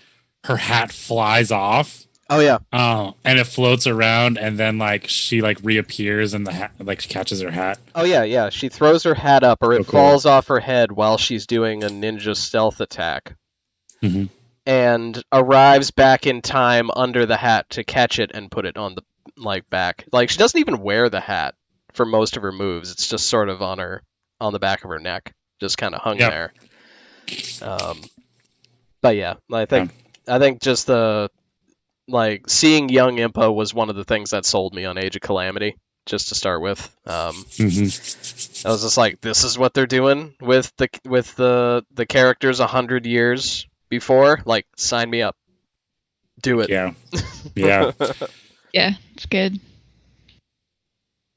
D: her hat flies off.
B: Oh yeah.
D: And it floats around, and then like she like reappears, and the hat like she catches her hat.
B: Oh yeah, yeah. She throws her hat up, or
D: So
B: it
D: cool.
B: falls off her head while she's doing a ninja stealth attack,
D: Mhm.
B: and arrives back in time under the hat to catch it and put it on the back. Like she doesn't even wear the hat for most of her moves. It's just sort of on the back of her neck, just kind of hung
D: Yep.
B: there. But yeah, I think just the seeing young Impa was one of the things that sold me on Age of Calamity, just to start with.
D: Mhm.
B: I was just like, this is what they're doing with the characters 100 years before. Like, sign me up. Do it.
D: Yeah. Yeah.
A: Yeah, it's good.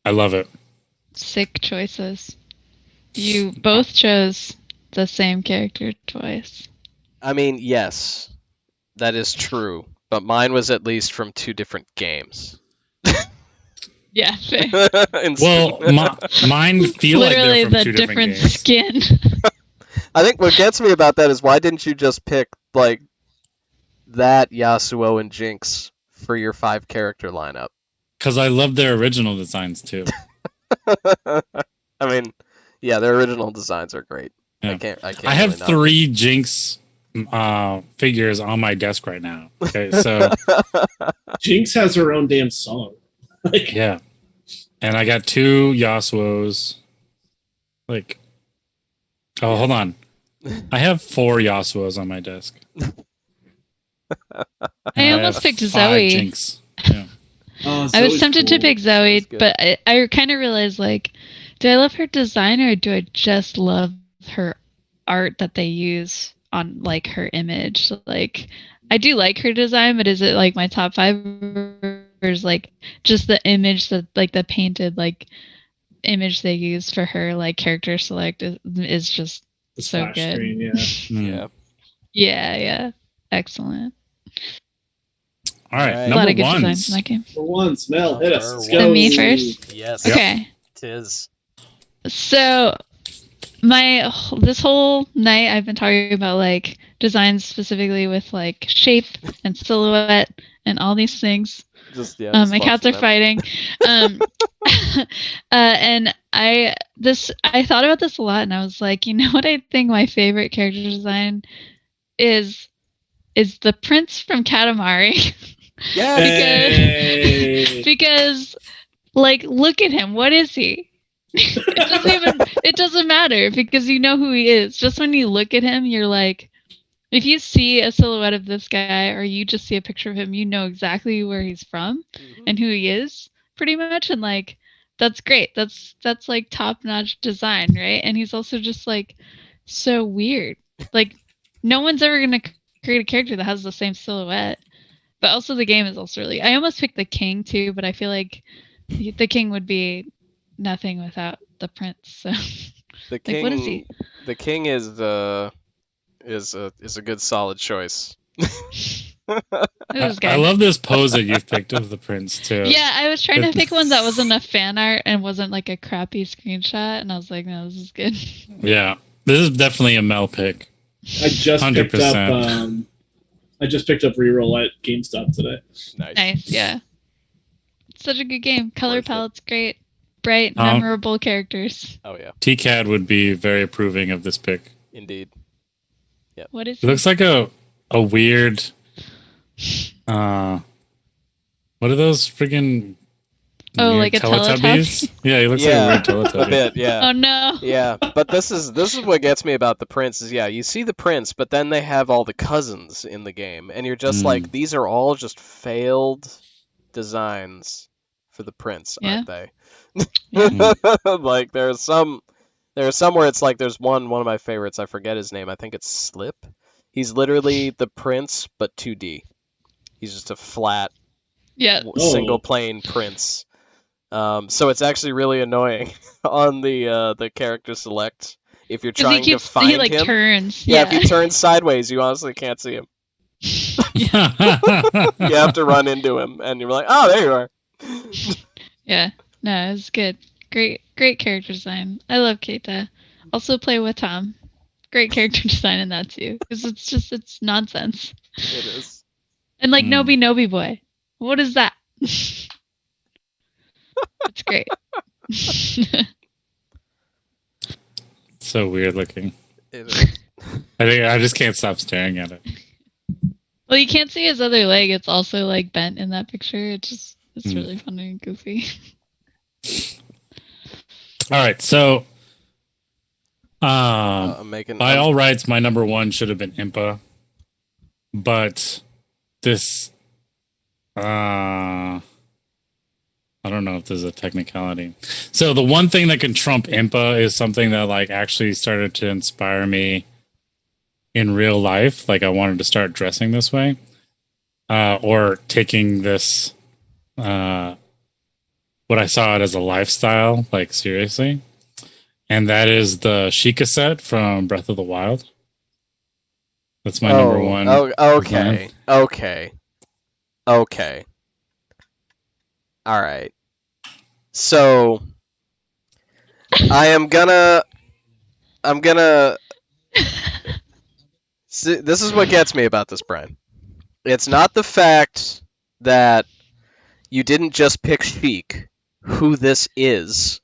D: I love it.
A: Sick choices. You both chose the same character twice.
B: I mean, yes, that is true, but mine was at least from 2 different games.
A: Yeah, fair.
D: Well, mine feel
A: Literally
D: like they're
A: the
D: from two different
A: different
D: games.
A: skin.
B: I think what gets me about that is, why didn't you just pick that Yasuo and Jinx for your 5 character lineup?
D: Because I love their original designs too.
B: I mean, yeah, their original designs are great.
D: Yeah.
B: I
D: have
B: really not.
D: 3 Jinx figures on my desk right now. Okay, so
C: Jinx has her own damn song. Like,
D: yeah, and I got 2 Yasuos. Like, oh, hold on, I have 4 Yasuos on my desk.
A: I almost picked
D: 5
A: Zoe.
D: Jinx. Yeah.
A: I was tempted to pick Zoe,
B: Zoe's good.
A: but I kind of realized, like, do I love her design or do I just love her art that they use on, like, her image? Like, I do like her design, but is it, like, my top 5? Or is, like, just the image that, like, the painted, like, image they use for her, like, character select is just
C: the
A: so
C: splash
A: good.
C: screen, yeah.
D: Mm.
A: Yeah. Excellent.
D: All right,
B: All right.
A: A lot
D: number
A: of good
D: ones.
A: designs in that game.
C: For once, Mel, hit us. Let's
B: Number
C: go.
A: So me first?
B: Yes.
D: Yep.
A: Okay.
B: Tis.
A: So this whole night I've been talking about, like, designs specifically with, like, shape and silhouette and all these things.
B: Just yeah.
A: My cats are fighting. And I thought about this a lot, and I was like, you know what I think my favorite character design is the prince from Katamari.
B: Yeah.
C: Hey.
A: Because like, look at him. What is he? It doesn't matter, because you know who he is. Just when you look at him, you're like, if you see a silhouette of this guy, or you just see a picture of him, you know exactly where he's from and who he is, pretty much. And like, that's great. That's like top-notch design, right? And he's also just like so weird. Like, no one's ever gonna create a character that has the same silhouette. But also the game is also really. I almost picked the king too, but I feel like the king would be nothing without the prince. So
B: The king.
A: like, what is he?
B: The king is a good solid choice.
A: Who's
D: I love this pose that you've picked of the prince too.
A: Yeah, I was trying to pick one that wasn't a fan art and wasn't like a crappy screenshot, and I was like, no, this is good.
D: Yeah, this is definitely a Mel pick.
C: I just picked
D: 100%.
C: up. I just picked up Reroll at GameStop today.
A: Nice, yeah. It's such a good game. Color
B: Worth it.
A: palette's great. Bright, memorable characters.
B: Oh yeah,
D: TCAD would be very approving of this pick.
B: indeed.
A: What is
D: It looks like a weird. What are those friggin'?
A: Oh,
D: weird
A: like a Teletubby?
D: Yeah, he looks like a weird Teletubby.
B: A bit, yeah.
A: Oh no.
B: Yeah, but this is what gets me about the prince is, yeah, you see the prince, but then they have all the cousins in the game, and you're just like, these are all just failed designs for the prince,
A: Yeah.
B: aren't they?
A: Yeah.
B: Like there's some where it's like, there's one of my favorites, I forget his name, I think it's Slip. He's literally the prince, but 2D. He's just a flat,
A: Yeah.
B: single plane prince. So it's actually really annoying on the character select if you're trying to find
A: he like
B: him.
A: turns.
B: Yeah, if he turns sideways, you honestly can't see him. You have to run into him, and you're like, oh, there you are.
A: Yeah. No, it's good. Great character design. I love Keita. Also play with Tom. Great character design in that too, because it's nonsense.
B: It is.
A: And like Nobi Boy, what is that? It's great.
D: So weird looking.
B: It is.
D: I think I just can't stop staring at it.
A: Well, you can't see his other leg. It's also like bent in that picture. It's really funny and goofy.
D: All right, so by all rights, my number one should have been Impa, but this, I don't know if there's a technicality. So the one thing that can trump Impa is something that like actually started to inspire me in real life. Like I wanted to start dressing this way, or taking this, what I saw it as a lifestyle, like seriously. And that is the Sheikah set from Breath of the Wild. That's my number one.
B: Oh, okay. Okay. Okay. All right. So I'm gonna see, this is what gets me about this, Brian. It's not the fact that you didn't just pick Sheik, who this is.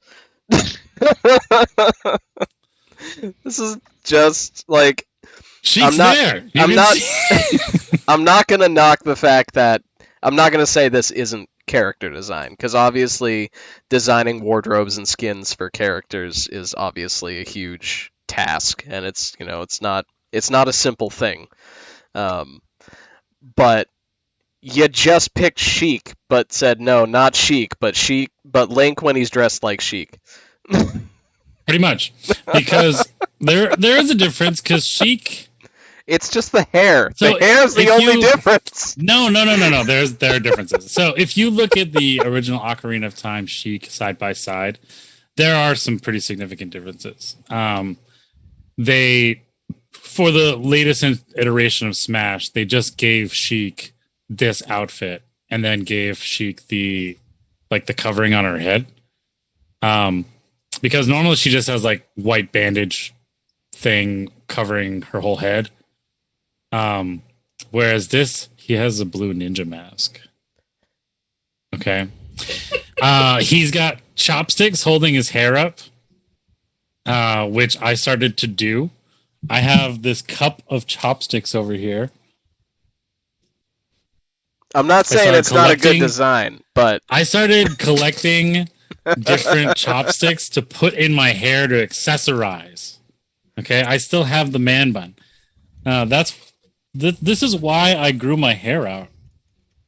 B: This is just like
D: Sheik's there.
B: I'm not gonna knock the fact that I'm not gonna say this isn't character design, because obviously designing wardrobes and skins for characters is obviously a huge task, and it's not a simple thing. But you just picked Sheik, but said no, not Sheik, but Link when he's dressed like Sheik.
D: Pretty much, because there is a difference. Because Sheik,
B: it's just the hair.
D: So
B: the hair is the only difference.
D: No. There are differences. So if you look at the original Ocarina of Time Sheik side by side, there are some pretty significant differences. They, for the latest iteration of Smash, they just gave Sheik this outfit and then gave Sheik the covering on her head. Because normally she just has like white bandage thing covering her whole head. Whereas this, he has a blue ninja mask. Okay. He's got chopsticks holding his hair up, which I started to do. I have this cup of chopsticks over here.
B: I'm not saying it's not a good design, but
D: I started collecting different chopsticks to put in my hair to accessorize. Okay, I still have the man bun. This is why I grew my hair out,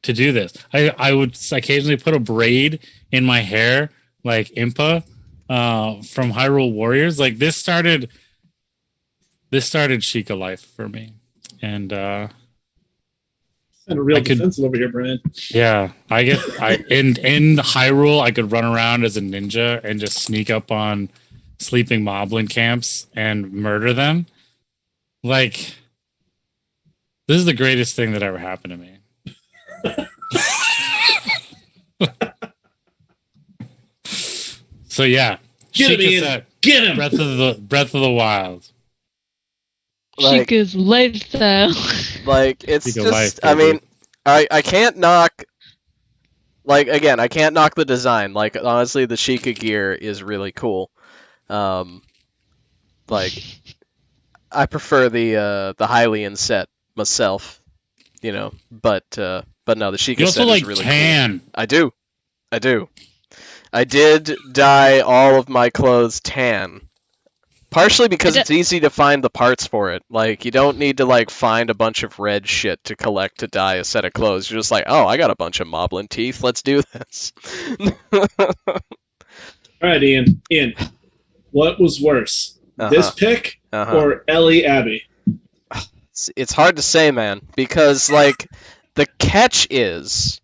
D: to do this. I would occasionally put a braid in my hair like Impa from Hyrule Warriors. Like this started Sheikah life for me, and
C: kind of real defensive over here, Brian.
D: Yeah, in Hyrule, I could run around as a ninja and just sneak up on sleeping moblin camps and murder them. Like, this is the greatest thing that ever happened to me. So yeah,
C: get him! Get him!
D: Breath of the Wild.
B: Like,
A: Sheikah's lifestyle.
B: Like, it's just, I mean, I can't knock, like, again, I can't knock the design. Like, honestly, the Sheikah gear is really cool. Like, I prefer the Hylian set myself, but no, the Sheikah set is really
D: tan.
B: Cool. I do. I did dye all of my clothes tan. Partially because it's easy to find the parts for it. Like, you don't need to, like, find a bunch of red shit to collect to dye a set of clothes. You're just like, oh, I got a bunch of moblin teeth. Let's do this.
C: All right, Ian. What was worse? This pick or Ellie Abby?
B: It's hard to say, man, because like the catch is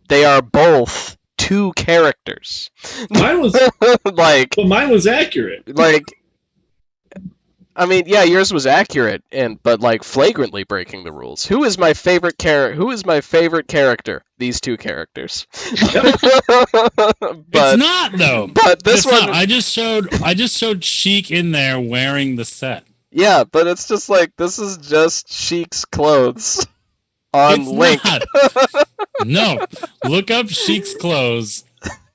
B: they are both two characters.
C: Mine was,
B: like
C: but mine was accurate.
B: I mean, yeah, yours was accurate, but like flagrantly breaking the rules. Who is my favorite character? These two characters.
D: It's not though.
B: But this
D: It's
B: one,
D: not. I just showed Sheik in there wearing the set.
B: yeah, but it's just like this is just Sheik's clothes on
D: It's
B: Link.
D: not. No, look up Sheik's clothes,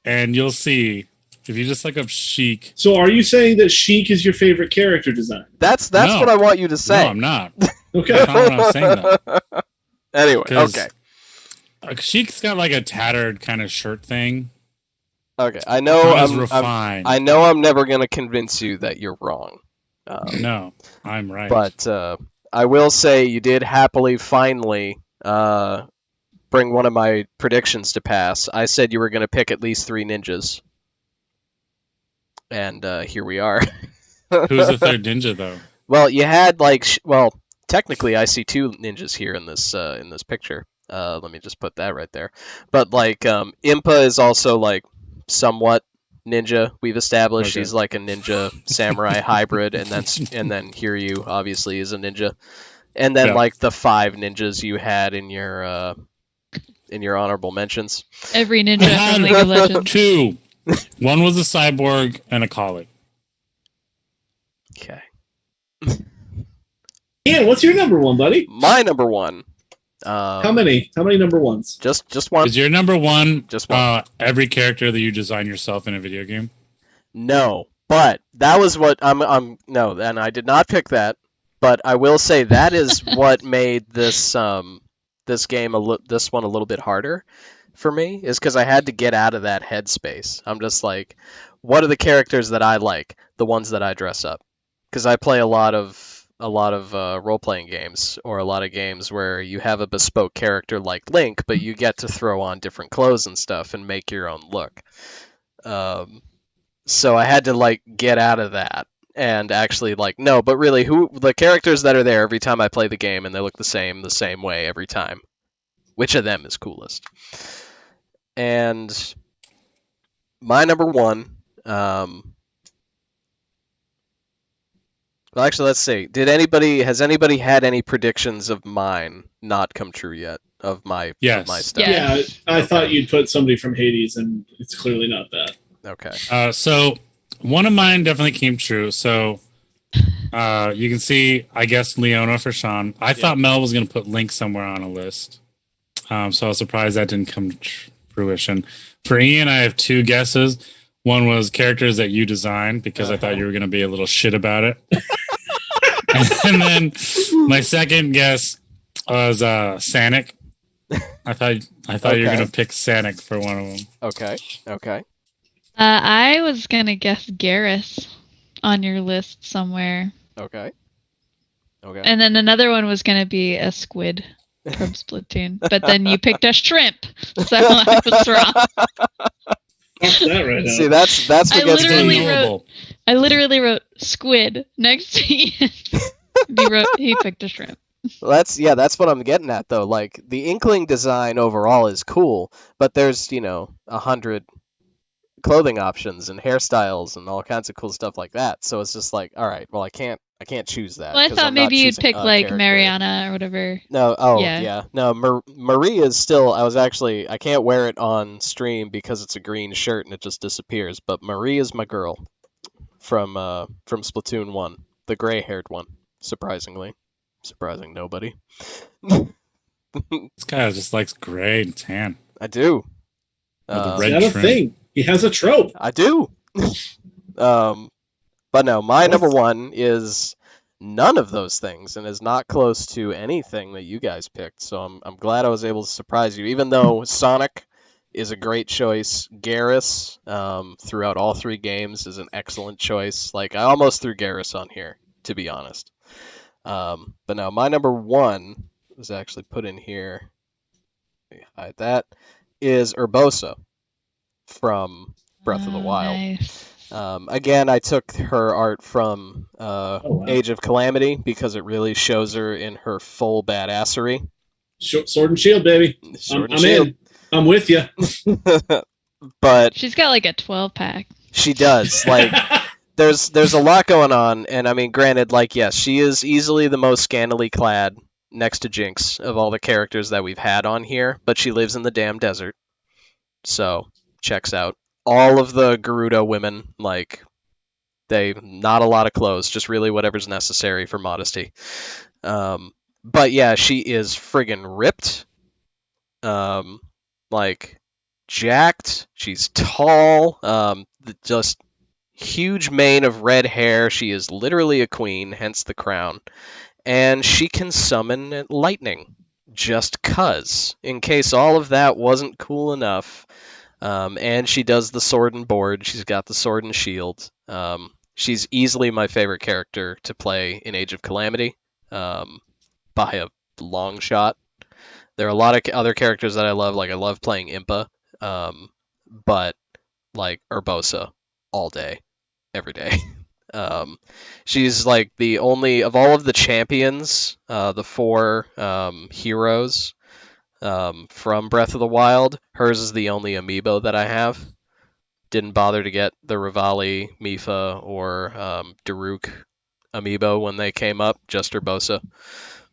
D: and you'll see. If you just look up Sheik.
C: So are you saying that Sheik is your favorite character design?
B: That's
D: No.
B: what I want you to say.
D: No, I'm not.
C: Okay.
D: That's not what I'm saying though.
B: Anyway,
D: 'Cause
B: okay.
D: Sheik's got like a tattered kind of shirt thing.
B: Okay, I know
D: Not as
B: I'm
D: refined.
B: I know I'm never gonna convince you that you're wrong.
D: No, I'm right.
B: But I will say you did happily finally bring one of my predictions to pass. I said you were gonna pick at least 3 ninjas, and here we are.
D: Who's the third ninja though?
B: Well, you had like well, technically I see 2 ninjas here in this picture. Let me just put that right there. But like Impa is also like somewhat ninja. We've established
D: Okay.
B: she's like a ninja samurai hybrid, and then Hiryu obviously is a ninja. And then
D: Yeah.
B: like the 5 ninjas you had in your honorable mentions.
A: Every ninja from League of Legends.
D: 2. One was a cyborg and a collie.
B: Okay.
C: Ian, what's your number one, buddy?
B: My number 1.
C: How many? How many number ones?
B: Just one.
D: Is your number one
B: Just one.
D: every character that you design yourself in a video game?
B: No, but that was what I'm no, and I did not pick that. But I will say that is what made this this game this one a little bit harder for me, is because I had to get out of that headspace. I'm just like, what are the characters that I like? The ones that I dress up, because I play a lot of role playing games, or a lot of games where you have a bespoke character like Link, but you get to throw on different clothes and stuff and make your own look. So I had to like get out of that and actually like, no, but really, who the characters that are there every time I play the game and they look the same way every time, which of them is coolest? And my number 1, well, actually, let's see. Has anybody had any predictions of mine not come true yet? Of my stuff?
A: Yeah.
C: Yeah, I thought you'd put somebody from Hades, and it's clearly not that.
B: Okay.
D: So one of mine definitely came true. So you can see, I guess, Leona for Sean. I thought Mel was going to put Link somewhere on a list. So I was surprised that didn't come to fruition. For Ian, I have 2 guesses. One was characters that you designed, because I thought you were going to be a little shit about it. And then my second guess was Sanic. I thought you were going to pick Sanic for one of them.
B: Okay.
A: I was gonna guess Garrus on your list somewhere,
B: Okay.
A: and then another one was gonna be a squid from Splatoon. But then you picked a shrimp, so I was wrong.
C: Fuck that right
B: See,
C: now.
B: that's what
A: I
B: gets
A: literally
B: me.
A: wrote- I literally wrote squid next to Ian. He picked a shrimp.
B: That's what I'm getting at though. Like the Inkling design overall is cool, but there's 100 clothing options and hairstyles and all kinds of cool stuff like that. So it's just like, all right, well I can't choose that.
A: Well, I
B: 'cause
A: thought
B: I'm not
A: maybe you'd
B: choosing
A: pick
B: a
A: like
B: character.
A: Mariana or whatever.
B: No,
A: Yeah.
B: yeah. No, Marie is still. I can't wear it on stream because it's a green shirt and it just disappears. But Marie is my girl from Splatoon 1, the gray-haired one. Surprising nobody.
D: This guy just likes gray and tan.
B: I do.
D: With the
C: Is
D: red
C: that a
D: trim.
C: thing? He has a trope.
B: I do. But no, my number 1 is none of those things and is not close to anything that you guys picked. So I'm glad I was able to surprise you. Even though Sonic is a great choice, Garrus throughout all 3 games is an excellent choice. Like I almost threw Garrus on here, to be honest. But no, my number 1 was actually put in here. Let me hide that. Is Urbosa from Breath of the Wild.
A: Nice.
B: Again, I took her art from
C: wow.
B: Age of Calamity because it really shows her in her full badassery.
C: Sword and shield, baby.
B: Sword and
C: I'm
B: shield.
C: in. I'm with you.
B: But
A: She's got like a 12-pack.
B: she does. Like, there's a lot going on, and I mean, granted, like, yes, she is easily the most scantily clad next to Jinx of all the characters that we've had on here, but she lives in the damn desert. So, checks out. All of the Gerudo women, like, they not a lot of clothes, just really whatever's necessary for modesty. But yeah, she is friggin' ripped. Like jacked. She's tall. Just huge mane of red hair. She is literally a queen, hence the crown. And she can summon lightning. Just cuz. In case all of that wasn't cool enough. And she does the sword and board. She's got the sword and shield. She's easily my favorite character to play in Age of Calamity, by a long shot. There are a lot of other characters that I love. Like I love playing Impa, but like Urbosa all day, every day. She's like the only of all of the champions, the four heroes from Breath of the Wild. Hers is the only amiibo that I have. Didn't bother to get the Rivali, Mifa, or Daruk amiibo when they came up. Just Urbosa.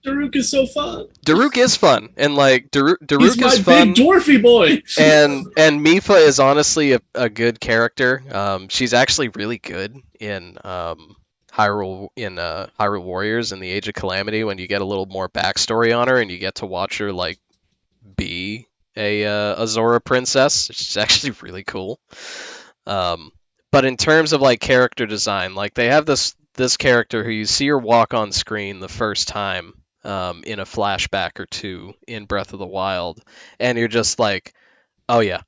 C: Daruk is so fun.
B: Daruk is fun, and like Daruk
C: He's my
B: is fun.
C: big dwarfy boy.
B: and Mifa is honestly a good character. She's actually really good in Hyrule Warriors in the Age of Calamity when you get a little more backstory on her and you get to watch her like be a Zora princess. She's actually really cool. But in terms of like character design, like they have this character who you see her walk on screen the first time in a flashback or two in Breath of the Wild, and you're just like, oh yeah,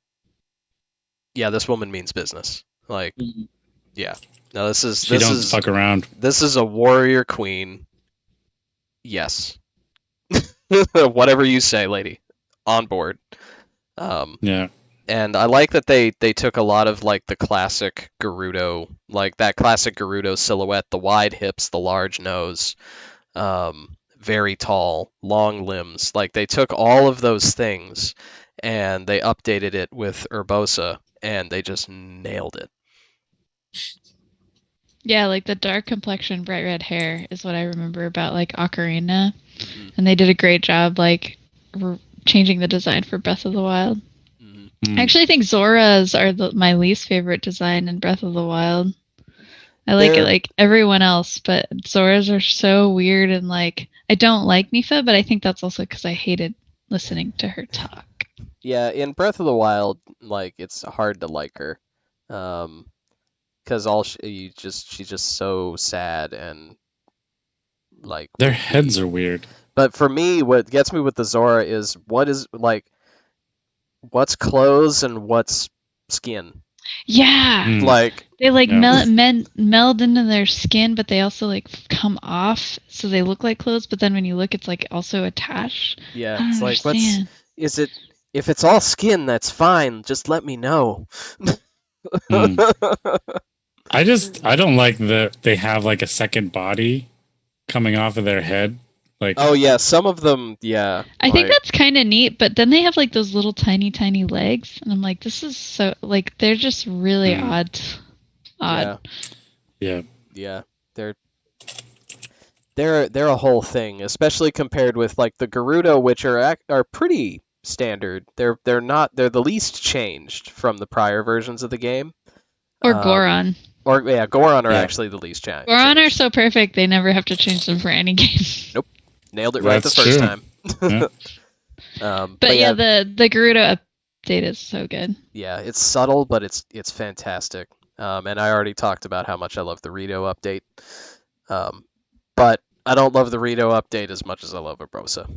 B: this woman means business. Like, yeah, no, this is
D: fuck around.
B: This is a warrior queen. Yes, whatever you say, lady, on board.
D: Yeah.
B: And I like that they took a lot of like the classic Gerudo, like that classic Gerudo silhouette, the wide hips, the large nose, very tall, long limbs. Like they took all of those things and they updated it with Urbosa and they just nailed it.
A: Yeah, like the dark complexion, bright red hair is what I remember about like Ocarina.
B: Mm-hmm.
A: And they did a great job like changing the design for Breath of the Wild.
B: Mm-hmm.
A: I actually think Zora's are my least favorite design in Breath of the Wild. I like it like everyone else, but Zora's are so weird and like I don't like Mifa, but I think that's also because I hated listening to her talk.
B: Yeah, in Breath of the Wild, like it's hard to like her, because she's just so sad and like
D: their heads are weird.
B: But for me, what gets me with the Zora is what's clothes and what's skin.
A: Yeah,
B: like
A: they like meld into their skin, but they also like come off, so they look like clothes. But then when you look, it's like also attached.
B: Yeah, it's like is it? If it's all skin, that's fine. Just let me know.
D: I don't like that they have like a second body coming off of their head. Like,
B: oh yeah, some of them, yeah.
A: I think that's kind of neat, but then they have like those little tiny legs, and I'm like, this is so like they're just really odd.
D: Yeah.
B: They're a whole thing, especially compared with like the Gerudo, which are pretty standard. They're the least changed from the prior versions of the game.
A: Or Goron.
B: Goron are actually the least changed.
A: Goron are so perfect, they never have to change them for any game.
B: Nope. Nailed it right the first time.
A: But yeah, the Gerudo update is so good.
B: Yeah, it's subtle, but it's fantastic. And I already talked about how much I love the Rito update. But I don't love the Rito update as much as I love Urbosa.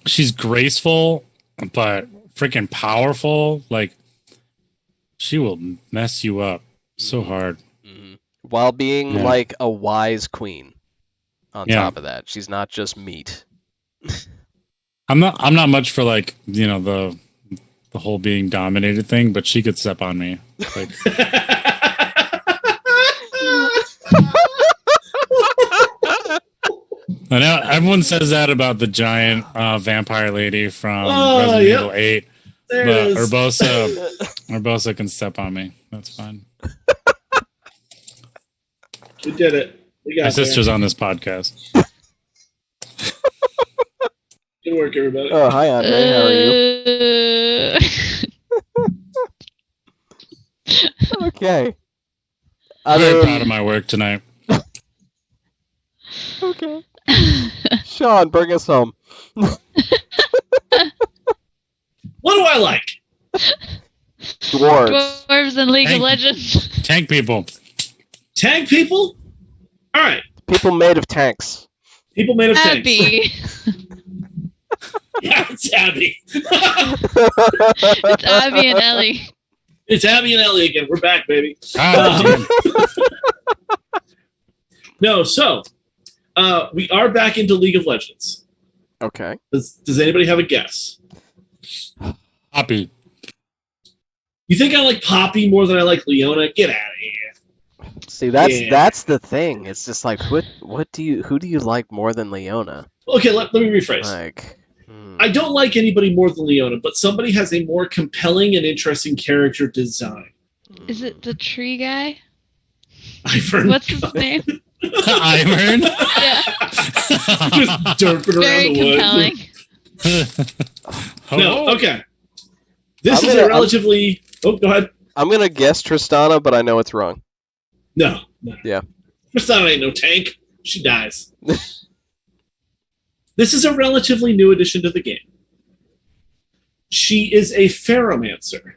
D: She's graceful, but freaking powerful. Like, she will mess you up so hard.
B: Mm-hmm. While being like a wise queen. On top of that, she's not just meat.
D: I'm not much for like the the whole being dominated thing, but she could step on me. Like, I know everyone says that about the giant vampire lady from Resident Evil 8,
C: There
D: but
C: it is.
D: Urbosa can step on me. That's fine.
C: We did it. We got
D: My
C: there.
D: sister's on this podcast.
C: Good work, everybody.
B: Oh, hi, Andre. How are you? Okay.
D: I'm very proud of my work tonight.
B: Okay. Sean, bring us home.
C: What do I like?
B: Dwarves.
A: Dwarves in League of Legends.
D: Tank people.
C: Tank people? All right.
B: People made of tanks.
C: People made of tanks.
A: Abby.
C: Yeah, it's Abby.
A: It's Abby and Ellie.
C: It's Abby and Ellie again. We're back, baby.
D: Ah,
C: No, so we are back into League of Legends.
B: Okay.
C: Does anybody have a guess?
D: Poppy.
C: You think I like Poppy more than I like Leona? Get out of here.
B: See, that's the thing. It's just like, who do you like more than Leona?
C: Okay, let me rephrase.
B: Like,
C: I don't like anybody more than Leona, but somebody has a more compelling and interesting character design.
A: Is it the tree guy?
C: What's
A: his name?
D: Ivern?
A: Yeah.
C: Just derping around
A: Very
C: the
A: compelling.
C: No, okay. This is a relatively... Oh, go ahead.
B: I'm gonna guess Tristana, but I know it's wrong.
C: No.
B: Yeah.
C: Tristana ain't no tank. She dies. This is a relatively new addition to the game. She is a Pheromancer.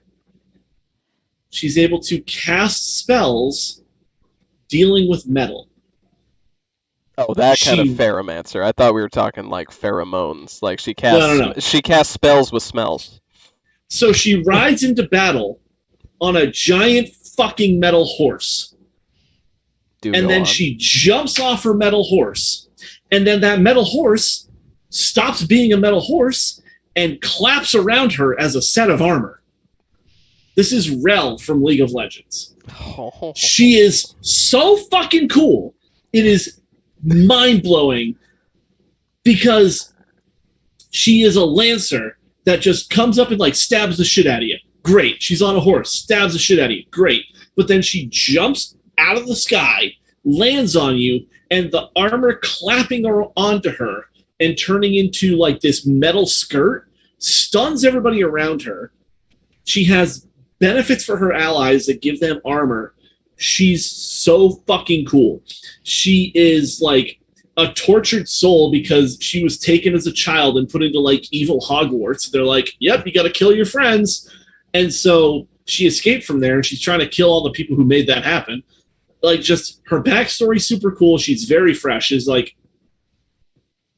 C: She's able to cast spells dealing with metal.
B: Oh, that kind of Pheromancer. I thought we were talking like pheromones. Like she casts
C: No.
B: she casts spells with smells.
C: So she rides into battle on a giant fucking metal horse. Then she jumps off her metal horse. And then that metal horse stops being a metal horse and claps around her as a set of armor. This is Rel from League of Legends. She is so fucking cool. It is mind-blowing because she is a Lancer that just comes up and like stabs the shit out of you. Great. She's on a horse, stabs the shit out of you. Great. But then she jumps out of the sky, lands on you, and the armor clapping onto her and turning into like this metal skirt stuns everybody around her. She has benefits for her allies that give them armor. She's so fucking cool. She is like a tortured soul because she was taken as a child and put into like evil Hogwarts. They're like, yep, you got to kill your friends. And so she escaped from there and she's trying to kill all the people who made that happen. Like, just her backstory super cool. She's very fresh. She's like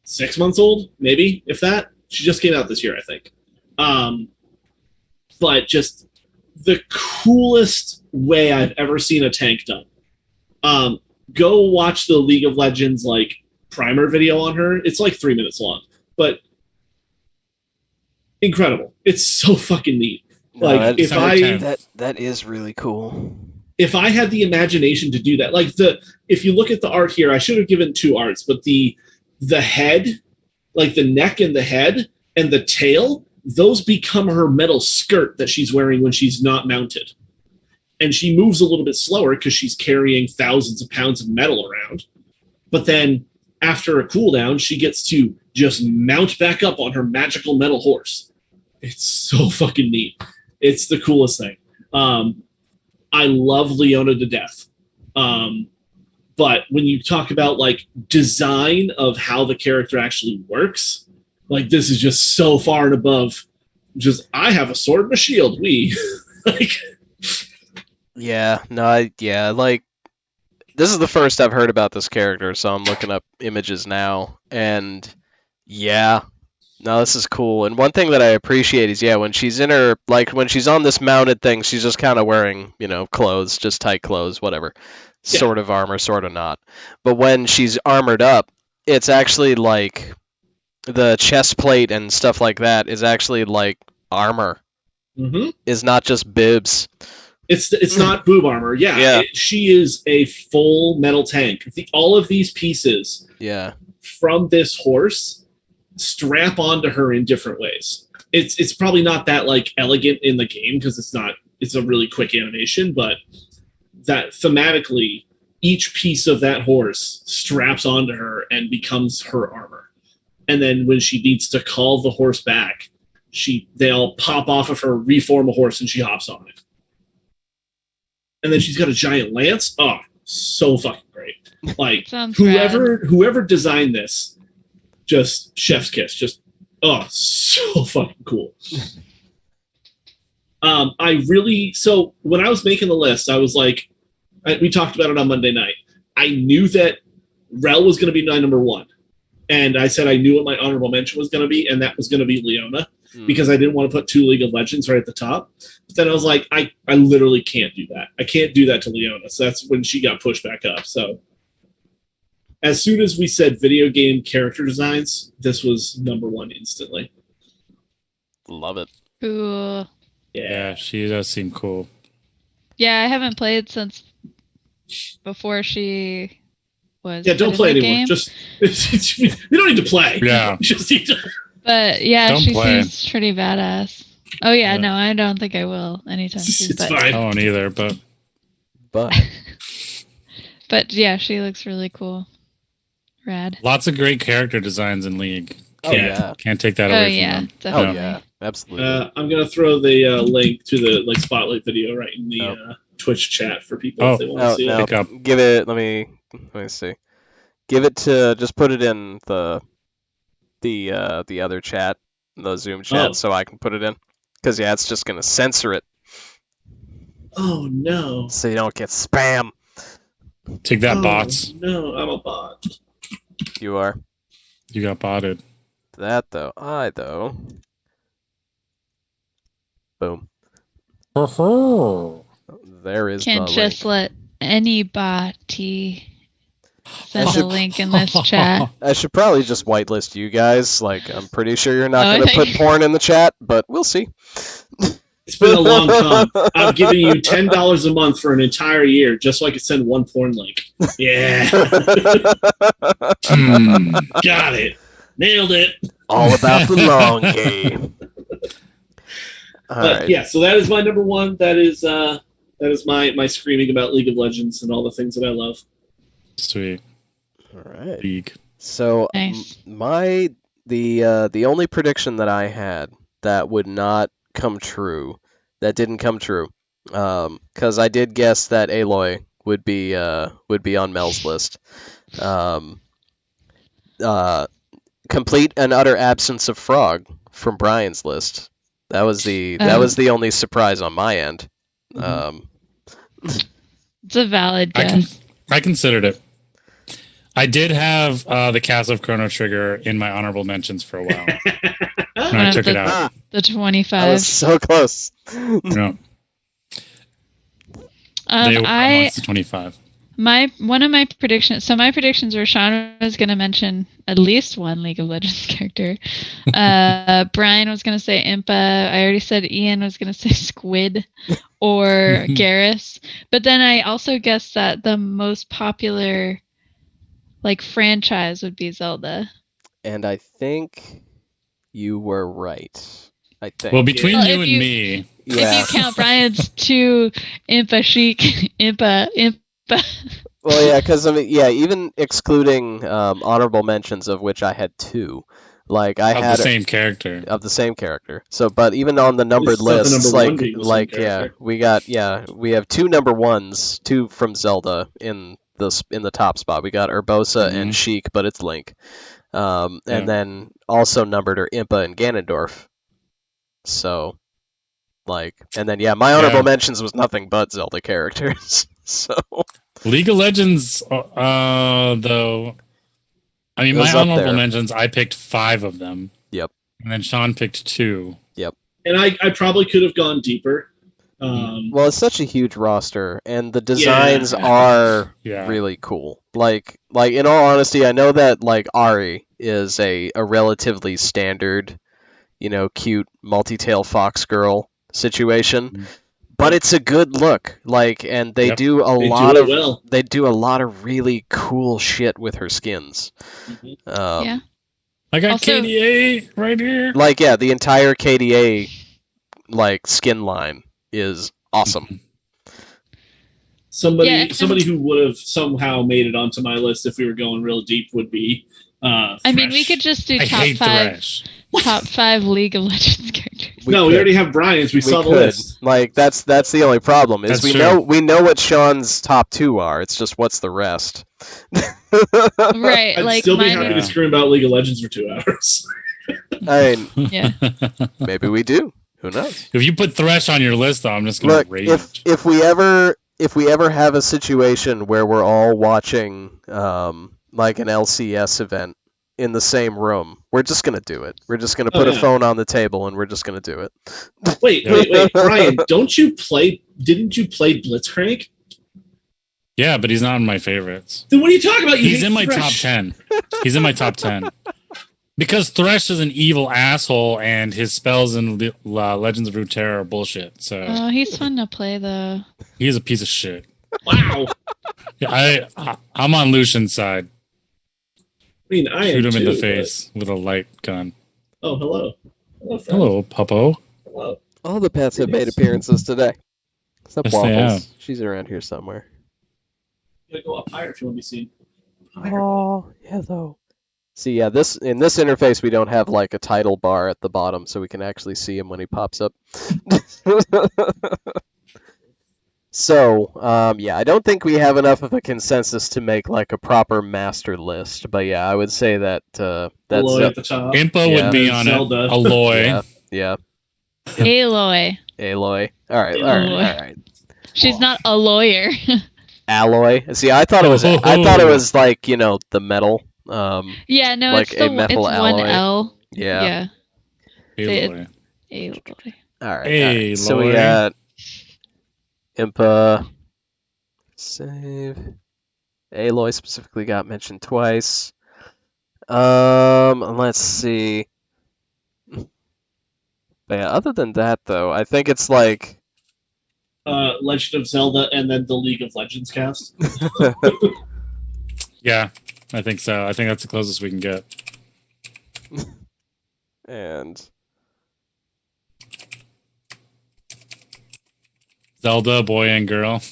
C: 6 months old, maybe, if that. She just came out this year, I think. But just the coolest way I've ever seen a tank done. Go watch the League of Legends like primer video on her. It's like 3 minutes long, but incredible. It's so fucking neat. Like
B: that is really cool.
C: If I had the imagination to do that, like if you look at the art here, I should have given two arts, but the head, like the neck and the head and the tail, those become her metal skirt that she's wearing when she's not mounted. And she moves a little bit slower because she's carrying thousands of pounds of metal around. But then after a cooldown, she gets to just mount back up on her magical metal horse. It's so fucking neat. It's the coolest thing. I love Leona to death. But when you talk about like design of how the character actually works, like this is just so far and above. Just I have a sword and a shield. Like.
B: Yeah, no, like this is the first I've heard about this character, so I'm looking up images now, and yeah, no, this is cool. And one thing that I appreciate is, when she's when she's on this mounted thing, she's just kind of wearing, clothes, just tight clothes, whatever, sort of armor, sort of not. But when she's armored up, it's actually like the chest plate and stuff like that is actually like armor.
C: Mm-hmm.
B: is not just bibs.
C: It's not boob armor. Yeah. She is a full metal tank. All of these pieces from this horse strap onto her in different ways. It's probably not that like elegant in the game because it's a really quick animation, but that thematically each piece of that horse straps onto her and becomes her armor. And then when she needs to call the horse back, they all pop off of her, reform a horse, and she hops on it. And then she's got a giant lance. Oh, so fucking great! Like whoever designed this, just chef's kiss. Just so fucking cool. So when I was making the list, I was like, we talked about it on Monday night. I knew that Rel was going to be my number one, and I said I knew what my honorable mention was going to be, and that was going to be Leona. Because I didn't want to put 2 League of Legends right at the top. But then I was like, I literally can't do that. I can't do that to Leona. So that's when she got pushed back up. So as soon as we said video game character designs, this was number one instantly.
B: Love it.
A: Cool.
D: Yeah, she does seem cool.
A: Yeah, I haven't played since before she was.
C: Yeah, don't play anymore. Just we don't need to play.
D: Yeah.
C: Just need to.
A: But yeah,
D: don't
A: she
D: play.
A: Seems pretty badass. Oh yeah, no, I don't think I will anytime soon.
C: It's fine.
D: I won't either, but
A: but yeah, she looks really cool. Rad.
D: Lots of great character designs in League. Can't take that away from them.
A: Definitely.
B: Oh yeah, absolutely.
C: I'm gonna throw the link to the spotlight video right in the Twitch chat for people if they want to see it.
D: Pick up.
B: Give it. Let me see. Give it to. Just put it in the other chat, the Zoom chat, so I can put it in. Because it's just gonna censor it.
C: Oh no!
B: So you don't get spam.
D: Take that, bots.
C: No, I'm a bot.
B: You are.
D: You got botted.
B: That though, boom. There is.
A: Can't
B: the
A: just
B: link.
A: let anybody send a link in this chat.
B: I should probably just whitelist you guys. Like, I'm pretty sure you're not going to
A: I
B: put porn in the chat, but we'll see.
C: It's been a long time. I'm giving you $10 a month for an entire year just so I could send one porn link. Yeah. Got it. Nailed it.
B: All about the long game.
C: But yeah, so that is my number one. That is my screaming about League of Legends and all the things that I love.
D: Sweet.
B: All right.
D: League.
B: So
A: Nice.
B: the only prediction that I had that would not come true, that didn't come true, because I did guess that Aloy would be on Mel's list. Complete and utter absence of Frog from Brian's list. That was the only surprise on my end.
A: It's a valid guess.
D: I considered it. I did have the Cast of Chrono Trigger in my honorable mentions for a while. And I took it out.
A: The 25.
B: That was so close.
D: No. They were amongst the 25.
A: One of my predictions. So my predictions were Sean was going to mention at least one League of Legends character. Brian was going to say Impa. I already said Ian was going to say Squid or Garrus. But then I also guessed that the most popular franchise would be Zelda.
B: And I think you were right. I think.
D: Well, between you and me.
B: Yeah.
A: If you count Brian's two Impa Chic, Impa.
B: Well, yeah, because even excluding honorable mentions, of which I had 2, I had
D: the same character.
B: Of the same character. So, but even on the numbered lists, we have 2 number ones, 2 from Zelda in the top spot. We got Urbosa and Sheik, but it's Link. And then also numbered are Impa and Ganondorf. So, and then my honorable mentions was nothing but Zelda characters. So
D: League of Legends, though. I mean, my honorable mentions, I picked 5 of them.
B: Yep.
D: And then Sean picked 2.
B: Yep.
C: And I probably could have gone deeper.
B: Well, it's such a huge roster, and the designs are really cool. In all honesty, I know that Ari is a relatively standard, cute multi-tail fox girl, situation, but it's a good look. Like, and they do a
C: They
B: lot
C: do it
B: of
C: well.
B: they do a lot of really cool shit with her skins.
A: Yeah.
D: I got
A: Also-
D: KDA right here.
B: Like, yeah, the entire KDA like skin line is awesome.
C: Somebody
A: Yeah, and-
C: somebody who would have somehow made it onto my list if we were going real deep would be
A: I mean, we
C: Thresh.
A: could just do
D: I
A: top
D: hate
A: five
D: Thresh.
A: top 5 League of Legends characters.
C: we
B: could.
C: already have Brian's. We saw the list.
B: Like, that's the only problem is
D: That's
B: we
D: true.
B: know what Sean's top 2 are. It's just what's the rest.
A: Right,
C: I'd
A: like
C: still be
A: mine.
C: happy
D: Yeah.
C: to scream about League of Legends for 2 hours.
B: I mean,
A: Yeah.
B: maybe we do. Who knows?
D: If you put Thresh on your list, though, I'm just gonna
B: Look,
D: rage.
B: if we ever have a situation where we're all watching like an LCS event in the same room, we're just gonna do it. We're just gonna put a
C: yeah.
B: phone on the table and we're just gonna do it.
C: Wait, Brian, didn't you play Blitzcrank?
D: Yeah, but he's not in my favorites.
C: Then what are you talking about? You
D: He's
C: hate
D: in my
C: Thresh.
D: top 10. He's in my top 10. Because Thresh is an evil asshole, and his spells in Legends of Runeterra are bullshit. So
A: Oh, he's fun to play though.
D: he's a piece of shit.
C: Wow.
D: Yeah, I'm on Lucian's side.
C: I mean, I
D: Shoot
C: am
D: him in
C: too,
D: the face with a light gun.
C: But... Oh, hello. Hello, friend.
D: Hello, Puppo.
C: Hello.
B: All the pets have made appearances today. Except
D: Yes, they
B: Waffles.
D: have.
B: She's around here somewhere.
C: You gotta go up higher if you want to be seen.
B: Oh, hello. See, yeah, in this interface we don't have like a title bar at the bottom, so we can actually see him when he pops up. So, yeah, I don't think we have enough of a consensus to make like a proper master list, but yeah, I would say that that's
C: Aloy at the top.
D: Impa
B: Yeah.
D: would be on
C: Zelda.
D: it. Aloy.
B: yeah,
A: Aloy.
B: Aloy. All right,
A: Aloy.
B: all right.
A: She's not a lawyer.
B: Alloy. See, I thought it was like, you know, the metal.
A: Yeah, no,
B: Like
A: it's
B: a
A: the
B: metal
A: it's
B: alloy.
A: one L.
B: Yeah.
D: Aloy.
A: Aloy.
B: All right.
D: Hey,
B: So we
D: Lori.
B: got Impa. Save. Aloy specifically got mentioned twice. Let's see. But yeah, other than that, though, I think it's like.
C: Legend of Zelda, and then the League of Legends cast.
D: Yeah, I think so. I think that's the closest we can get.
B: And.
D: Zelda, boy and girl.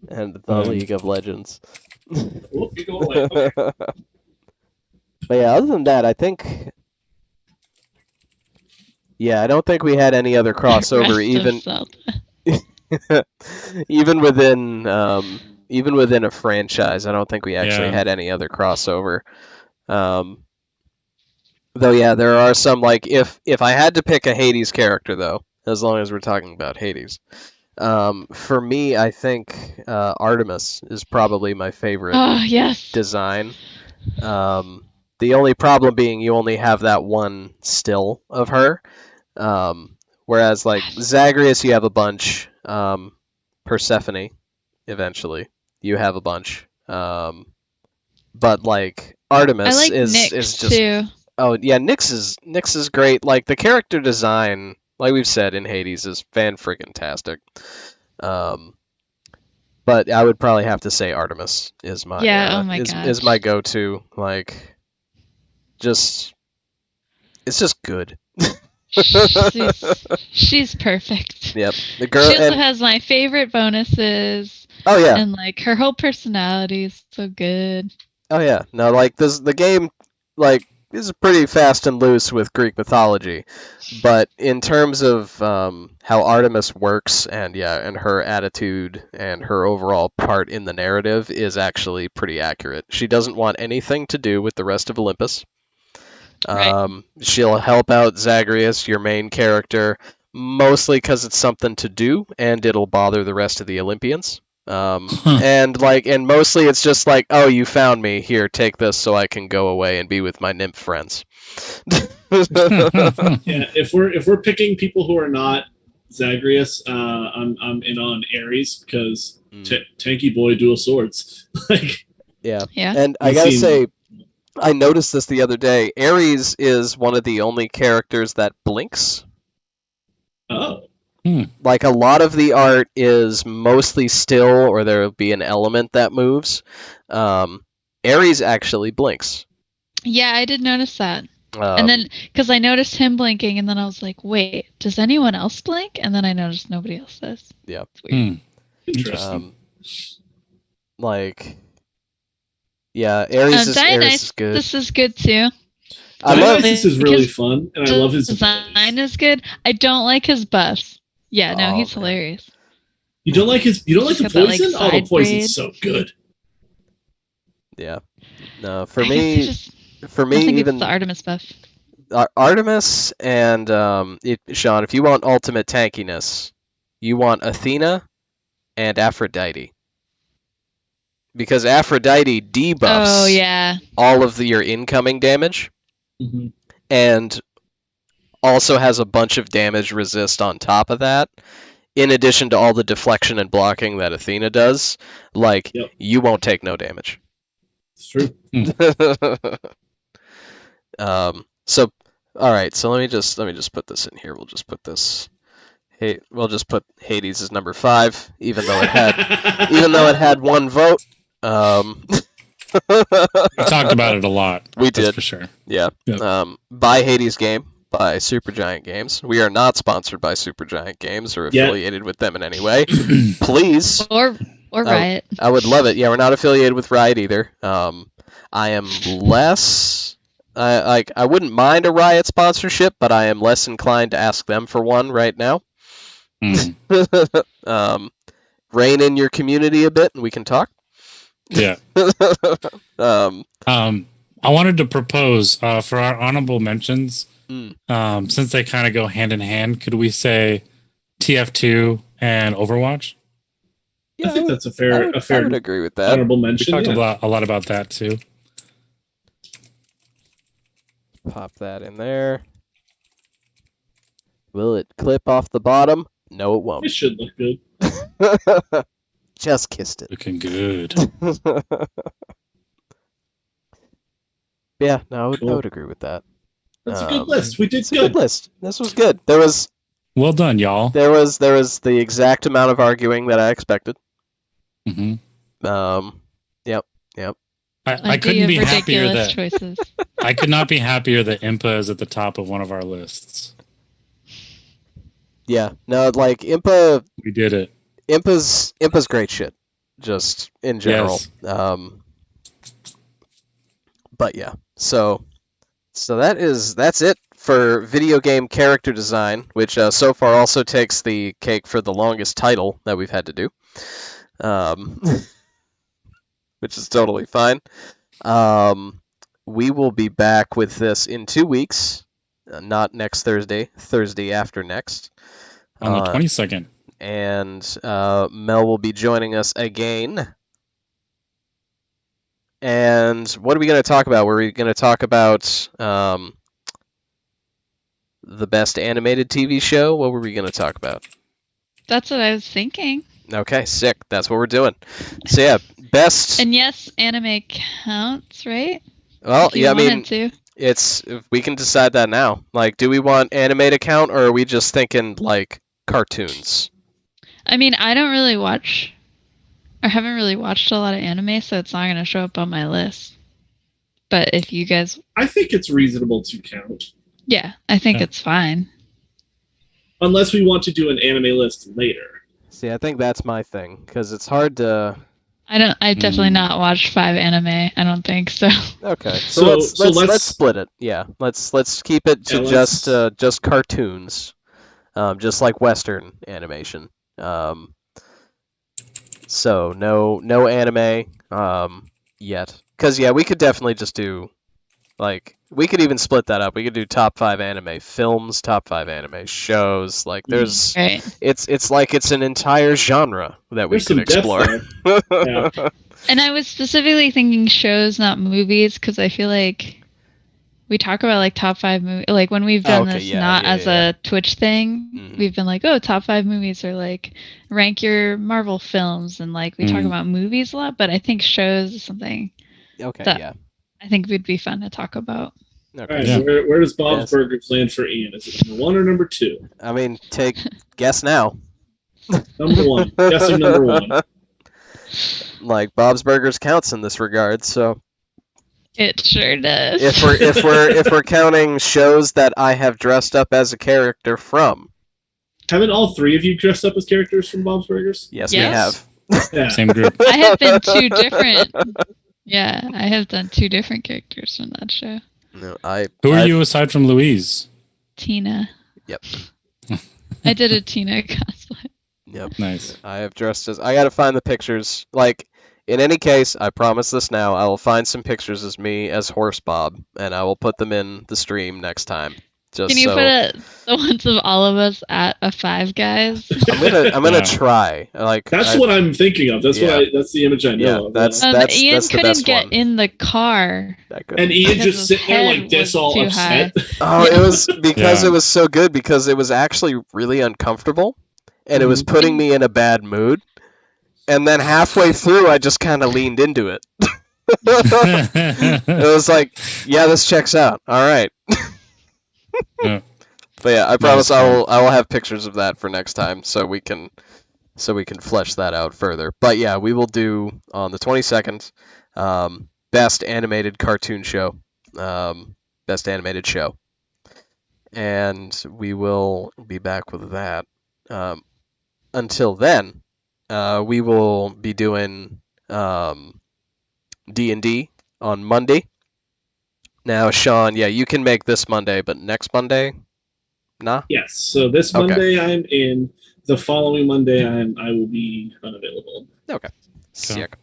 B: And the League of Legends.
C: Whoop, you go away. Okay.
B: But yeah, other than that, I think. Yeah, I don't think we had any other crossover,
A: Rest of Zelda.
B: even within a franchise. I don't think we actually had any other crossover. Though, yeah, there are some like if I had to pick a Hades character, though, as long as we're talking about Hades, for me, I think Artemis is probably my favorite
A: Oh yes.
B: design. The only problem being you only have that one still of her. Whereas like Zagreus, you have a bunch. Persephone, eventually, you have a bunch. But like Artemis
A: I like
B: is
A: Nyx
B: just
A: too.
B: oh yeah, Nyx is great. Like the character design, like we've said in Hades, is fan-friggin-tastic. But I would probably have to say Artemis is my
A: Yeah, oh my
B: is
A: gosh.
B: my go-to. Like, it's just good.
A: She's perfect.
B: Yep, the girl.
A: She also
B: And,
A: has my favorite bonuses,
B: oh yeah,
A: and like her whole personality is so good.
B: oh yeah. No, like the game, like is pretty fast and loose with Greek mythology, but in terms of how Artemis works and her attitude and her overall part in the narrative is actually pretty accurate. She doesn't want anything to do with the rest of Olympus.
A: Right.
B: She'll help out Zagreus, your main character, mostly because it's something to do and it'll bother the rest of the Olympians. And mostly it's just like, oh, you found me. Here, take this so I can go away and be with my nymph friends.
C: Yeah, if we're picking people who are not Zagreus, I'm in on Ares because tanky boy dual swords. Like,
B: Yeah.
A: Yeah.
B: And I
C: You
B: gotta
C: seem-
B: say, I noticed this the other day. Ares is one of the only characters that blinks.
C: Oh.
B: Like, a lot of the art is mostly still, or there'll be an element that moves. Ares actually blinks.
A: Yeah, I did notice that.
B: Um,
A: And then, because I noticed him blinking, and then I was like, wait, does anyone else blink? And then I noticed nobody else does.
B: Yeah.
A: It's weird.
C: Interesting.
B: Like, yeah, Ares is good.
A: This is good too.
B: I love
C: Dionysus is really
A: his
C: fun, and I love his
A: design
C: abilities.
A: is good. I don't like his buffs. Yeah, no,
B: Oh,
A: he's
B: man.
A: hilarious.
C: You don't like the
A: He's got that, like,
C: poison? Oh, the
A: side
C: poison's
A: braid.
C: so good.
B: Yeah. No, for
A: I guess he
B: me,
A: just, nothing beats
B: even
A: the Artemis buff.
B: Artemis and Sean, if you want ultimate tankiness, you want Athena and Aphrodite. Because Aphrodite debuffs
A: Oh yeah.
B: all of your incoming damage,
C: Mm-hmm.
B: and also has a bunch of damage resist on top of that. In addition to all the deflection and blocking that Athena does, like,
C: Yep.
B: you won't take no damage.
C: It's true.
B: So, all right. So let me just put this in here. We'll just put this. Hey, we'll just put Hades as number 5, even though it had one vote.
D: We talked about it a lot.
B: We
D: That's
B: did.
D: for sure.
B: Yeah.
D: Yep.
B: Buy Hades game by Supergiant Games. We are not sponsored by Supergiant Games or affiliated with them in any way. Please.
A: Or Riot.
B: I would love it. Yeah, we're not affiliated with Riot either. I am less. I wouldn't mind a Riot sponsorship, but I am less inclined to ask them for one right now. Rein in your community a bit, and we can talk.
D: Yeah. I wanted to propose for our honorable mentions, since they kind of go hand in hand, could we say TF2 and Overwatch?
C: Yeah, I think that's a fair
B: I would agree with that.
C: honorable
D: We
C: mention.
D: talked a lot about that too.
B: Pop that in there. Will it clip off the bottom? No, it won't.
C: It should look good.
B: Just kissed it.
D: Looking good.
B: Yeah, no, I
C: Cool.
B: would agree with that.
C: That's a good list. We did
B: It's a good list. This was good. There was
D: Well done, y'all.
B: there was the exact amount of arguing that I expected.
D: hmm
B: Yep.
D: I couldn't be happier
A: ridiculous
D: that
A: choices.
D: I could not be happier that Impa is at the top of one of our lists.
B: Yeah. No, like Impa.
D: We did it.
B: Impa's great shit. Just in general.
D: Yes.
B: But yeah. So that's it for video game character design, which so far also takes the cake for the longest title that we've had to do. Which is totally fine. We will be back with this in 2 weeks, not next Thursday, Thursday after next.
D: On the 22nd.
B: And Mel will be joining us again. And what are we going to talk about? Were we going to talk about the best animated TV show? What were we going to talk about?
A: That's what I was thinking.
B: Okay, sick. That's what we're doing. So yeah, best.
A: And yes, anime counts, right?
B: Well,
A: If you
B: yeah, I mean,
A: wanted to.
B: it's we can decide that now. Like, do we want anime to count, or are we just thinking like cartoons?
A: I mean, I don't really watch, or haven't really watched a lot of anime, so it's not going to show up on my list. But if you guys,
C: I think it's reasonable to count.
A: yeah, I think it's fine.
C: Unless we want to do an anime list later.
B: See, I think that's my thing because it's hard to.
A: I've definitely not watched 5 anime. I don't think so.
B: Okay,
C: So
B: let's split it. Yeah, let's keep it to just cartoons, just like Western animation. So no anime yet, because yeah, we could definitely just do like we could even split that up. We could do top 5 anime films, top 5 anime shows. Like there's
A: Right.
B: it's like it's an entire genre that we
C: There's
B: can
C: some depth
B: explore.
C: there. Yeah.
A: And I was specifically thinking shows, not movies, because I feel like we talk about like top 5 movies. Like when we've done this not as a Twitch thing, we've been like, oh, top 5 movies, or like rank your Marvel films, and like we talk about movies a lot. But I think shows is something.
B: Okay,
A: that
B: yeah.
A: I think would be fun to talk about.
C: All
B: Okay.
C: right,
D: Yeah.
C: where does Bob's
B: Yes.
C: Burgers land for Ian? Is it number 1 or number 2?
B: I mean, guess now.
C: Number 1. Guessing number 1.
B: Like Bob's Burgers counts in this regard, so
A: It sure does.
B: if we're counting shows that I have dressed up as a character from,
C: Haven't all 3 of you dressed up as characters from Bob's Burgers?
B: yes,
A: Yes.
B: we have.
C: Yeah.
D: Same group.
A: I have been 2 different. Yeah, I have done 2 different characters from that show.
B: No,
D: Who are you aside from Louise?
A: Tina.
B: Yep.
A: I did a Tina cosplay.
B: Yep.
D: Nice.
B: I have dressed as. I gotta find the pictures. Like, in any case, I promise this now. I will find some pictures as me as Horse Bob, and I will put them in the stream next time. Just
A: Can you
B: so
A: put the ones of all of us at a Five Guys?
B: I'm gonna
D: Yeah.
B: try. Like
C: That's what I'm thinking of. That's that's the image I know
B: Yeah,
C: of.
B: that's-
A: Ian
B: the
A: couldn't
B: best
A: get
B: one.
A: in the car.
B: that good.
C: and Ian
A: Because
C: just
A: his
C: sitting there
A: head
C: like this,
A: was
C: all
A: too
C: upset.
B: Oh, it was because
D: Yeah.
B: it was so good because it was actually really uncomfortable, and it was putting me in a bad mood. And then halfway through, I just kind of leaned into it. It was like, yeah, this checks out. All right.
D: Yeah.
B: But yeah, I
D: That
B: promise
D: was fun.
B: I will have pictures of that for next time, so we can flesh that out further. But yeah, we will do on the 22nd, best animated cartoon show, best animated show, and we will be back with that. Until then, we will be doing D&D on Monday. Now, Sean, yeah, you can make this Monday, but next Monday, nah.
C: Yes. So this
B: Okay.
C: Monday I'm in. The following Monday I will be unavailable.
B: Sick.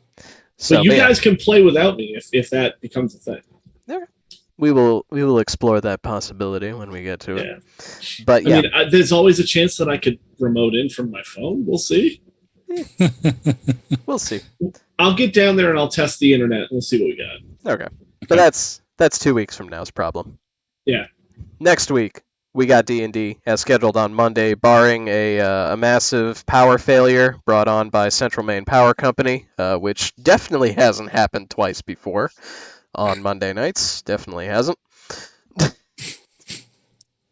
C: So you
B: but yeah,
C: guys can play without me if that becomes a thing.
B: we will explore that possibility when we get to it.
C: Yeah.
B: But yeah,
C: I mean, there's always a chance that I could remote in from my phone. We'll see.
B: we'll see.
C: I'll get down there and I'll test the internet and we'll see what we got.
B: Okay, but that's 2 weeks from now's problem.
C: Yeah.
B: Next week we got D&D as scheduled on Monday, barring a massive power failure brought on by Central Maine Power Company, which definitely hasn't happened twice before on Monday nights. Definitely hasn't.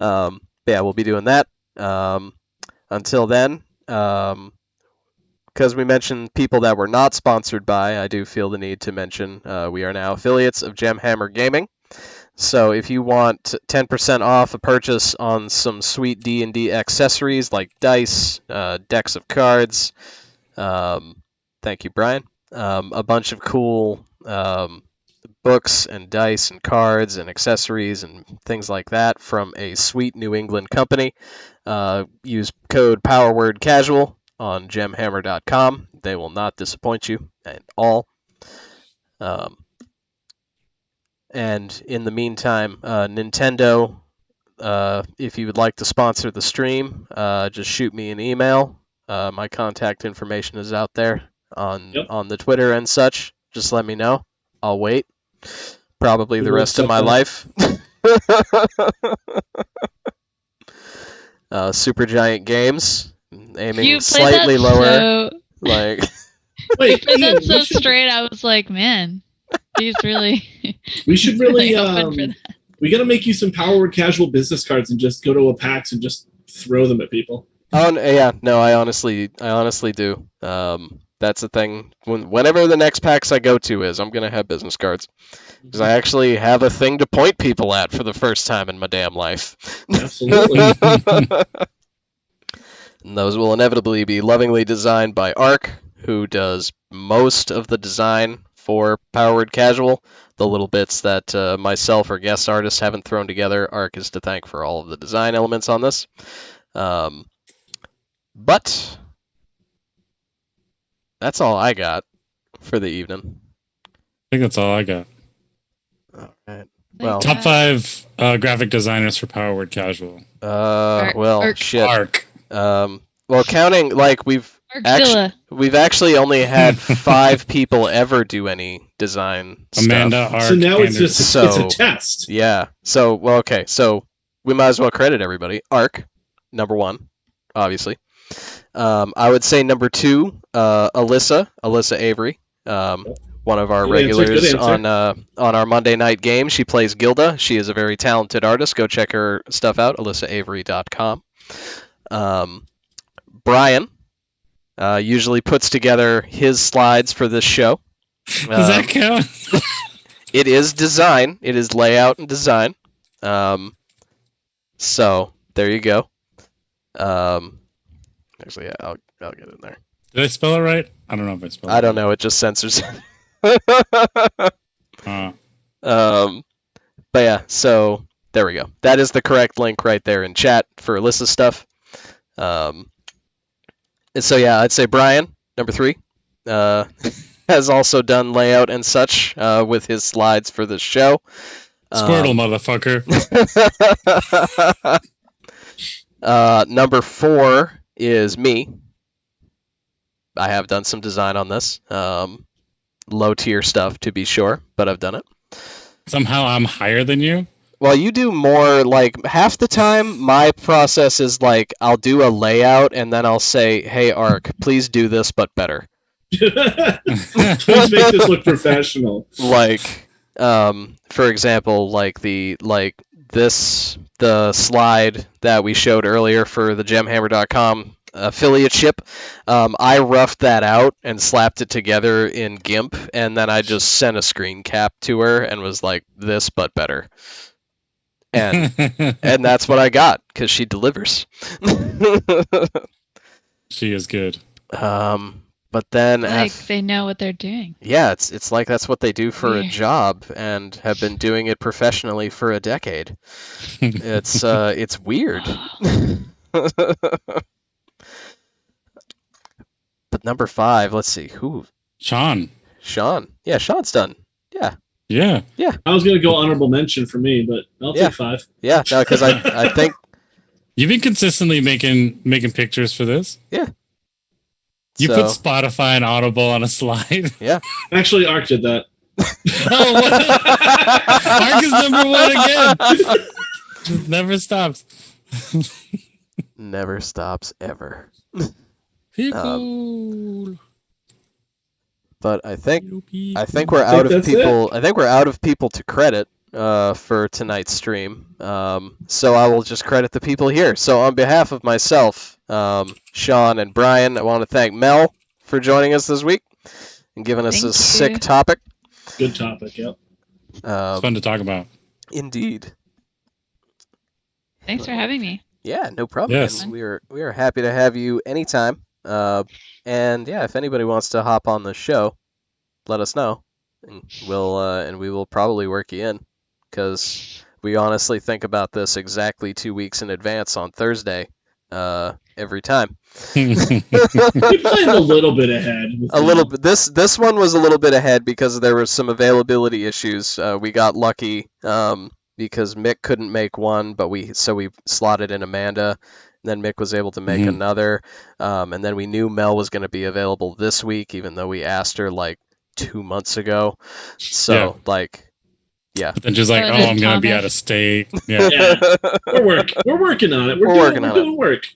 B: Yeah, we'll be doing that. Until then, because we mentioned people that we're not sponsored by, I do feel the need to mention we are now affiliates of Gemhammer Gaming. So if you want 10% off a purchase on some sweet D&D accessories like dice, decks of cards, thank you, Brian, a bunch of cool books and dice and cards and accessories and things like that from a sweet New England company, use code PowerWordCasual on gemhammer.com. They will not disappoint you at all. And in the meantime, Nintendo, if you would like to sponsor the stream, just shoot me an email. My contact information is out there on the Twitter and such. Just let me know. I'll wait. Probably the rest of my life. Supergiant Games, aiming
A: You played
B: slightly
A: that
B: lower.
A: So,
B: Like,
A: you
C: Wait,
A: played
C: Ian,
A: that so
C: we should,
A: straight. I was like, man, he's really.
C: we should really
A: open for that.
C: we got to make you some Power Word Casual business cards and just go to a PAX and just throw them at people.
B: oh yeah, no, I honestly do. That's the thing. Whenever the next PAX I go to is, I'm gonna have business cards because I actually have a thing to point people at for the first time in my damn life.
C: Absolutely.
B: And those will inevitably be lovingly designed by Ark, who does most of the design for Power Word Casual. The little bits that myself or guest artists haven't thrown together, Ark is to thank for all of the design elements on this. But that's all I got for the evening.
D: I think that's all I got.
B: All right. Well,
D: Top 5 graphic designers for Power Word Casual.
B: well,
A: Ark.
B: shit.
D: Arc.
B: Well, counting like we've
A: Arkzilla.
B: actually only had 5 people ever do any design
D: Amanda,
B: stuff.
D: Arc.
C: So now it's
D: Anderson.
C: just
B: So-
C: it's a test.
B: Yeah. So, well, okay. So we might as well credit everybody. Ark, number 1, obviously. I would say number 2, Alyssa Avery. one of our
C: Good answer,
B: regulars
C: good answer.
B: on our Monday night game. She plays Gilda. She is a very talented artist. Go check her stuff out, alyssaAvery.com. Brian usually puts together his slides for this show.
D: Does that count?
B: It is design. It is layout and design. So there you go. Actually, yeah, I'll get it in there.
D: Did I spell it right? I don't know if I spelled it.
B: I don't know. It just censors.
D: Right.
B: But yeah, so there we go. That is the correct link right there in chat for Alyssa's stuff. And so yeah, I'd say Brian, number 3, has also done layout and such with his slides for this show.
D: Squirtle, motherfucker.
B: Number 4 is me. I have done some design on this. Low tier stuff to be sure, but I've done it.
D: Somehow I'm higher than you?
B: Well, you do more, like, half the time my process is like I'll do a layout and then I'll say, hey Ark, please do this but better.
C: Please make this look professional.
B: Like, for example, the slide that we showed earlier for the gemhammer.com affiliate ship, I roughed that out and slapped it together in GIMP, and then I just sent a screen cap to her and was like, this but better. And that's what I got, because she delivers.
D: She is good.
B: But then
A: they know what they're doing.
B: Yeah, it's like that's what they do for
A: Weird.
B: a job and have been doing it professionally for a decade. It's weird. But number 5, let's see, who?
D: Sean.
B: Yeah, Sean's done.
D: Yeah.
C: I was going to go honorable mention for me, but I'll take 5.
B: Yeah, no, because I think
D: You've been consistently making pictures for this?
B: Yeah.
D: You
B: So-
D: put Spotify and Audible on a slide.
B: Yeah.
C: Actually, Ark did that.
D: Oh, what? Mark is number 1 again. It never stops.
B: Never stops ever.
D: People.
B: But I think we're
C: I think
B: out of
C: that's
B: people. I think we're out of people to credit for tonight's stream. So I will just credit the people here. So on behalf of myself, Sean, and Brian, I want to thank Mel for joining us this week and giving us
A: Thank
B: a
A: you.
B: sick topic.
C: Good topic, yep.
D: It's fun to talk about.
B: Indeed.
A: Thanks for having me.
B: Yeah, no problem.
D: Yes.
B: And we are happy to have you anytime. And yeah, if anybody wants to hop on the show, let us know, and we will probably work you in, because we honestly think about this exactly 2 weeks in advance on Thursday, every time.
C: We played a little bit ahead.
B: A little bit. This one was a little bit ahead because there was some availability issues. We got lucky because Mick couldn't make one, but we slotted in Amanda. And then Mick was able to make another, and then we knew Mel was going to be available this week, even though we asked her like 2 months ago. So yeah.
D: But then she's like,
A: Oh,
D: "Oh, I'm gonna be
A: Thomas.
D: out of state." Yeah.
C: Yeah, we're working on it. We're
B: working on
C: doing work.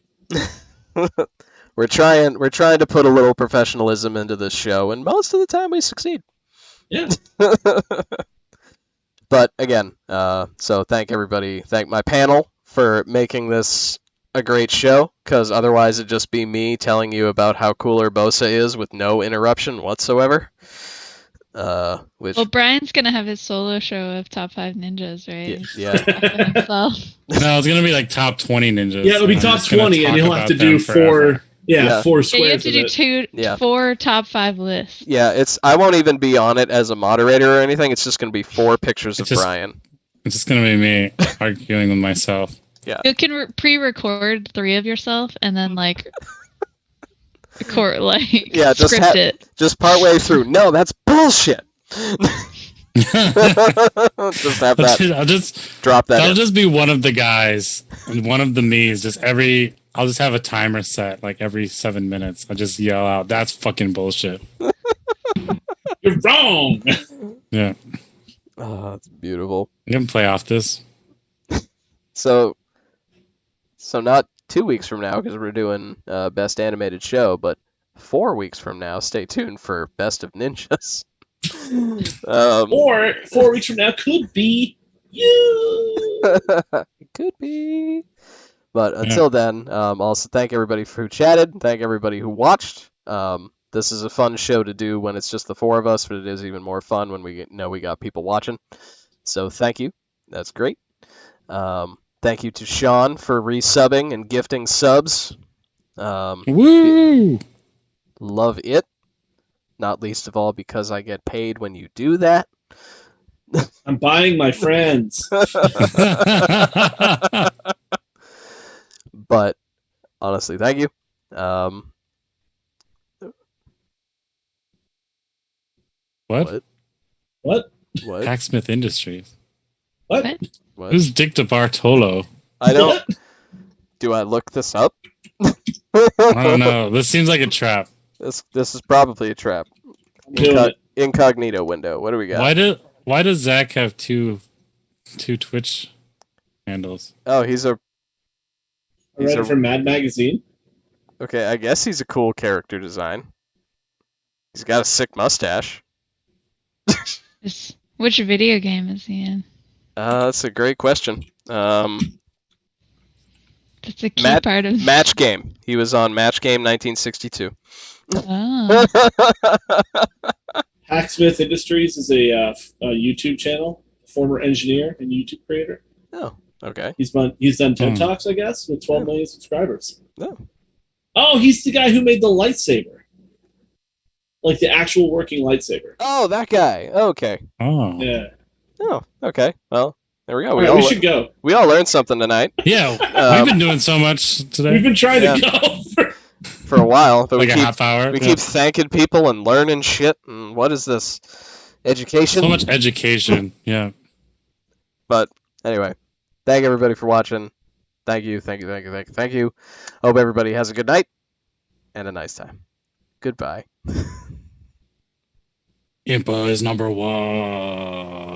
B: We're trying to put a little professionalism into this show, and most of the time we succeed.
C: Yeah.
B: But again, so thank everybody. Thank my panel for making this a great show, because otherwise it'd just be me telling you about how cool Urbosa is with no interruption whatsoever. Which
A: Well, Brian's gonna have his solo show of top 5 ninjas, right?
B: yeah.
A: Talking himself.
D: No, it's gonna be like top 20 ninjas.
C: Yeah, it'll be
D: I'm
C: top
D: just gonna
C: 20, and
D: talk
C: he'll have
D: about
C: to do
D: them forever.
C: 4
B: Yeah.
C: 4
A: Yeah,
C: squares.
A: you have to do
C: of it.
A: 4 top 5 lists.
B: Yeah, I won't even be on it as a moderator or anything. It's just going to be 4 pictures of
D: It's just-
B: Brian.
D: It's just gonna be me arguing with myself.
A: You can pre-record 3 of yourself and then record
B: Yeah, just
A: script it.
B: Just partway through. No, that's bullshit. Just have that.
D: I'll just
B: Drop that
D: That'll
B: in.
D: just be one of the guys and one of the me's. I'll just have a timer set like every 7 minutes. I'll just yell out, "That's fucking bullshit."
C: You're wrong.
D: Yeah,
B: Oh, that's beautiful.
D: you can play off this.
B: So not 2 weeks from now, because we're doing Best Animated Show, but 4 weeks from now, stay tuned for Best of Ninjas.
C: Or 4 weeks from now could be you.
B: Could be. But until then, also thank everybody who chatted. Thank everybody who watched. This is a fun show to do when it's just the four of us, but it is even more fun when we know we got people watching. So thank you. That's great. Thank you to Sean for resubbing and gifting subs.
D: Woo!
B: Love it. Not least of all because I get paid when you do that.
C: I'm buying my friends.
B: But honestly, thank you.
D: What?
C: What?
B: What?
D: Hacksmith Industries.
C: What?
B: What?
D: Who's Dick DeBartolo?
B: I don't.
C: What?
B: Do I look this up?
D: I don't know. This seems like a trap.
B: This is probably a trap.
C: I'm doing it.
B: Incognito window. What do we got?
D: Why does Zach have two Twitch handles?
B: Oh, he's
C: I read it from Mad Magazine.
B: okay. I guess he's a cool character design. He's got a sick mustache.
A: Which video game is he in?
B: That's a great question.
A: That's a key part of
B: Match Game. He was on Match Game 1962.
A: Oh.
C: Hacksmith Industries is a YouTube channel. Former engineer and YouTube creator.
B: Oh, okay.
C: He's done TED Talks, I guess, with 12 million subscribers.
B: Oh.
C: Oh, he's the guy who made the lightsaber, like the actual working lightsaber.
B: Oh, that guy. Okay.
D: Oh.
C: Yeah.
B: Oh, okay. Well, there we go.
C: All right, we should go.
B: We all learned something tonight.
D: Yeah, we've been doing so much today.
C: We've been trying to go
B: for a while, but
D: like
B: we
D: a
B: keep
D: half hour.
B: we keep thanking people and learning shit. And what is this? Education.
D: So much education. Yeah.
B: But anyway, thank everybody for watching. Thank you. Hope everybody has a good night and a nice time. Goodbye.
D: Impa is number one.